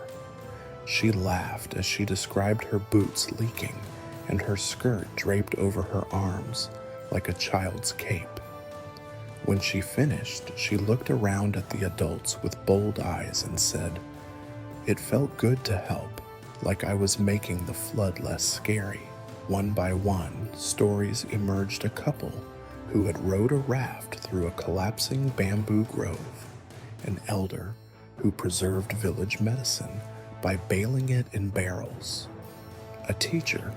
A: She laughed as she described her boots leaking and her skirt draped over her arms like a child's cape. When she finished, she looked around at the adults with bold eyes and said, "It felt good to help, like I was making the flood less scary." One by one, stories emerged. A couple who had rowed a raft through a collapsing bamboo grove, an elder who preserved village medicine by baling it in barrels, a teacher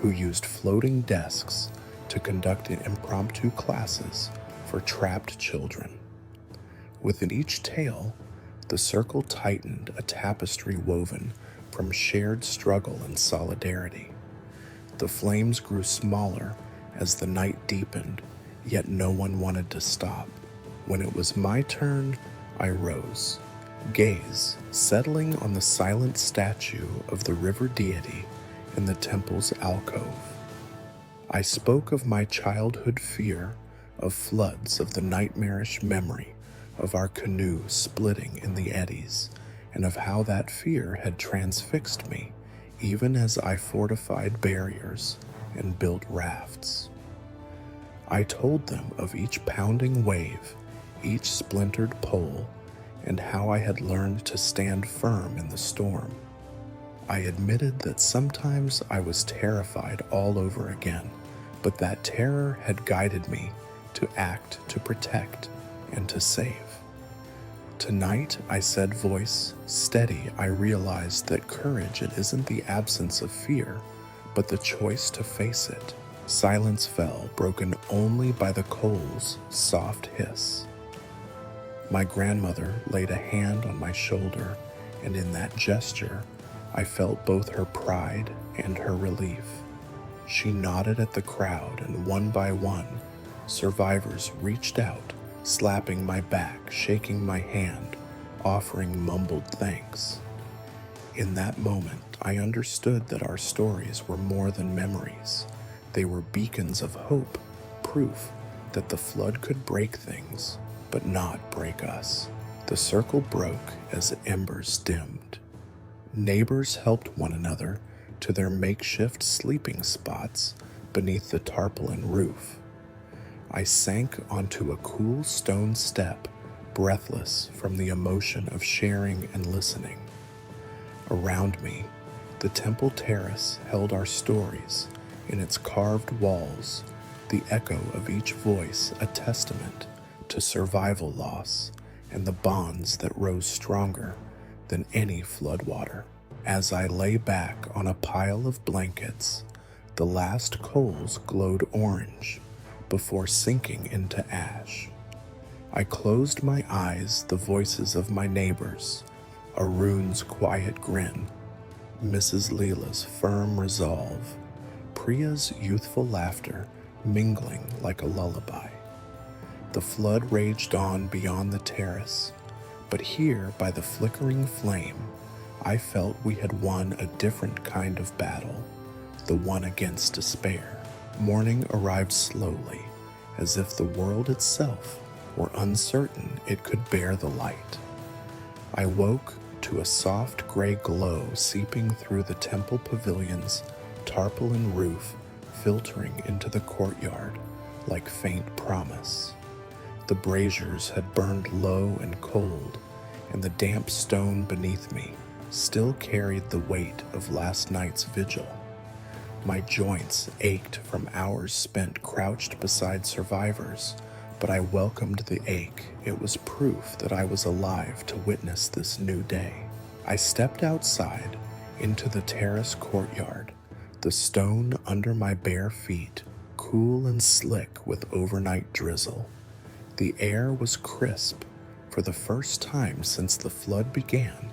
A: who used floating desks to conduct impromptu classes for trapped children. Within each tale, the circle tightened, a tapestry woven from shared struggle and solidarity. The flames grew smaller as the night deepened, yet no one wanted to stop. When it was my turn, I rose, gaze settling on the silent statue of the river deity in the temple's alcove. I spoke of my childhood fear, of floods, of the nightmarish memory of our canoe splitting in the eddies, and of how that fear had transfixed me even as I fortified barriers and built rafts. I told them of each pounding wave, each splintered pole, and how I had learned to stand firm in the storm. I admitted that sometimes I was terrified all over again, but that terror had guided me to act, to protect, and to save. Tonight, I said, voice steady, I realized that courage, it isn't the absence of fear, but the choice to face it. Silence fell, broken only by the coal's soft hiss. My grandmother laid a hand on my shoulder, and in that gesture, I felt both her pride and her relief. She nodded at the crowd, and one by one, survivors reached out, slapping my back, shaking my hand, offering mumbled thanks. In that moment, I understood that our stories were more than memories. They were beacons of hope, proof that the flood could break things, but not break us. The circle broke as embers dimmed. Neighbors helped one another to their makeshift sleeping spots beneath the tarpaulin roof. I sank onto a cool stone step, breathless from the emotion of sharing and listening. Around me, the temple terrace held our stories in its carved walls, the echo of each voice a testament to survival loss and the bonds that rose stronger than any floodwater. As I lay back on a pile of blankets, the last coals glowed orange before sinking into ash. I closed my eyes, the voices of my neighbors, Arun's quiet grin, Mrs. Leela's firm resolve, Priya's youthful laughter mingling like a lullaby. The flood raged on beyond the terrace, but here by the flickering flame, I felt we had won a different kind of battle, the one against despair. Morning arrived slowly, as if the world itself were uncertain it could bear the light. I woke to a soft gray glow seeping through the temple pavilion's tarpaulin roof, filtering into the courtyard like faint promise. The braziers had burned low and cold, and the damp stone beneath me still carried the weight of last night's vigil. My joints ached from hours spent crouched beside survivors, but I welcomed the ache. It was proof that I was alive to witness this new day. I stepped outside into the terrace courtyard, the stone under my bare feet, cool and slick with overnight drizzle. The air was crisp. For the first time since the flood began,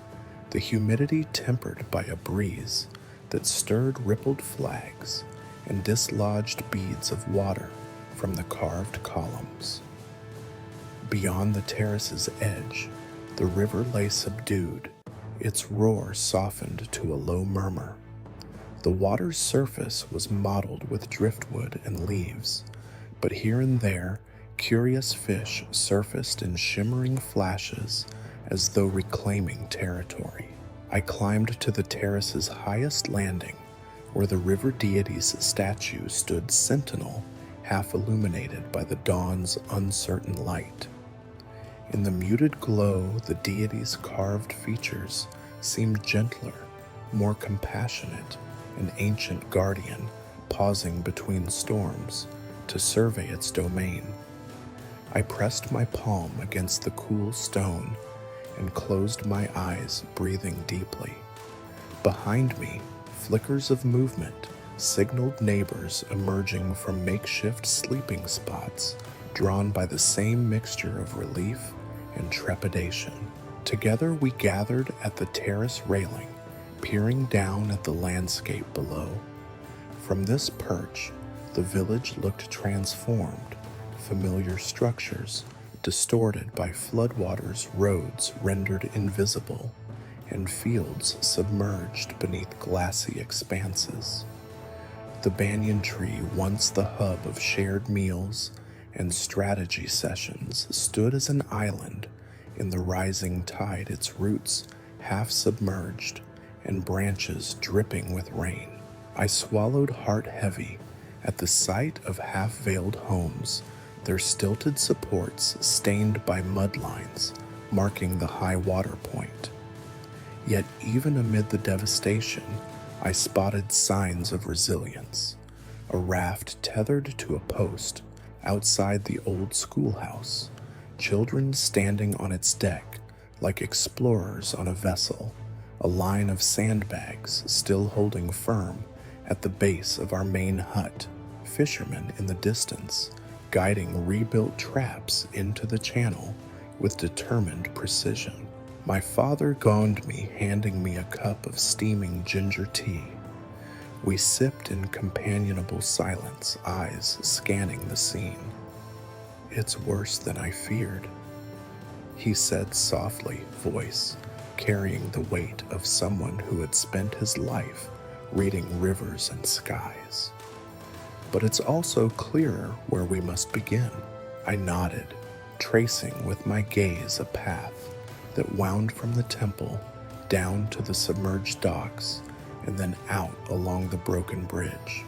A: the humidity tempered by a breeze that stirred rippled flags and dislodged beads of water from the carved columns. Beyond the terrace's edge, the river lay subdued, its roar softened to a low murmur. The water's surface was mottled with driftwood and leaves, but here and there, curious fish surfaced in shimmering flashes as though reclaiming territory. I climbed to the terrace's highest landing, where the river deity's statue stood sentinel, half illuminated by the dawn's uncertain light. In the muted glow, the deity's carved features seemed gentler, more compassionate, an ancient guardian pausing between storms to survey its domain. I pressed my palm against the cool stone and closed my eyes, breathing deeply. Behind me, flickers of movement signaled neighbors emerging from makeshift sleeping spots, drawn by the same mixture of relief and trepidation. Together we gathered at the terrace railing, peering down at the landscape below. From this perch, the village looked transformed, familiar structures distorted by floodwaters, roads rendered invisible, and fields submerged beneath glassy expanses. The banyan tree, once the hub of shared meals and strategy sessions, stood as an island in the rising tide, its roots half submerged and branches dripping with rain. I swallowed heart heavy at the sight of half-veiled homes, their stilted supports stained by mud lines marking the high water point. Yet even amid the devastation, I spotted signs of resilience. A raft tethered to a post outside the old schoolhouse, children standing on its deck like explorers on a vessel, a line of sandbags still holding firm at the base of our main hut, fishermen in the distance guiding rebuilt traps into the channel with determined precision. My father goned me, handing me a cup of steaming ginger tea. We sipped in companionable silence, eyes scanning the scene. It's worse than I feared, he said softly, voice carrying the weight of someone who had spent his life reading rivers and skies. But it's also clearer where we must begin. I nodded, tracing with my gaze a path that wound from the temple down to the submerged docks and then out along the broken bridge.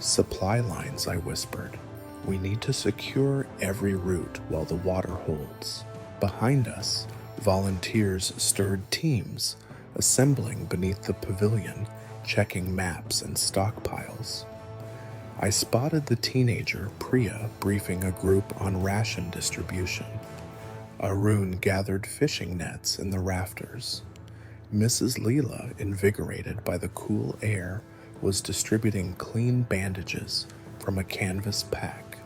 A: Supply lines, I whispered. We need to secure every route while the water holds. Behind us, volunteers stirred teams, assembling beneath the pavilion, checking maps and stockpiles. I spotted the teenager, Priya, briefing a group on ration distribution. Arun gathered fishing nets in the rafters. Mrs. Leela, invigorated by the cool air, was distributing clean bandages from a canvas pack.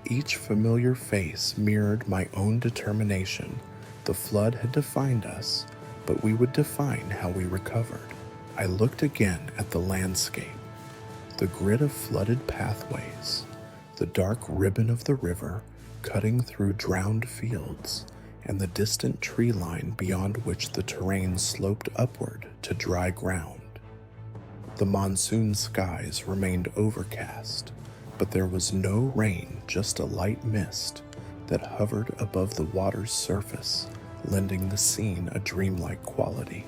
A: Each familiar face mirrored my own determination. The flood had defined us, but we would define how we recovered. I looked again at the landscape. The grid of flooded pathways, the dark ribbon of the river cutting through drowned fields, and the distant tree line beyond which the terrain sloped upward to dry ground. The monsoon skies remained overcast, but there was no rain, just a light mist that hovered above the water's surface, lending the scene a dreamlike quality.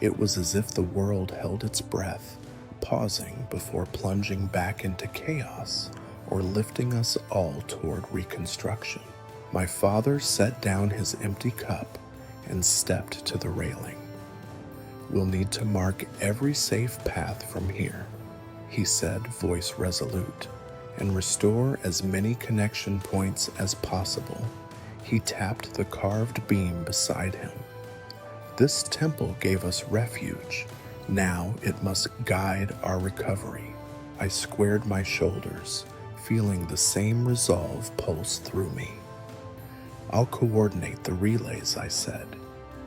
A: It was as if the world held its breath, pausing before plunging back into chaos or lifting us all toward reconstruction. My father set down his empty cup and stepped to the railing. We'll need to mark every safe path from here, he said, voice resolute, and restore as many connection points as possible. He tapped the carved beam beside him. This temple gave us refuge. Now it must guide our recovery. I squared my shoulders, feeling the same resolve pulse through me. I'll coordinate the relays, I said.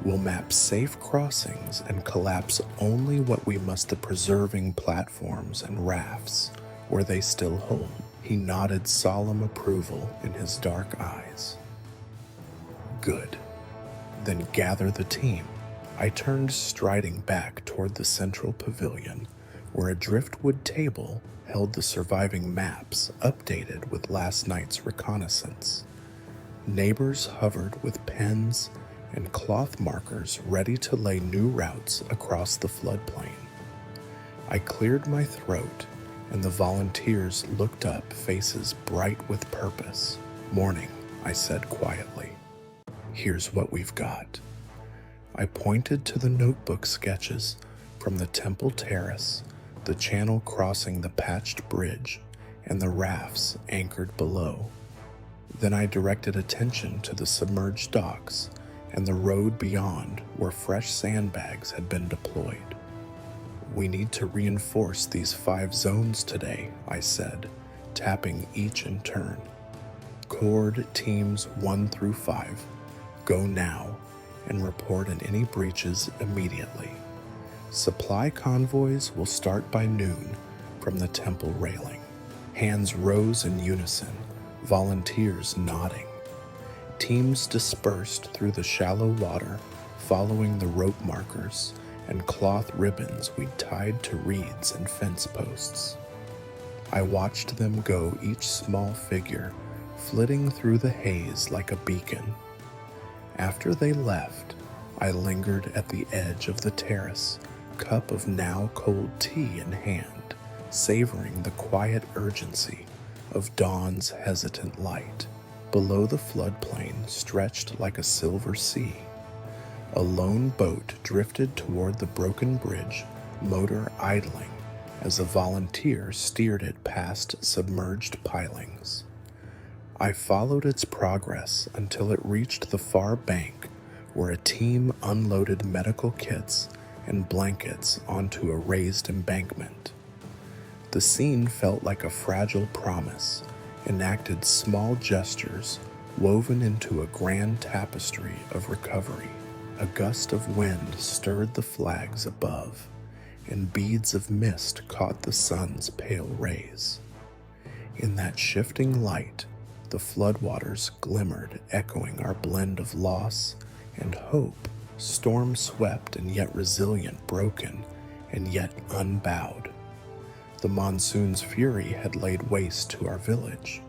A: We'll map safe crossings and collapse only what we must, the preserving platforms and rafts where they still hold. He nodded solemn approval in his dark eyes. Good. Then gather the team. I turned, striding back toward the central pavilion, where a driftwood table held the surviving maps updated with last night's reconnaissance. Neighbors hovered with pens and cloth markers ready to lay new routes across the floodplain. I cleared my throat, and the volunteers looked up, faces bright with purpose. Morning, I said quietly. Here's what we've got. I pointed to the notebook sketches from the temple terrace, the channel crossing the patched bridge, and the rafts anchored below. Then I directed attention to the submerged docks and the road beyond where fresh sandbags had been deployed. We need to reinforce these 5 zones today, I said, tapping each in turn. Cord teams 1 through 5, go now and report on any breaches immediately. Supply convoys will start by noon from the temple railing. Hands rose in unison, volunteers nodding. Teams dispersed through the shallow water, following the rope markers and cloth ribbons we'd tied to reeds and fence posts. I watched them go, each small figure flitting through the haze like a beacon. After they left, I lingered at the edge of the terrace, cup of now cold tea in hand, savoring the quiet urgency of dawn's hesitant light. Below the floodplain stretched like a silver sea. A lone boat drifted toward the broken bridge, motor idling as a volunteer steered it past submerged pilings. I followed its progress until it reached the far bank, where a team unloaded medical kits and blankets onto a raised embankment. The scene felt like a fragile promise, enacted small gestures woven into a grand tapestry of recovery. A gust of wind stirred the flags above, and beads of mist caught the sun's pale rays. In that shifting light, The floodwaters glimmered, echoing our blend of loss and hope, storm-swept and yet resilient, broken and yet unbowed. The monsoon's fury had laid waste to our village,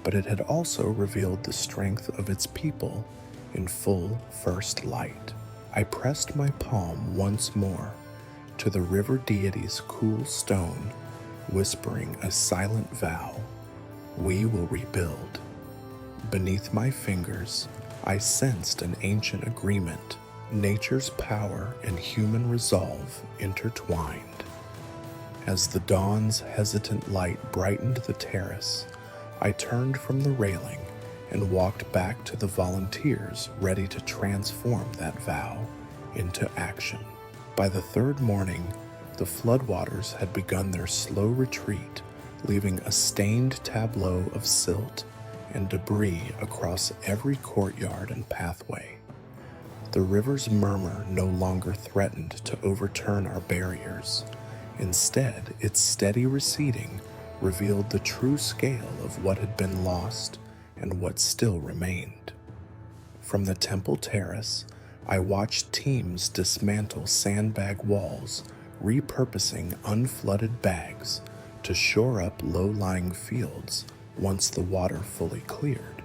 A: but it had also revealed the strength of its people in full first light. I pressed my palm once more to the river deity's cool stone, whispering a silent vow: we will rebuild. Beneath my fingers, I sensed an ancient agreement, nature's power and human resolve intertwined. As the dawn's hesitant light brightened the terrace, I turned from the railing and walked back to the volunteers ready to transform that vow into action. By the third morning, the floodwaters had begun their slow retreat, leaving a stained tableau of silt and debris across every courtyard and pathway. The river's murmur no longer threatened to overturn our barriers. Instead, its steady receding revealed the true scale of what had been lost and what still remained. From the temple terrace, I watched teams dismantle sandbag walls, repurposing unflooded bags to shore up low-lying fields once the water fully cleared.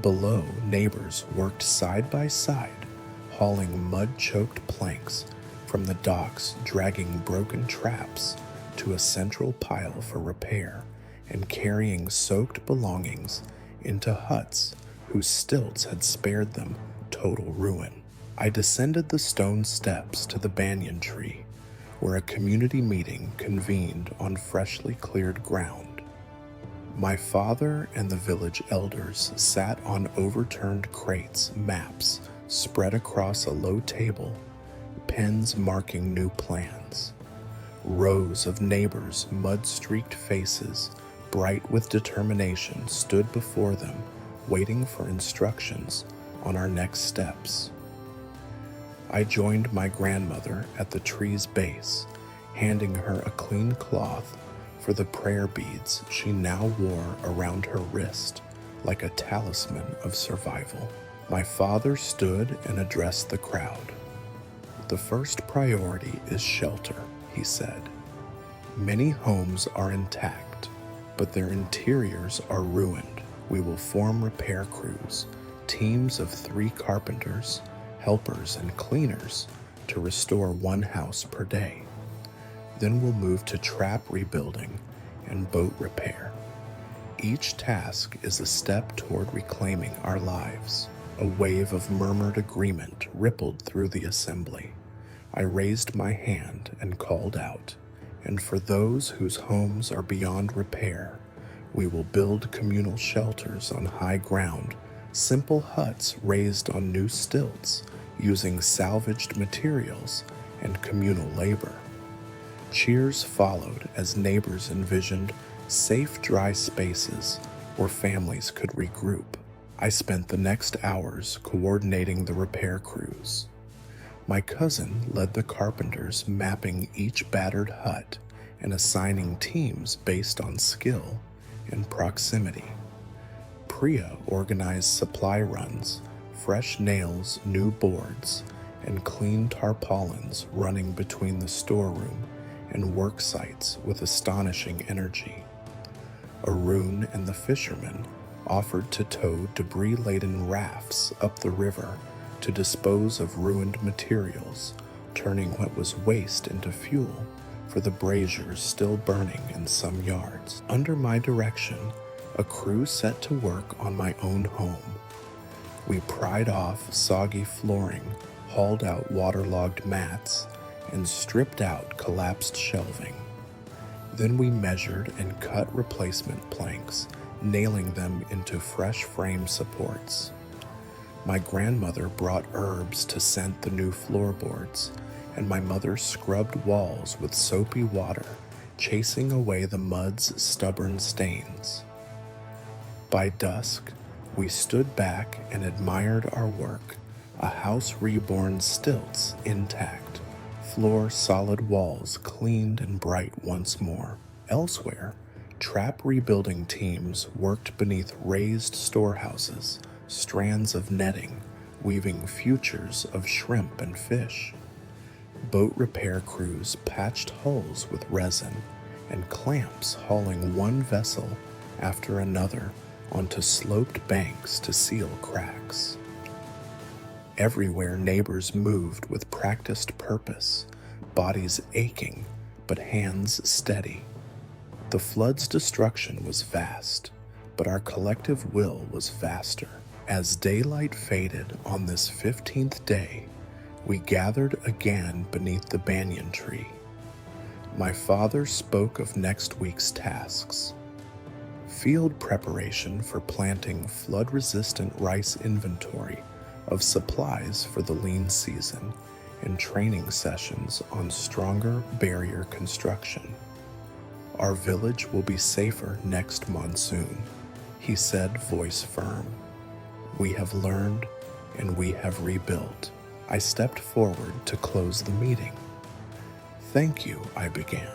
A: Below, neighbors worked side by side, hauling mud-choked planks from the docks, dragging broken traps to a central pile for repair, and carrying soaked belongings into huts whose stilts had spared them total ruin. I descended the stone steps to the banyan tree, where a community meeting convened on freshly cleared ground. My father and the village elders sat on overturned crates, maps spread across a low table, pens marking new plans. Rows of neighbors' mud-streaked faces, bright with determination, stood before them, waiting for instructions on our next steps. I joined my grandmother at the tree's base, handing her a clean cloth for the prayer beads she now wore around her wrist like a talisman of survival. My father stood and addressed the crowd. "The first priority is shelter," he said. "Many homes are intact, but their interiors are ruined. We will form repair crews, teams of 3 carpenters, helpers, and cleaners to restore 1 house per day. Then we'll move to trap rebuilding and boat repair. Each task is a step toward reclaiming our lives." A wave of murmured agreement rippled through the assembly. I raised my hand and called out, "And for those whose homes are beyond repair, we will build communal shelters on high ground, simple huts raised on new stilts, using salvaged materials and communal labor." Cheers followed as neighbors envisioned safe, dry spaces where families could regroup. I spent the next hours coordinating the repair crews. My cousin led the carpenters, mapping each battered hut and assigning teams based on skill and proximity. Priya organized supply runs, fresh nails, new boards, and clean tarpaulins running between the storeroom and work sites with astonishing energy. Arun and the fishermen offered to tow debris-laden rafts up the river to dispose of ruined materials, turning what was waste into fuel for the braziers still burning in some yards. Under my direction, a crew set to work on my own home. We pried off soggy flooring, hauled out waterlogged mats, and stripped out collapsed shelving. Then we measured and cut replacement planks, nailing them into fresh frame supports. My grandmother brought herbs to scent the new floorboards, and my mother scrubbed walls with soapy water, chasing away the mud's stubborn stains. By dusk, we stood back and admired our work, a house reborn, stilts intact, floor solid, walls cleaned and bright once more. Elsewhere, Trap rebuilding teams worked beneath raised storehouses, strands of netting, weaving futures of shrimp and fish. Boat repair crews patched hulls with resin, and clamps hauling one vessel after another onto sloped banks to seal cracks. Everywhere neighbors moved with practiced purpose, bodies aching but hands steady. The flood's destruction was vast, but our collective will was vaster. As daylight faded on this 15th day, we gathered again beneath the banyan tree. My father spoke of next week's tasks: field preparation for planting flood-resistant rice, inventory of supplies for the lean season, and training sessions on stronger barrier construction. Our village will be safer next monsoon, he said, voice firm. We have learned and we have rebuilt. I stepped forward to close the meeting. Thank you, I began,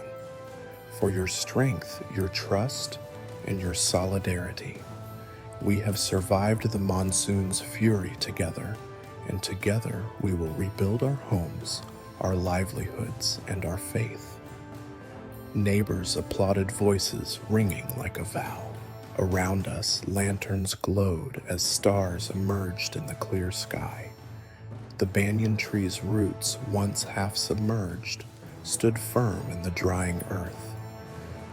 A: for your strength, your trust, and your solidarity. We have survived the monsoon's fury together, and together we will rebuild our homes, our livelihoods, and our faith. Neighbors applauded, voices ringing like a vow. Around us, lanterns glowed as stars emerged in the clear sky. The banyan tree's roots, once half submerged, stood firm in the drying earth.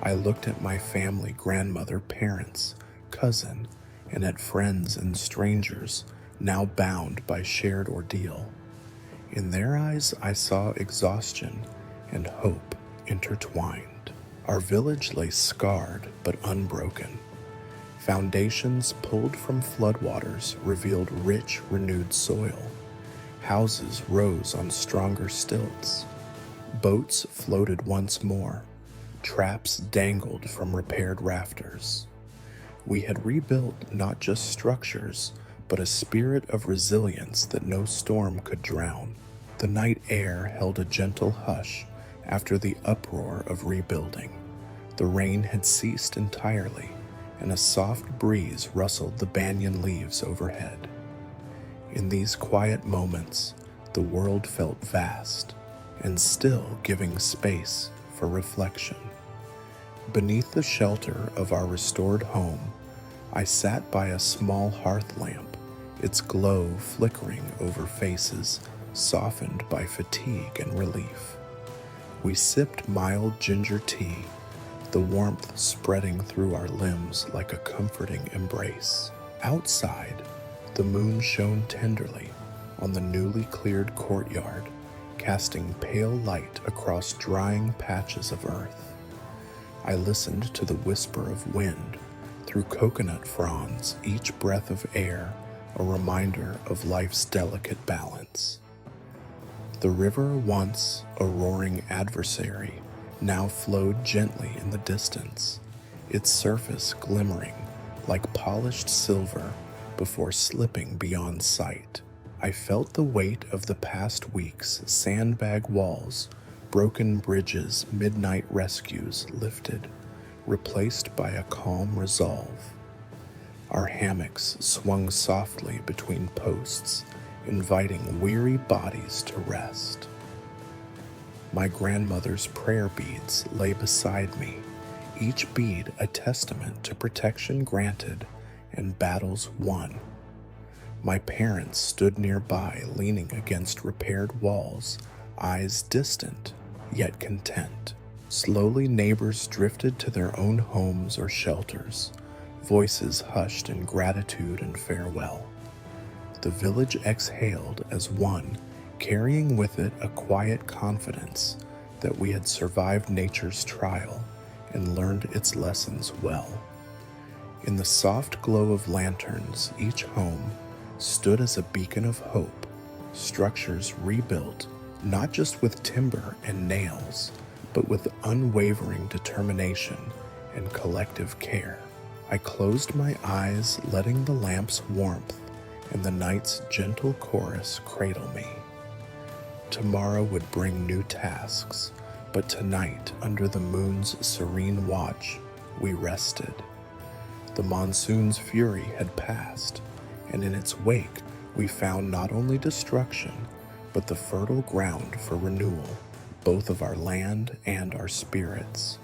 A: I looked at my family, grandmother, parents, cousin, and at friends and strangers now bound by shared ordeal. In their eyes, I saw exhaustion and hope intertwined. Our village lay scarred but unbroken. Foundations pulled from floodwaters revealed rich, renewed soil. Houses rose on stronger stilts. Boats floated once more. Traps dangled from repaired rafters. We had rebuilt not just structures, but a spirit of resilience that no storm could drown. The night air held a gentle hush after the uproar of rebuilding. The rain had ceased entirely, and a soft breeze rustled the banyan leaves overhead. In these quiet moments, the world felt vast and still, giving space for reflection. Beneath the shelter of our restored home, I sat by a small hearth lamp, its glow flickering over faces softened by fatigue and relief. We sipped mild ginger tea, the warmth spreading through our limbs like a comforting embrace. Outside, the moon shone tenderly on the newly cleared courtyard, casting pale light across drying patches of earth. I listened to the whisper of wind through coconut fronds, each breath of air a reminder of life's delicate balance. The river, once a roaring adversary, now flowed gently in the distance, its surface glimmering like polished silver before slipping beyond sight. I felt the weight of the past week's sandbag walls, broken bridges, midnight rescues lifted, replaced by a calm resolve. Our hammocks swung softly between posts, inviting weary bodies to rest. My grandmother's prayer beads lay beside me, each bead a testament to protection granted and battles won. My parents stood nearby, leaning against repaired walls, eyes distant, yet content. Slowly, neighbors drifted to their own homes or shelters, voices hushed in gratitude and farewell. The village exhaled as one, carrying with it a quiet confidence that we had survived nature's trial and learned its lessons well. In the soft glow of lanterns, each home stood as a beacon of hope, structures rebuilt, not just with timber and nails, but with unwavering determination and collective care. I closed my eyes, letting the lamp's warmth and the night's gentle chorus cradle me. Tomorrow would bring new tasks, but tonight, under the moon's serene watch, we rested. The monsoon's fury had passed, and in its wake we found not only destruction, but the fertile ground for renewal, both of our land and our spirits.